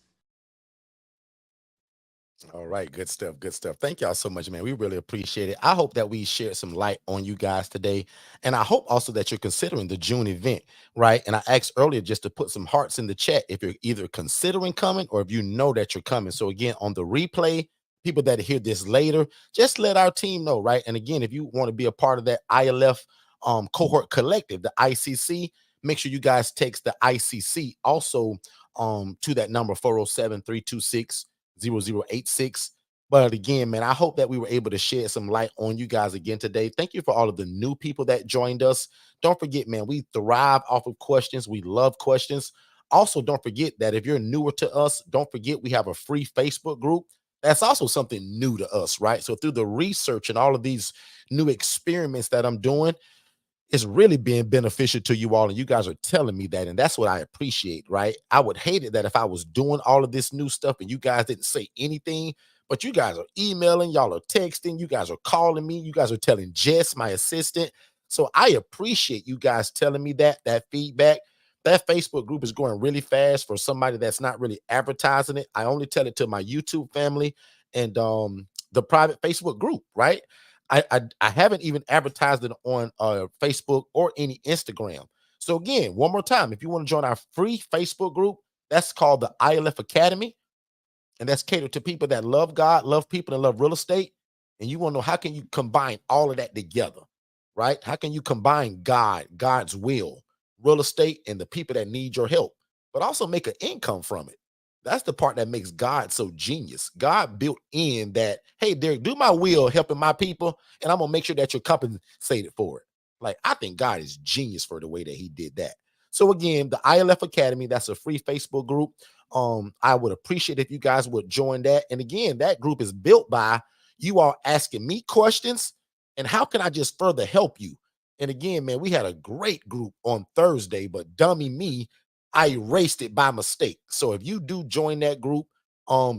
All right, good stuff, good stuff. Thank y'all so much, man. We really appreciate it. I hope that we shared some light on you guys today. And I hope also that you're considering the June event, right? And I asked earlier just to put some hearts in the chat if you're either considering coming or if you know that you're coming. So again, on the replay, people that hear this later, just let our team know, right? And again, if you want to be a part of that ILF cohort collective, the ICC, make sure you guys text the ICC also to that number 407-326-0086. But again, man, I hope that we were able to shed some light on you guys again today. Thank you for all of the new people that joined us. Don't forget, man, we thrive off of questions. We love questions. Also, don't forget that if you're newer to us, don't forget we have a free Facebook group. That's also something new to us, right? So through the research and all of these new experiments that I'm doing, it's really being beneficial to you all, and you guys are telling me that, and that's what I appreciate, right? I would hate it that if I was doing all of this new stuff and you guys didn't say anything, but you guys are emailing, y'all are texting, you guys are calling me, you guys are telling Jess, my assistant. So I appreciate you guys telling me that feedback. That Facebook group is growing really fast for somebody that's not really advertising it. I only tell it to my YouTube family and the private Facebook group, right? I haven't even advertised it on Facebook or any Instagram. So again, one more time, if you want to join our free Facebook group, that's called the ILF Academy, and that's catered to people that love God, love people, and love real estate. And you want to know, how can you combine all of that together, right? How can you combine God, God's will, real estate, and the people that need your help, but also make an income from it? That's the part that makes God so genius. God built in that, hey, Derek, do my will helping my people, and I'm going to make sure that you're compensated for it. Like, I think God is genius for the way that he did that. So again, the ILF Academy, that's a free Facebook group. I would appreciate if you guys would join that. And again, that group is built by you all asking me questions and how can I just further help you. And again, man, we had a great group on Thursday, but dummy me, I erased it by mistake. So if you do join that group,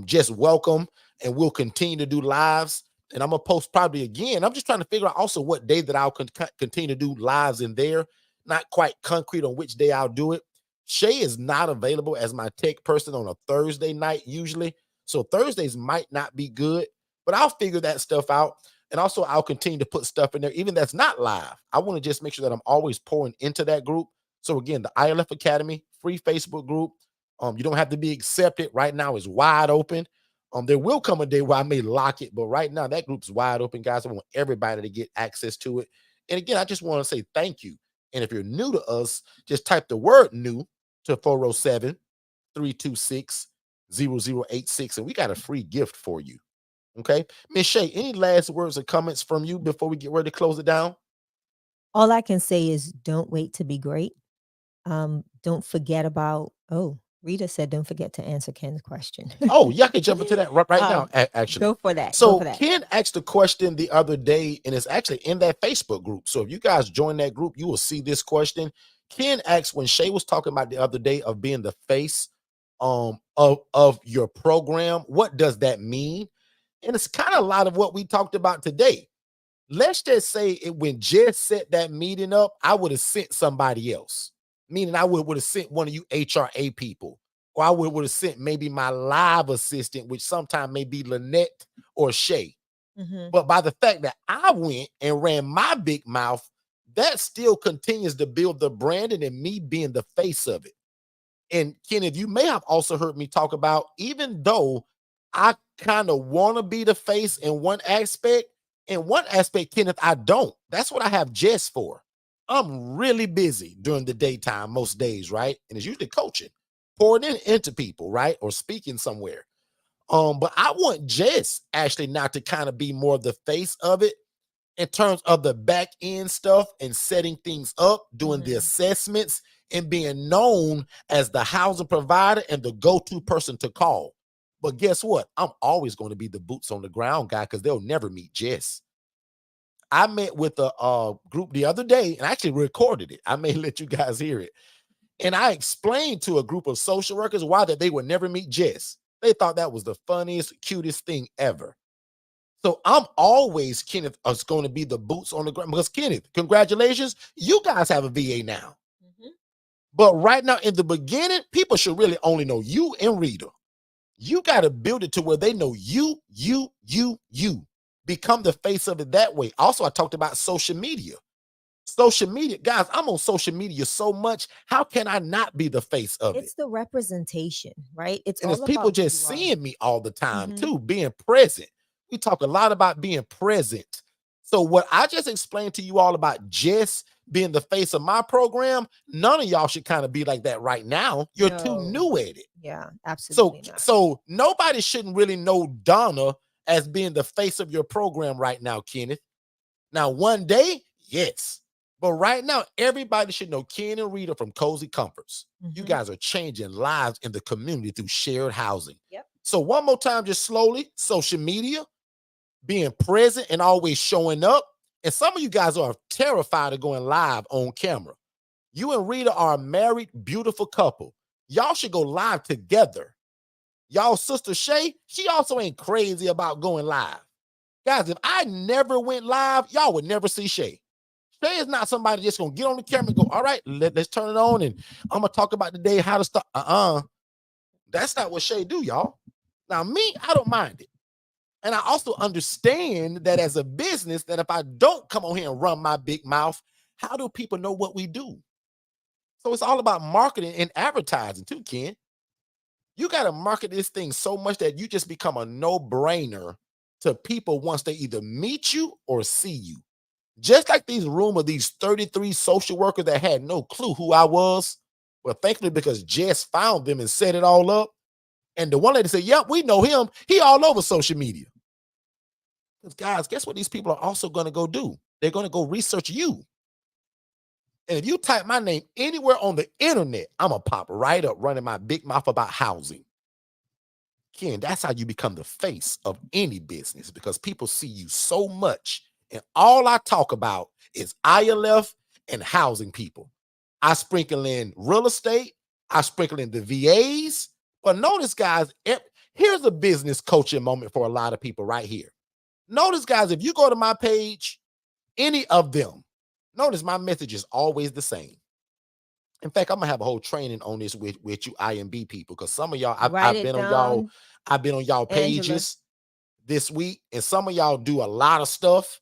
just welcome, and we'll continue to do lives. And I'm gonna post probably again. I'm just trying to figure out also what day that I'll continue to do lives in there. Not quite concrete on which day I'll do it. Shay is not available as my tech person on a Thursday night usually. So Thursdays might not be good, but I'll figure that stuff out. And also I'll continue to put stuff in there, even that's not live. I want to just make sure that I'm always pouring into that group. So again, the ILF Academy, free Facebook group. You don't have to be accepted. Right now is wide open. There will come a day where I may lock it, but right now that group's wide open, guys. I want everybody to get access to it. And again, I just want to say thank you. And if you're new to us, just type the word new to 407-326-0086, and we got a free gift for you. Okay. Miss Shay, any last words or comments from you before we get ready to close it down? All I can say is don't wait to be great. Don't forget about, oh, Rita said, don't forget to answer Ken's question. Oh, y'all can jump into that right now, actually. Go for that. Go So for that. Ken asked a question the other day, and it's actually in that Facebook group. So if you guys join that group, you will see this question. Ken asked, when Shay was talking about the other day of being the face of your program, what does that mean? And it's kind of a lot of what we talked about today. Let's just say it when Jess set that meeting up, I would have sent somebody else. Meaning I would have sent one of you HRA people, or I would have sent maybe my live assistant, which sometimes may be Lynette or Shay. But by the fact that I went and ran my big mouth, that still continues to build the branding and me being the face of it. And Kenneth, you may have also heard me talk about, even though I kind of want to be the face in one aspect, Kenneth, I don't. That's what I have Jess for. I'm really busy during the daytime most days, right? And it's usually coaching, pouring into people, right? Or speaking somewhere. But I want Jess actually not to kind of be more of the face of it in terms of the back end stuff and setting things up, doing the assessments, and being known as the housing provider and the go-to person to call. But guess what? I'm always going to be the boots on the ground guy because they'll never meet Jess. I met with a group the other day and I actually recorded it. I may let you guys hear it. And I explained to a group of social workers why that they would never meet Jess. They thought that was the funniest, cutest thing ever. So I'm always, Kenneth, is going to be the boots on the ground because, Kenneth, congratulations, you guys have a VA now. But right now in the beginning, people should really only know you and Rita. You got to build it to where they know you. Become the face of it that way. Also, I talked about social media. Social media, guys, I'm on social media so much. How can I not be the face of it? It's the representation, right? It's and all it's people about just seeing me all the time too, being present. We talk a lot about being present. So what I just explained to you all about Jess being the face of my program, none of y'all should kind of be like that right now. You're too new at it. Yeah, absolutely. So nobody shouldn't really know Donna as being the face of your program right now, Kenneth. Now, one day, yes. But right now, everybody should know Ken and Rita from Cozy Comforts. You guys are changing lives in the community through shared housing. So one more time, just slowly, social media, being present and always showing up. And some of you guys are terrified of going live on camera. You and Rita are a married, beautiful couple. Y'all should go live together. Y'all sister Shay, she also ain't crazy about going live. Guys, if I never went live, y'all would never see Shay. Shay is not somebody just gonna get on the camera and go, all right, let's turn it on and I'm gonna talk about today how to start. That's not what Shay do, y'all. Now, me, I don't mind it. And I also understand that as a business, that if I don't come on here and run my big mouth, how do people know what we do? So it's all about marketing and advertising too, Ken. You got to market this thing so much that you just become a no-brainer to people once they either meet you or see you. Just like these room of these 33 social workers that had no clue who I was. Well, thankfully, because Jess found them and set it all up. And the one lady said, yep, we know him. He all over social media. Because guys, guess what these people are also going to go do? They're going to go research you. And if you type my name anywhere on the internet, I'm going to pop right up running my big mouth about housing. Ken, that's how you become the face of any business, because people see you so much. And all I talk about is ILF and housing people. I sprinkle in real estate. I sprinkle in the VAs. But notice, guys, here's a business coaching moment for a lot of people right here. Notice, guys, if you go to my page, any of them, notice my message is always the same. In fact, I'm gonna have a whole training on this with you IMB people, because some of y'all, Write it down, I've been on y'all Angela. pages this week, and some of y'all do a lot of stuff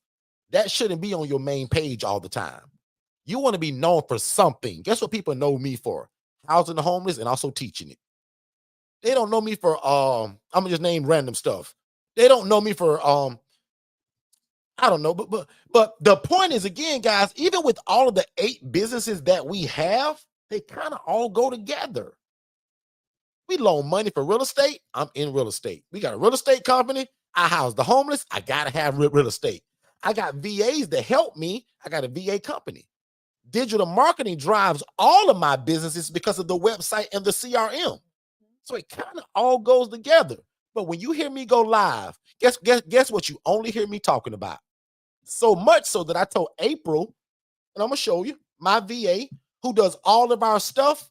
that shouldn't be on your main page all the time. You want to be known for something. Guess what people know me for? Housing the homeless and also teaching it. They don't know me for I'm gonna just name random stuff. They don't know me for I don't know, but the point is, again, guys, even with all of the 8 businesses that we have, they kind of all go together. We loan money for real estate. I'm in real estate. We got a real estate company. I house the homeless. I got to have real estate. I got VAs that help me. I got a VA company. Digital marketing drives all of my businesses because of the website and the CRM. So it kind of all goes together. But when you hear me go live, guess what you only hear me talking about? So much so that I told April, and I'm going to show you, my VA, who does all of our stuff.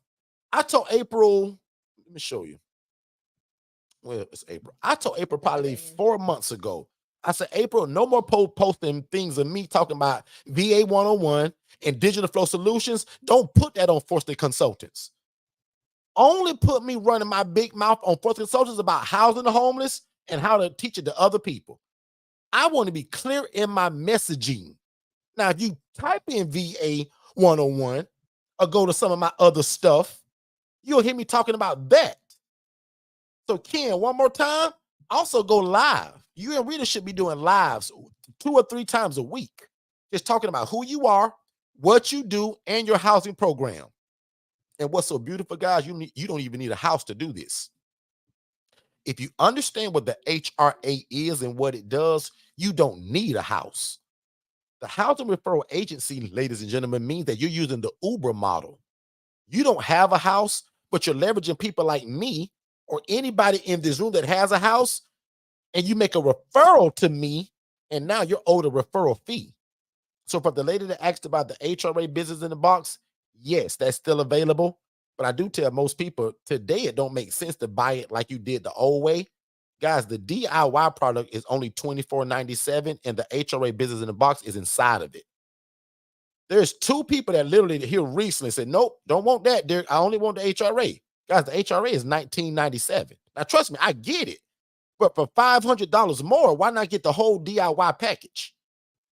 I told April, let me show you. Well, it's April. I told April probably 4 months ago. I said, April, no more posting things of me talking about VA 101 and digital flow solutions. Don't put that on Forston Consultants. Only put me running my big mouth on Forston Consultants about housing the homeless and how to teach it to other people. I want to be clear in my messaging. Now, if you type in VA 101 or go to some of my other stuff, you'll hear me talking about that. So, Ken, one more time, also go live. You and Rita should be doing lives 2 or 3 times a week, just talking about who you are, what you do, and your housing program. And what's so beautiful, guys, you don't even need a house to do this. If you understand what the HRA is and what it does, you don't need a house. The Housing Referral Agency, ladies and gentlemen, means that you're using the Uber model. You don't have a house, but you're leveraging people like me or anybody in this room that has a house, and you make a referral to me, and now you're owed a referral fee. So for the lady that asked about the HRA business in the box, yes, that's still available. But I do tell most people today it don't make sense to buy it like you did the old way. Guys, the DIY product is only $24.97, and the HRA business in the box is inside of it. There's 2 people that literally here recently said, nope, don't want that, Derek. I only want the HRA. Guys, the HRA is $19.97. Now, trust me, I get it. But for $500 more, why not get the whole DIY package?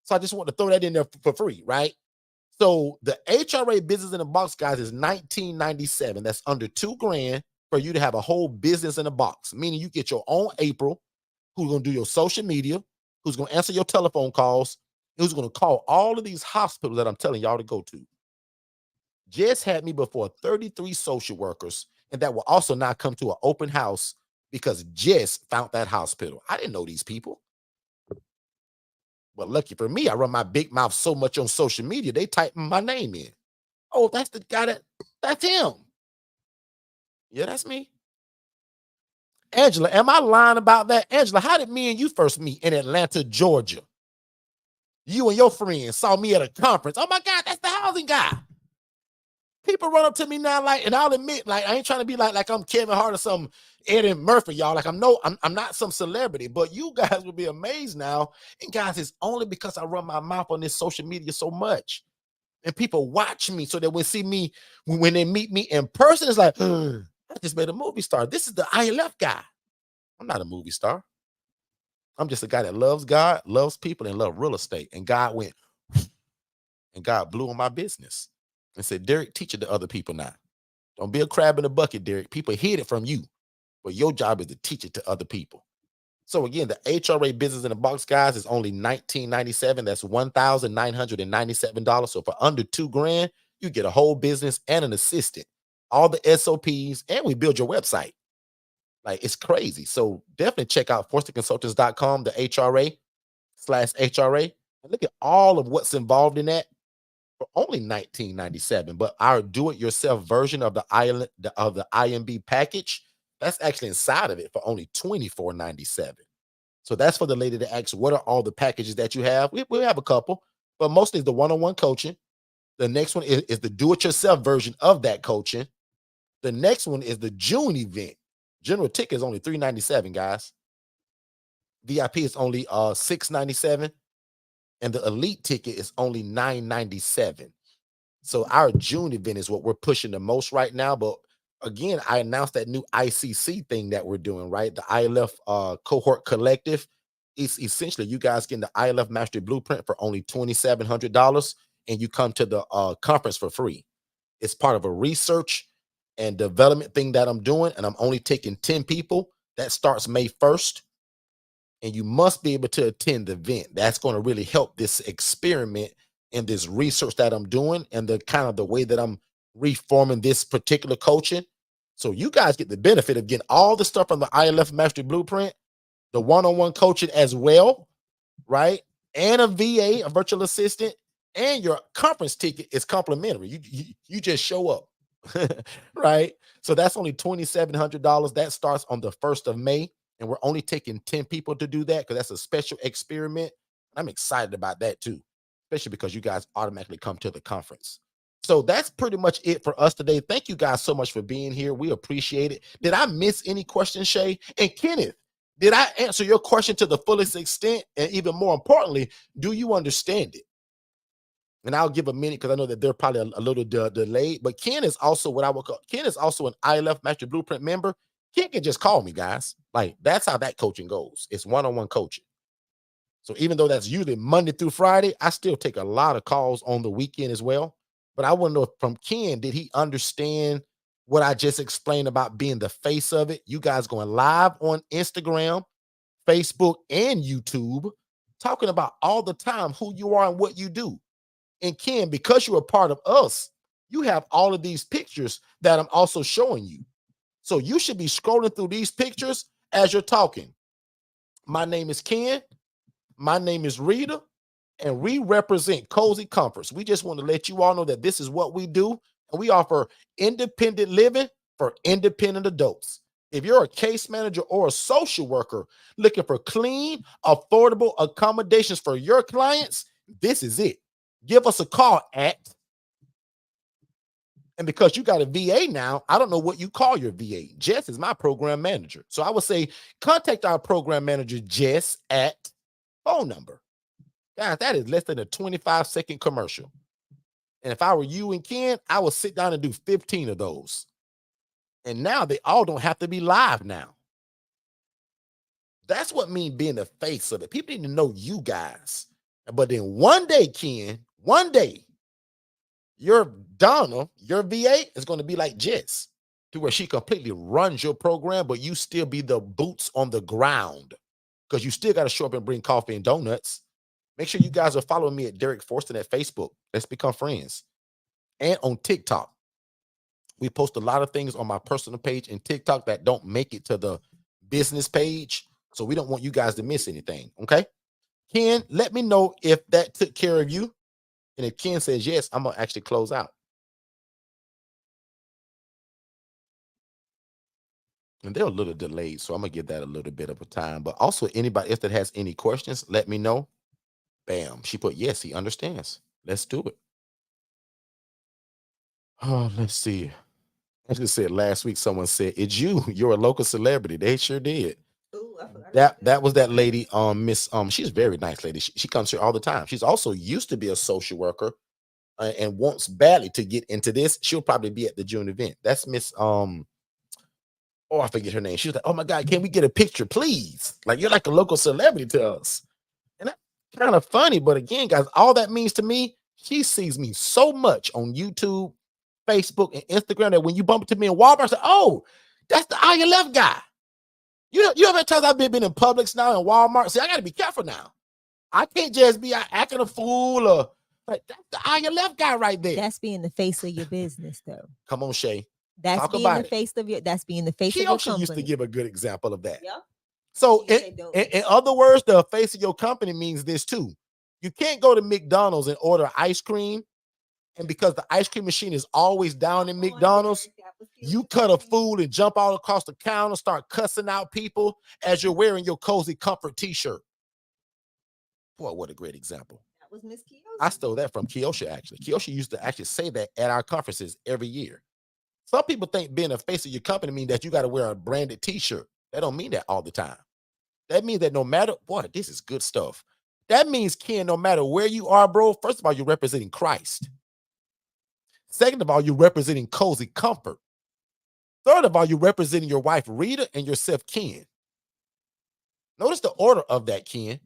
So I just want to throw that in there for free, right? So the HRA business in a box, guys, is $19.97. That's under $2,000 for you to have a whole business in a box, meaning you get your own April, who's going to do your social media, who's going to answer your telephone calls, who's going to call all of these hospitals that I'm telling y'all to go to. Jess had me before 33 social workers, and that will also not come to an open house because Jess found that hospital. I didn't know these people. But lucky for me, I run my big mouth so much on social media, they type my name in. Oh, that's the guy that's him. Yeah, that's me. Angela, am I lying about that? Angela, how did me and you first meet? In Atlanta, Georgia. You and your friends saw me at a conference. Oh my God, that's the housing guy. People run up to me now, like, and I'll admit, like, I ain't trying to be like I'm Kevin Hart or some Eddie Murphy, y'all. Like, I'm not some celebrity, but you guys will be amazed now. And guys, it's only because I run my mouth on this social media so much. And people watch me so that when they meet me in person, it's like, I just made a movie star. This is the ILF guy. I'm not a movie star. I'm just a guy that loves God, loves people, and loves real estate. And God went, and God blew on my business and said, Derek, teach it to other people now. Don't be a crab in a bucket, Derek. People hid it from you, but your job is to teach it to other people. So again, the HRA business in the box, guys, is only $19.97. That's $1,997. So for under $2,000, you get a whole business and an assistant, all the SOPs, and we build your website. Like, it's crazy. So definitely check out forstonconsultants.com, the HRA/HRA, and look at all of what's involved in that. for only $19.97. But our do-it-yourself version of the IMB package, that's actually inside of it for only $24.97. So that's for the lady that asks, what are all the packages that you have? We have a couple, but mostly the one-on-one coaching. The next one is the do-it-yourself version of that coaching. The next one is the June event. General ticket is only $3.97, guys. VIP is only $6.97, and the elite ticket is only $9.97. So our June event is what we're pushing the most right now. But again, I announced that new ICC thing that we're doing, right? The ILF cohort collective. It's essentially you guys getting the ILF Mastery Blueprint for only $2,700, and you come to the conference for free. It's part of a research and development thing that I'm doing, and I'm only taking 10 people. That starts May 1st. And you must be able to attend the event. That's going to really help this experiment and this research that I'm doing and the kind of the way that I'm reforming this particular coaching. So you guys get the benefit of getting all the stuff from the ILF Mastery Blueprint, the one-on-one coaching as well, right? And a VA, a virtual assistant, and your conference ticket is complimentary. You just show up, right? So that's only $2,700. That starts on the 1st of May. And we're only taking 10 people to do that because that's a special experiment. I'm excited about that too, especially because you guys automatically come to the conference. So that's pretty much it for us today. Thank you guys so much for being here. We appreciate it. Did I miss any questions, Shay? And Kenneth, did I answer your question to the fullest extent? And even more importantly, do you understand it? And I'll give a minute because I know that they're probably a little delayed. But Ken is also what I would call, Ken is also an ILF Master Blueprint member. Ken can just call me, guys. Like, that's how that coaching goes. It's one-on-one coaching. So even though that's usually Monday through Friday, I still take a lot of calls on the weekend as well. But I want to know from Ken, did he understand what I just explained about being the face of it? You guys going live on Instagram, Facebook, and YouTube, talking about all the time who you are and what you do. And Ken, because you're a part of us, you have all of these pictures that I'm also showing you. So you should be scrolling through these pictures as you're talking. My name is Ken. My name is Rita. And we represent Cozy Comforts. We just want to let you all know that this is what we do. And we offer independent living for independent adults. If you're a case manager or a social worker looking for clean, affordable accommodations for your clients, this is it. Give us a call at, and because you got a VA now, I don't know what you call your VA. Jess is my program manager. So I would say contact our program manager, Jess, at phone number. Guys, that is less than a 25-second commercial. And if I were you and Ken, I would sit down and do 15 of those. And now they all don't have to be live now. That's what means being the face of it. People need to know you guys. But then one day, Ken, one day, your Donna, your VA is going to be like Jess, to where she completely runs your program, but you still be the boots on the ground because you still got to show up and bring coffee and donuts. Make sure you guys are following me at Derek Forston at Facebook. Let's become friends. And on TikTok. We post a lot of things on my personal page and TikTok that don't make it to the business page. So we don't want you guys to miss anything. Okay. Ken, let me know if that took care of you. And if Ken says yes, I'm going to actually close out. And they're a little delayed, so I'm going to give that a little bit of a time. But also, anybody else that has any questions, let me know. Bam. She put, yes, he understands. Let's do it. Oh, let's see. I just said last week, someone said, it's you. You're a local celebrity. They sure did. Ooh, that was that lady, Miss, she's a very nice lady. She comes here all the time. She's also used to be a social worker. And wants badly to get into this. She'll probably be at the June event. That's Miss I forget her name. She was like, oh my God, can we get a picture, please? Like, you're like a local celebrity to us. And that's kind of funny. But again, guys, all that means to me, she sees me so much on YouTube, Facebook, and Instagram that when you bump into me in Walmart, I say, oh, that's the ILF guy. You know how many times I've been in Publix now in Walmart? See, I got to be careful now. I can't just be acting a fool or like, that's the ILF guy right there. That's being the face of your business, though. Come on, Shay. That's Talk being the face of your. That's being the face of your company. She also used to give a good example of that. Yeah. So, in other words, the face of your company means this too. You can't go to McDonald's and order ice cream And because the ice cream machine is always down in McDonald's, you cut a fool and jump all across the counter, start cussing out people as you're wearing your cozy comfort t-shirt. Boy, what a great example. That was Miss Kiyoshi. I stole that from Kiyoshi, actually. Kiyoshi used to actually say that at our conferences every year. Some people think being a face of your company means that you got to wear a branded t-shirt. That don't mean that all the time. That means that no matter, boy, this is good stuff. That means, Ken, no matter where you are, bro, first of all, you're representing Christ. Second of all, you're representing cozy comfort. Third of all, you're representing your wife, Rita, and yourself, Ken. Notice the order of that, Ken.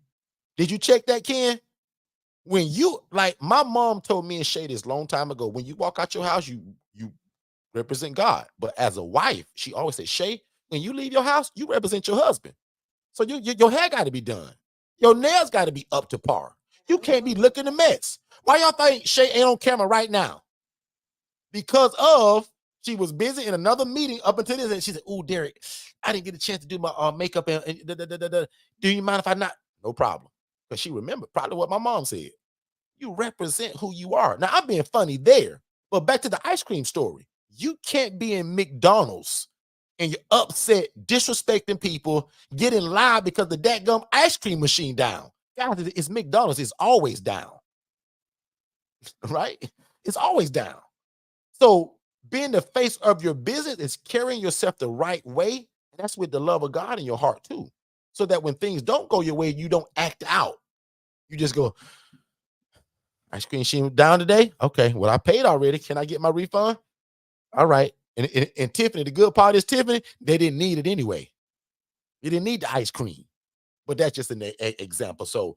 Did you check that, Ken? When you, like my mom told me and Shay this long time ago, when you walk out your house, you represent God. But as a wife, she always said, Shay, when you leave your house, you represent your husband. So your hair got to be done. Your nails got to be up to par. You can't be looking a mess. Why y'all think Shay ain't on camera right now? Because she was busy in another meeting up until this, and she said, "Oh, Derek, I didn't get a chance to do my makeup. And do you mind if I not?" No problem. Because she remembered probably what my mom said. You represent who you are. Now, I'm being funny there, but back to the ice cream story. You can't be in McDonald's and you're upset, disrespecting people, getting loud because the dadgum ice cream machine down. Guys, it's McDonald's. It's always down, right? It's always down. So being the face of your business is carrying yourself the right way. And that's with the love of God in your heart too. So that when things don't go your way, you don't act out. You just go, ice cream machine down today? Okay, well, I paid already. Can I get my refund? All right. And Tiffany, the good part is, Tiffany, they didn't need it anyway. They didn't need the ice cream. But that's just an example. So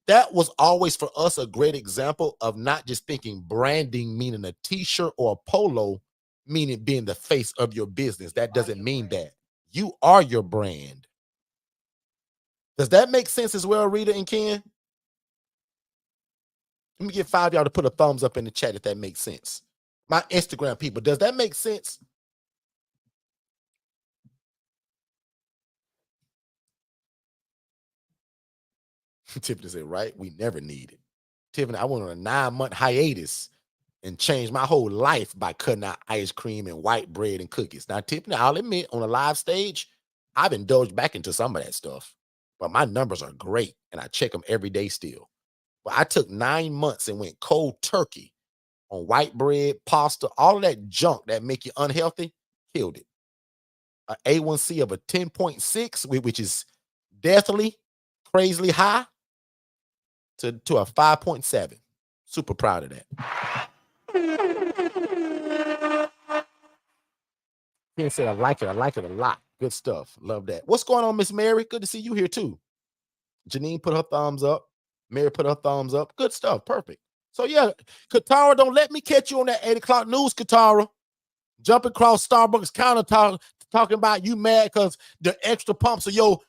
that was always for us a great example of not just thinking branding, meaning a t-shirt or a polo, meaning being the face of your business. That doesn't mean that. You are your brand. Does that make sense as well, Rita and Ken? Let me get 5 of y'all to put a thumbs up in the chat if that makes sense. My Instagram people, does that make sense? Tiffany said, right? We never need it. Tiffany, I went on a 9-month hiatus and changed my whole life by cutting out ice cream and white bread and cookies. Now, Tiffany, I'll admit, on a live stage, I've indulged back into some of that stuff, but my numbers are great and I check them every day still. But I took 9 months and went cold turkey on white bread, pasta, all of that junk that make you unhealthy, killed it. An A1C of a 10.6, which is deathly, crazily high, to a 5.7. Super proud of that. Ken said, I like it a lot. Good stuff. Love that. What's going on, Miss Mary? Good to see you here too. Janine put her thumbs up. Mary put her thumbs up. Good stuff. Perfect. So yeah, Katara, don't let me catch you on that 8 o'clock news, Katara. Jumping across Starbucks counter talking about you mad because the extra pumps of your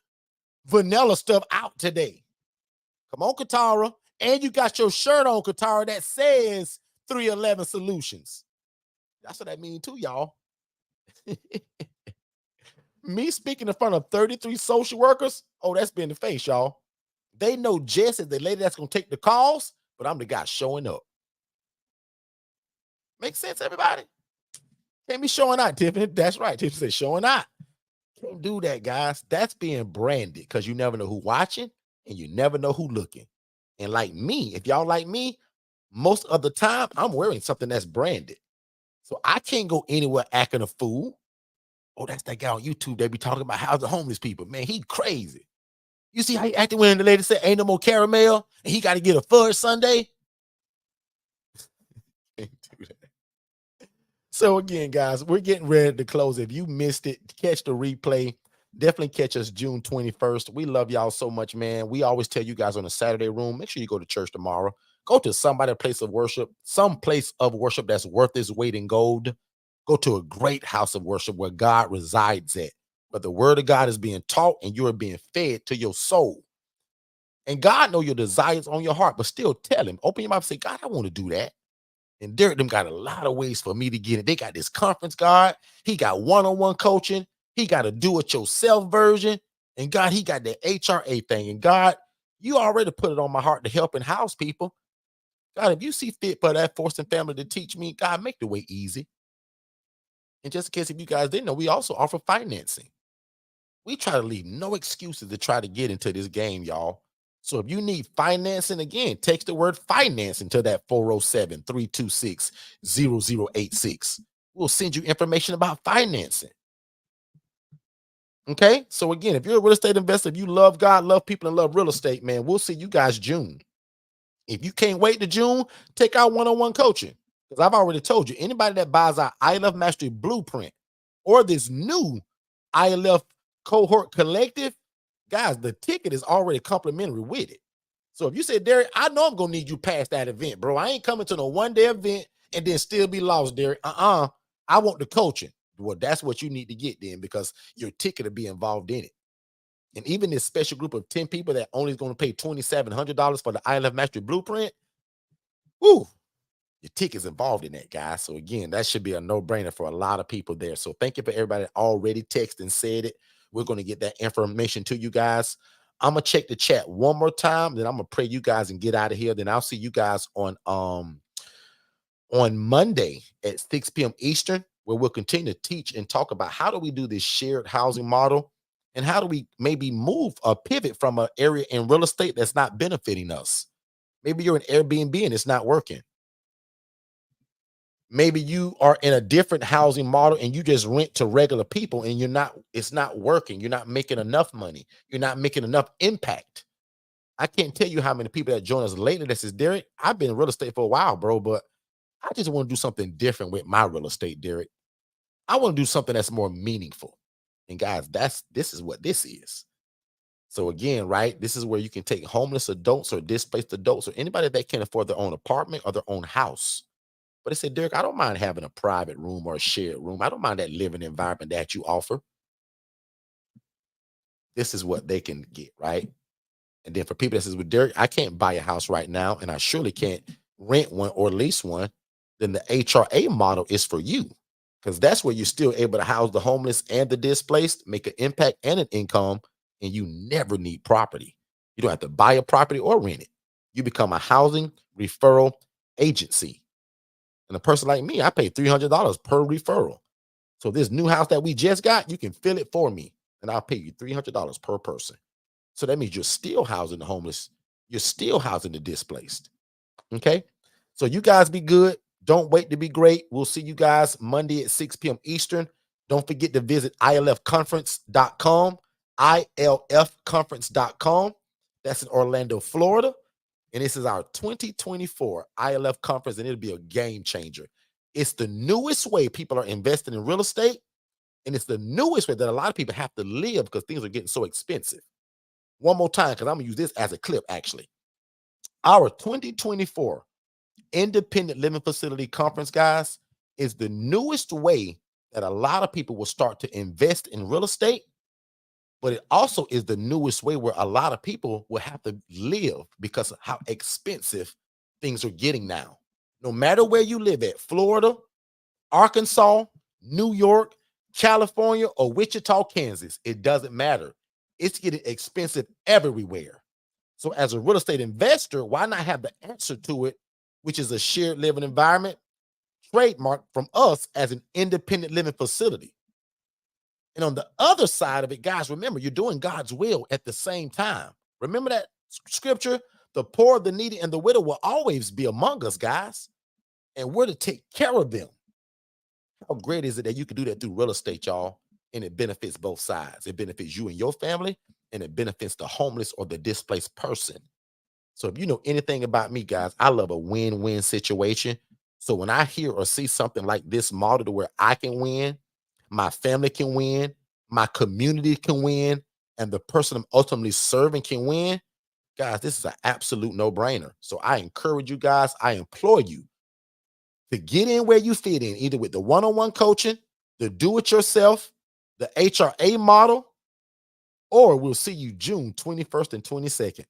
vanilla stuff out today. Come on, Katara. And you got your shirt on, Katara, that says 311 Solutions. That's what that means too, y'all. Me speaking in front of 33 social workers, oh, that's been the face, y'all. They know Jess is the lady that's going to take the calls, but I'm the guy showing up. Make sense, everybody? Can't be showing out, Tiffany. That's right. Tiffany said showing out. Can't do that, guys. That's being branded because you never know who watching and you never know who looking. And like me, if y'all like me, most of the time I'm wearing something that's branded. So I can't go anywhere acting a fool. Oh, that's that guy on YouTube. They be talking about how's the homeless people. Man, he crazy. You see how he acted when the lady said ain't no more caramel and he got to get a fudge sundae? Can't do that. So again, guys, we're getting ready to close. If you missed it, catch the replay. Definitely catch us June 21st. We love y'all so much, man. We always tell you guys on the Saturday room, make sure you go to church tomorrow. Go to somebody's place of worship, some place of worship that's worth its weight in gold. Go to a great house of worship where God resides at, where the word of God is being taught and you are being fed to your soul. And God knows your desires on your heart, but still tell him, open your mouth and say, God, I want to do that. And Derek them got a lot of ways for me to get it. They got this conference, God. He got one-on-one coaching. He got a do-it-yourself version. And God, he got the HRA thing. And God, you already put it on my heart to help and house people. God, if you see fit for that Forston family to teach me, God, make the way easy. And just in case if you guys didn't know, we also offer financing. We try to leave no excuses to try to get into this game, y'all. So if you need financing, again, text the word financing to that 407-326-0086. We'll send you information about financing. Okay. So again, if you're a real estate investor, if you love God, love people, and love real estate, man, we'll see you guys June. If you can't wait to June, take out one-on-one coaching. Because I've already told you, anybody that buys our ILF Mastery Blueprint or this new ILF Cohort Collective, guys, the ticket is already complimentary with it. So if you say, Derek, I know I'm going to need you past that event, bro. I ain't coming to no one-day event and then still be lost, Derek. I want the coaching. Well, that's what you need to get then, because your ticket will be involved in it. And even this special group of 10 people that only is going to pay $2,700 for the ILF Mastery Blueprint, woo, your ticket's involved in that, guys. So again, that should be a no-brainer for a lot of people there. So thank you for everybody that already texted and said it. We're going to get that information to you guys. I'm going to check the chat one more time, then I'm going to pray you guys and get out of here. Then I'll see you guys on Monday at 6 p.m. Eastern, where we'll continue to teach and talk about how do we do this shared housing model and how do we maybe move or pivot from an area in real estate that's not benefiting us. Maybe you're an Airbnb and it's not working. Maybe you are in a different housing model and you just rent to regular people and it's not working. You're not making enough money. You're not making enough impact. I can't tell you how many people that join us lately that says, Derek, I've been in real estate for a while, bro, but I just want to do something different with my real estate, Derek. I want to do something that's more meaningful. And guys, this is what this is. So again, right, this is where you can take homeless adults or displaced adults or anybody that can't afford their own apartment or their own house. But they said, Derek, I don't mind having a private room or a shared room. I don't mind that living environment that you offer. This is what they can get, right? And then for people that says, well, Derek, I can't buy a house right now, and I surely can't rent one or lease one, then the HRA model is for you. Because that's where you're still able to house the homeless and the displaced, make an impact and an income, and you never need property. You don't have to buy a property or rent it. You become a housing referral agency. And a person like me, I pay $300 per referral. So this new house that we just got, you can fill it for me, and I'll pay you $300 per person. So that means you're still housing the homeless. You're still housing the displaced. Okay. So you guys be good. Don't wait to be great. We'll see you guys Monday at 6 p.m. Eastern. Don't forget to visit ilfconference.com, ilfconference.com. That's in Orlando, Florida. And this is our 2024 ILF conference, and it'll be a game changer. It's the newest way people are investing in real estate, and it's the newest way that a lot of people have to live because things are getting so expensive. One more time, because I'm going to use this as a clip, actually. Our 2024 Independent Living Facility Conference, guys, is the newest way that a lot of people will start to invest in real estate, but it also is the newest way where a lot of people will have to live because of how expensive things are getting now. No matter where you live at, Florida, Arkansas, New York, California, or Wichita, Kansas, it doesn't matter. It's getting expensive everywhere. So as a real estate investor, why not have the answer to it, which is a shared living environment trademark from us as an independent living facility? And on the other side of it, guys, remember, you're doing God's will at the same time. Remember that scripture, the poor, the needy, and the widow will always be among us, guys. And we're to take care of them. How great is it that you can do that through real estate, y'all? And it benefits both sides. It benefits you and your family, and it benefits the homeless or the displaced person. So if you know anything about me, guys, I love a win-win situation. So when I hear or see something like this model to where I can win, my family can win, my community can win, and the person I'm ultimately serving can win, guys, this is an absolute no-brainer. So I encourage you guys, I implore you to get in where you fit in, either with the one-on-one coaching, the do-it-yourself, the HRA model, or we'll see you June 21st and 22nd.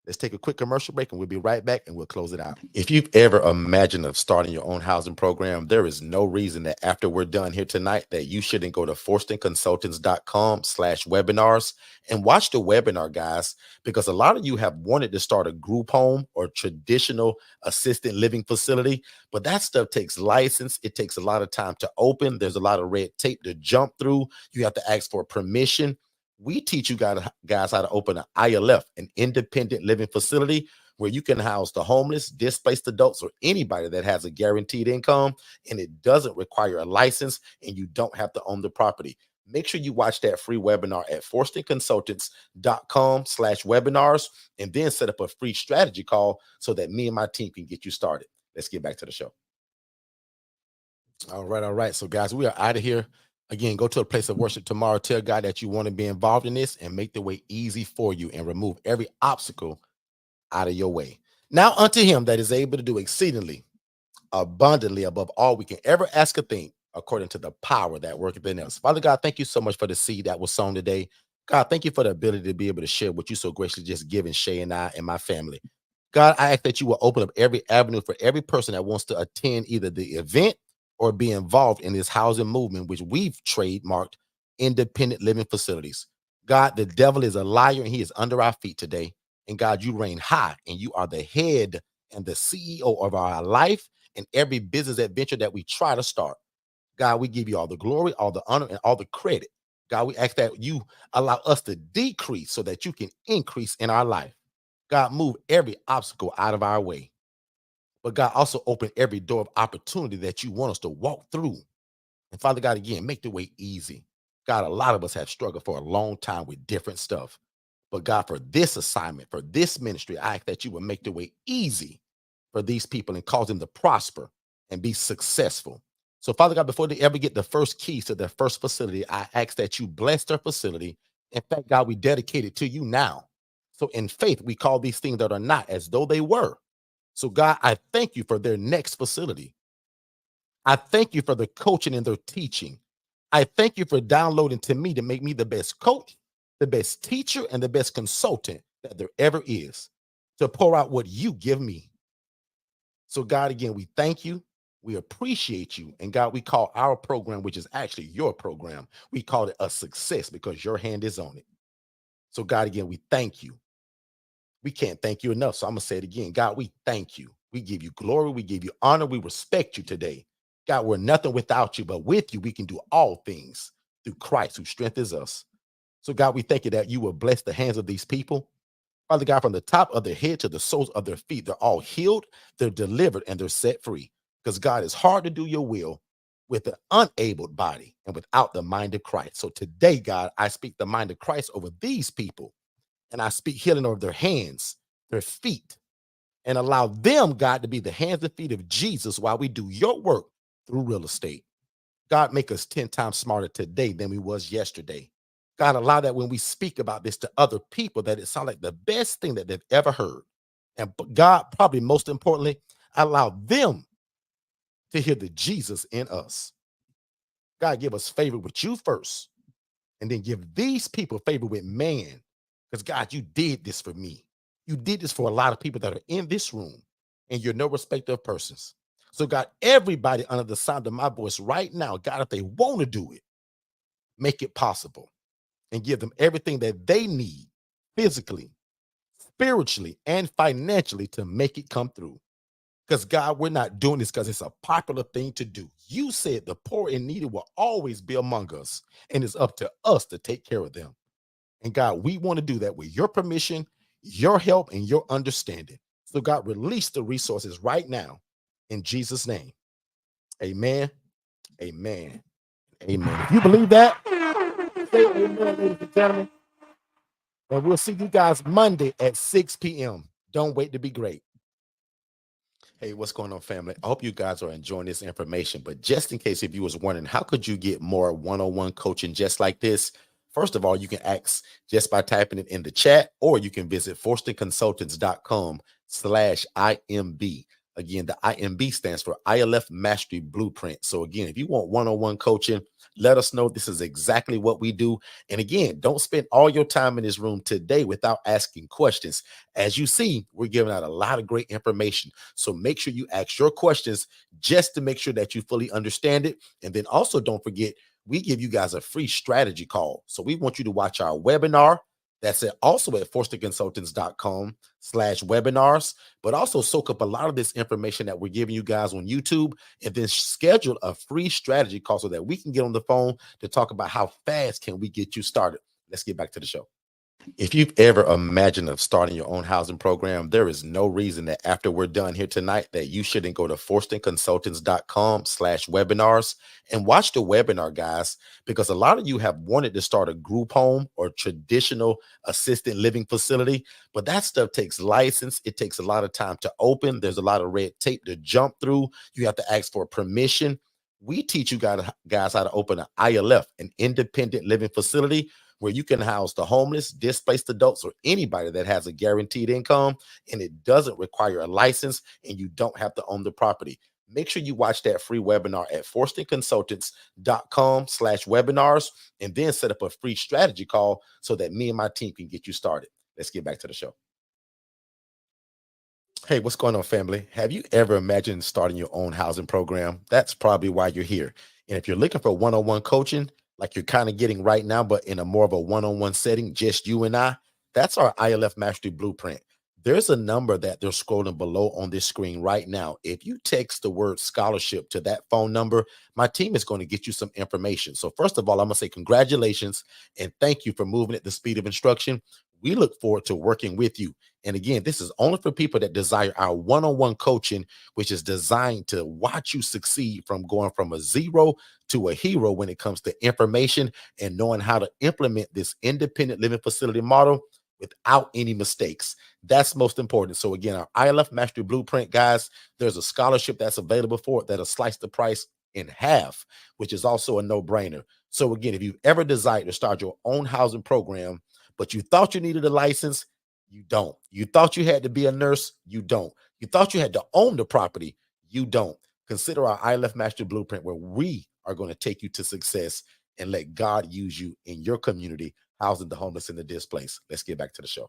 Let's take a quick commercial break and we'll be right back and we'll close it out. If you've ever imagined of starting your own housing program, there is no reason that after we're done here tonight that you shouldn't go to forstonconsultants.com/webinars and watch the webinar, guys, because a lot of you have wanted to start a group home or traditional assisted living facility, but that stuff takes license. It takes a lot of time to open. There's a lot of red tape to jump through. You have to ask for permission. We teach you guys how to open an ILF, an independent living facility, where you can house the homeless, displaced adults, or anybody that has a guaranteed income, and it doesn't require a license, and you don't have to own the property. Make sure you watch that free webinar at forstonconsultants.com/webinars, and then set up a free strategy call so that me and my team can get you started. Let's get back to the show. All right. So, guys, we are out of here. Again, go to a place of worship tomorrow. Tell God that you want to be involved in this and make the way easy for you and remove every obstacle out of your way. Now unto him that is able to do exceedingly abundantly above all we can ever ask or think, according to the power that worketh in us. Father God, thank you so much for the seed that was sown today. God, thank you for the ability to be able to share what you so graciously just given Shay and I and my family. God, I ask that you will open up every avenue for every person that wants to attend either the event or be involved in this housing movement, which we've trademarked independent living facilities. God, the devil is a liar and he is under our feet today. And God, you reign high and you are the head and the CEO of our life and every business adventure that we try to start. God, we give you all the glory, all the honor, and all the credit. God, we ask that you allow us to decrease so that you can increase in our life. God, move every obstacle out of our way. But God, also open every door of opportunity that you want us to walk through. And Father God, again, make the way easy. God, a lot of us have struggled for a long time with different stuff. But God, for this assignment, for this ministry, I ask that you will make the way easy for these people and cause them to prosper and be successful. So, Father God, before they ever get the first keys to their first facility, I ask that you bless their facility. In fact, God, we dedicate it to you now. So in faith, we call these things that are not as though they were. So, God, I thank you for their next facility. I thank you for the coaching and their teaching. I thank you for downloading to me to make me the best coach, the best teacher, and the best consultant that there ever is to pour out what you give me. So, God, again, we thank you. We appreciate you. And God, we call our program, which is actually your program, we call it a success because your hand is on it. So, God, again, we thank you. We can't thank you enough. So I'm going to say it again. God, we thank you. We give you glory. We give you honor. We respect you today. God, we're nothing without you, but with you, we can do all things through Christ who strengthens us. So God, we thank you that you will bless the hands of these people. Father God, from the top of their head to the soles of their feet, they're all healed, they're delivered, and they're set free. Because God, it's hard to do your will with an unable body and without the mind of Christ. So today, God, I speak the mind of Christ over these people. And I speak healing over their hands, their feet, and allow them, God, to be the hands and feet of Jesus while we do your work through real estate. God, make us 10 times smarter today than we was yesterday. God, allow that when we speak about this to other people, that it sounds like the best thing that they've ever heard. And God, probably most importantly, allow them to hear the Jesus in us. God, give us favor with you first, and then give these people favor with man. Because God, you did this for me. You did this for a lot of people that are in this room, and you're no respecter of persons. So God, everybody under the sound of my voice right now, God, if they want to do it, make it possible and give them everything that they need physically, spiritually, and financially to make it come through. Because God, we're not doing this because it's a popular thing to do. You said the poor and needy will always be among us, and it's up to us to take care of them. And God, we want to do that with your permission, your help, and your understanding. So God, release the resources right now in Jesus' name. Amen. Amen. Amen. If you believe that, say amen, ladies and gentlemen. And we'll see you guys Monday at 6 p.m. Don't wait to be great. Hey, what's going on, family? I hope you guys are enjoying this information. But just in case if you was wondering, how could you get more one-on-one coaching just like this? First of all, you can ask just by typing it in the chat, or you can visit forstonconsultants.com/IMB. Again, the IMB stands for ILF Mastery Blueprint. So again, if you want one-on-one coaching, let us know. This is exactly what we do. And again, don't spend all your time in this room today without asking questions. As you see, we're giving out a lot of great information. So make sure you ask your questions just to make sure that you fully understand it. And then also don't forget, we give you guys a free strategy call. So we want you to watch our webinar. That's it. Also at forstonconsultants.com/webinars, but also soak up a lot of this information that we're giving you guys on YouTube, and then schedule a free strategy call so that we can get on the phone to talk about how fast can we get you started. Let's get back to the show. If you've ever imagined of starting your own housing program, there is no reason that after we're done here tonight that you shouldn't go to forstonconsultants.com/webinars and watch the webinar, guys, because a lot of you have wanted to start a group home or traditional assisted living facility, but that stuff takes license. It takes a lot of time to open. There's a lot of red tape to jump through. You have to ask for permission. We teach you guys how to open an ILF, an independent living facility, where you can house the homeless, displaced adults, or anybody that has a guaranteed income, and it doesn't require a license, and you don't have to own the property. Make sure you watch that free webinar at forstonconsultants.com/webinars, and then set up a free strategy call so that me and my team can get you started. Let's get back to the show. Hey, what's going on, family? Have you ever imagined starting your own housing program? That's probably why you're here. And if you're looking for one-on-one coaching, like you're kind of getting right now, but in a more of a one-on-one setting, just you and I, that's our ILF Mastery Blueprint. There's a number that they're scrolling below on this screen right now. If you text the word scholarship to that phone number, my team is going to get you some information. So first of all, I'm going to say congratulations and thank you for moving at the speed of instruction. We look forward to working with you. And again, this is only for people that desire our one-on-one coaching, which is designed to watch you succeed from going from a zero to a hero when it comes to information and knowing how to implement this independent living facility model without any mistakes. That's most important. So again, our ILF Mastery Blueprint, guys, there's a scholarship that's available for it that'll slice the price in half, which is also a no-brainer. So again, if you've ever desired to start your own housing program, but you thought you needed a license, you don't. You thought you had to be a nurse, you don't. You thought you had to own the property, you don't. Consider our ILF Mastery Blueprint, where we are going to take you to success and let God use you in your community, housing the homeless and the displaced. Let's get back to the show.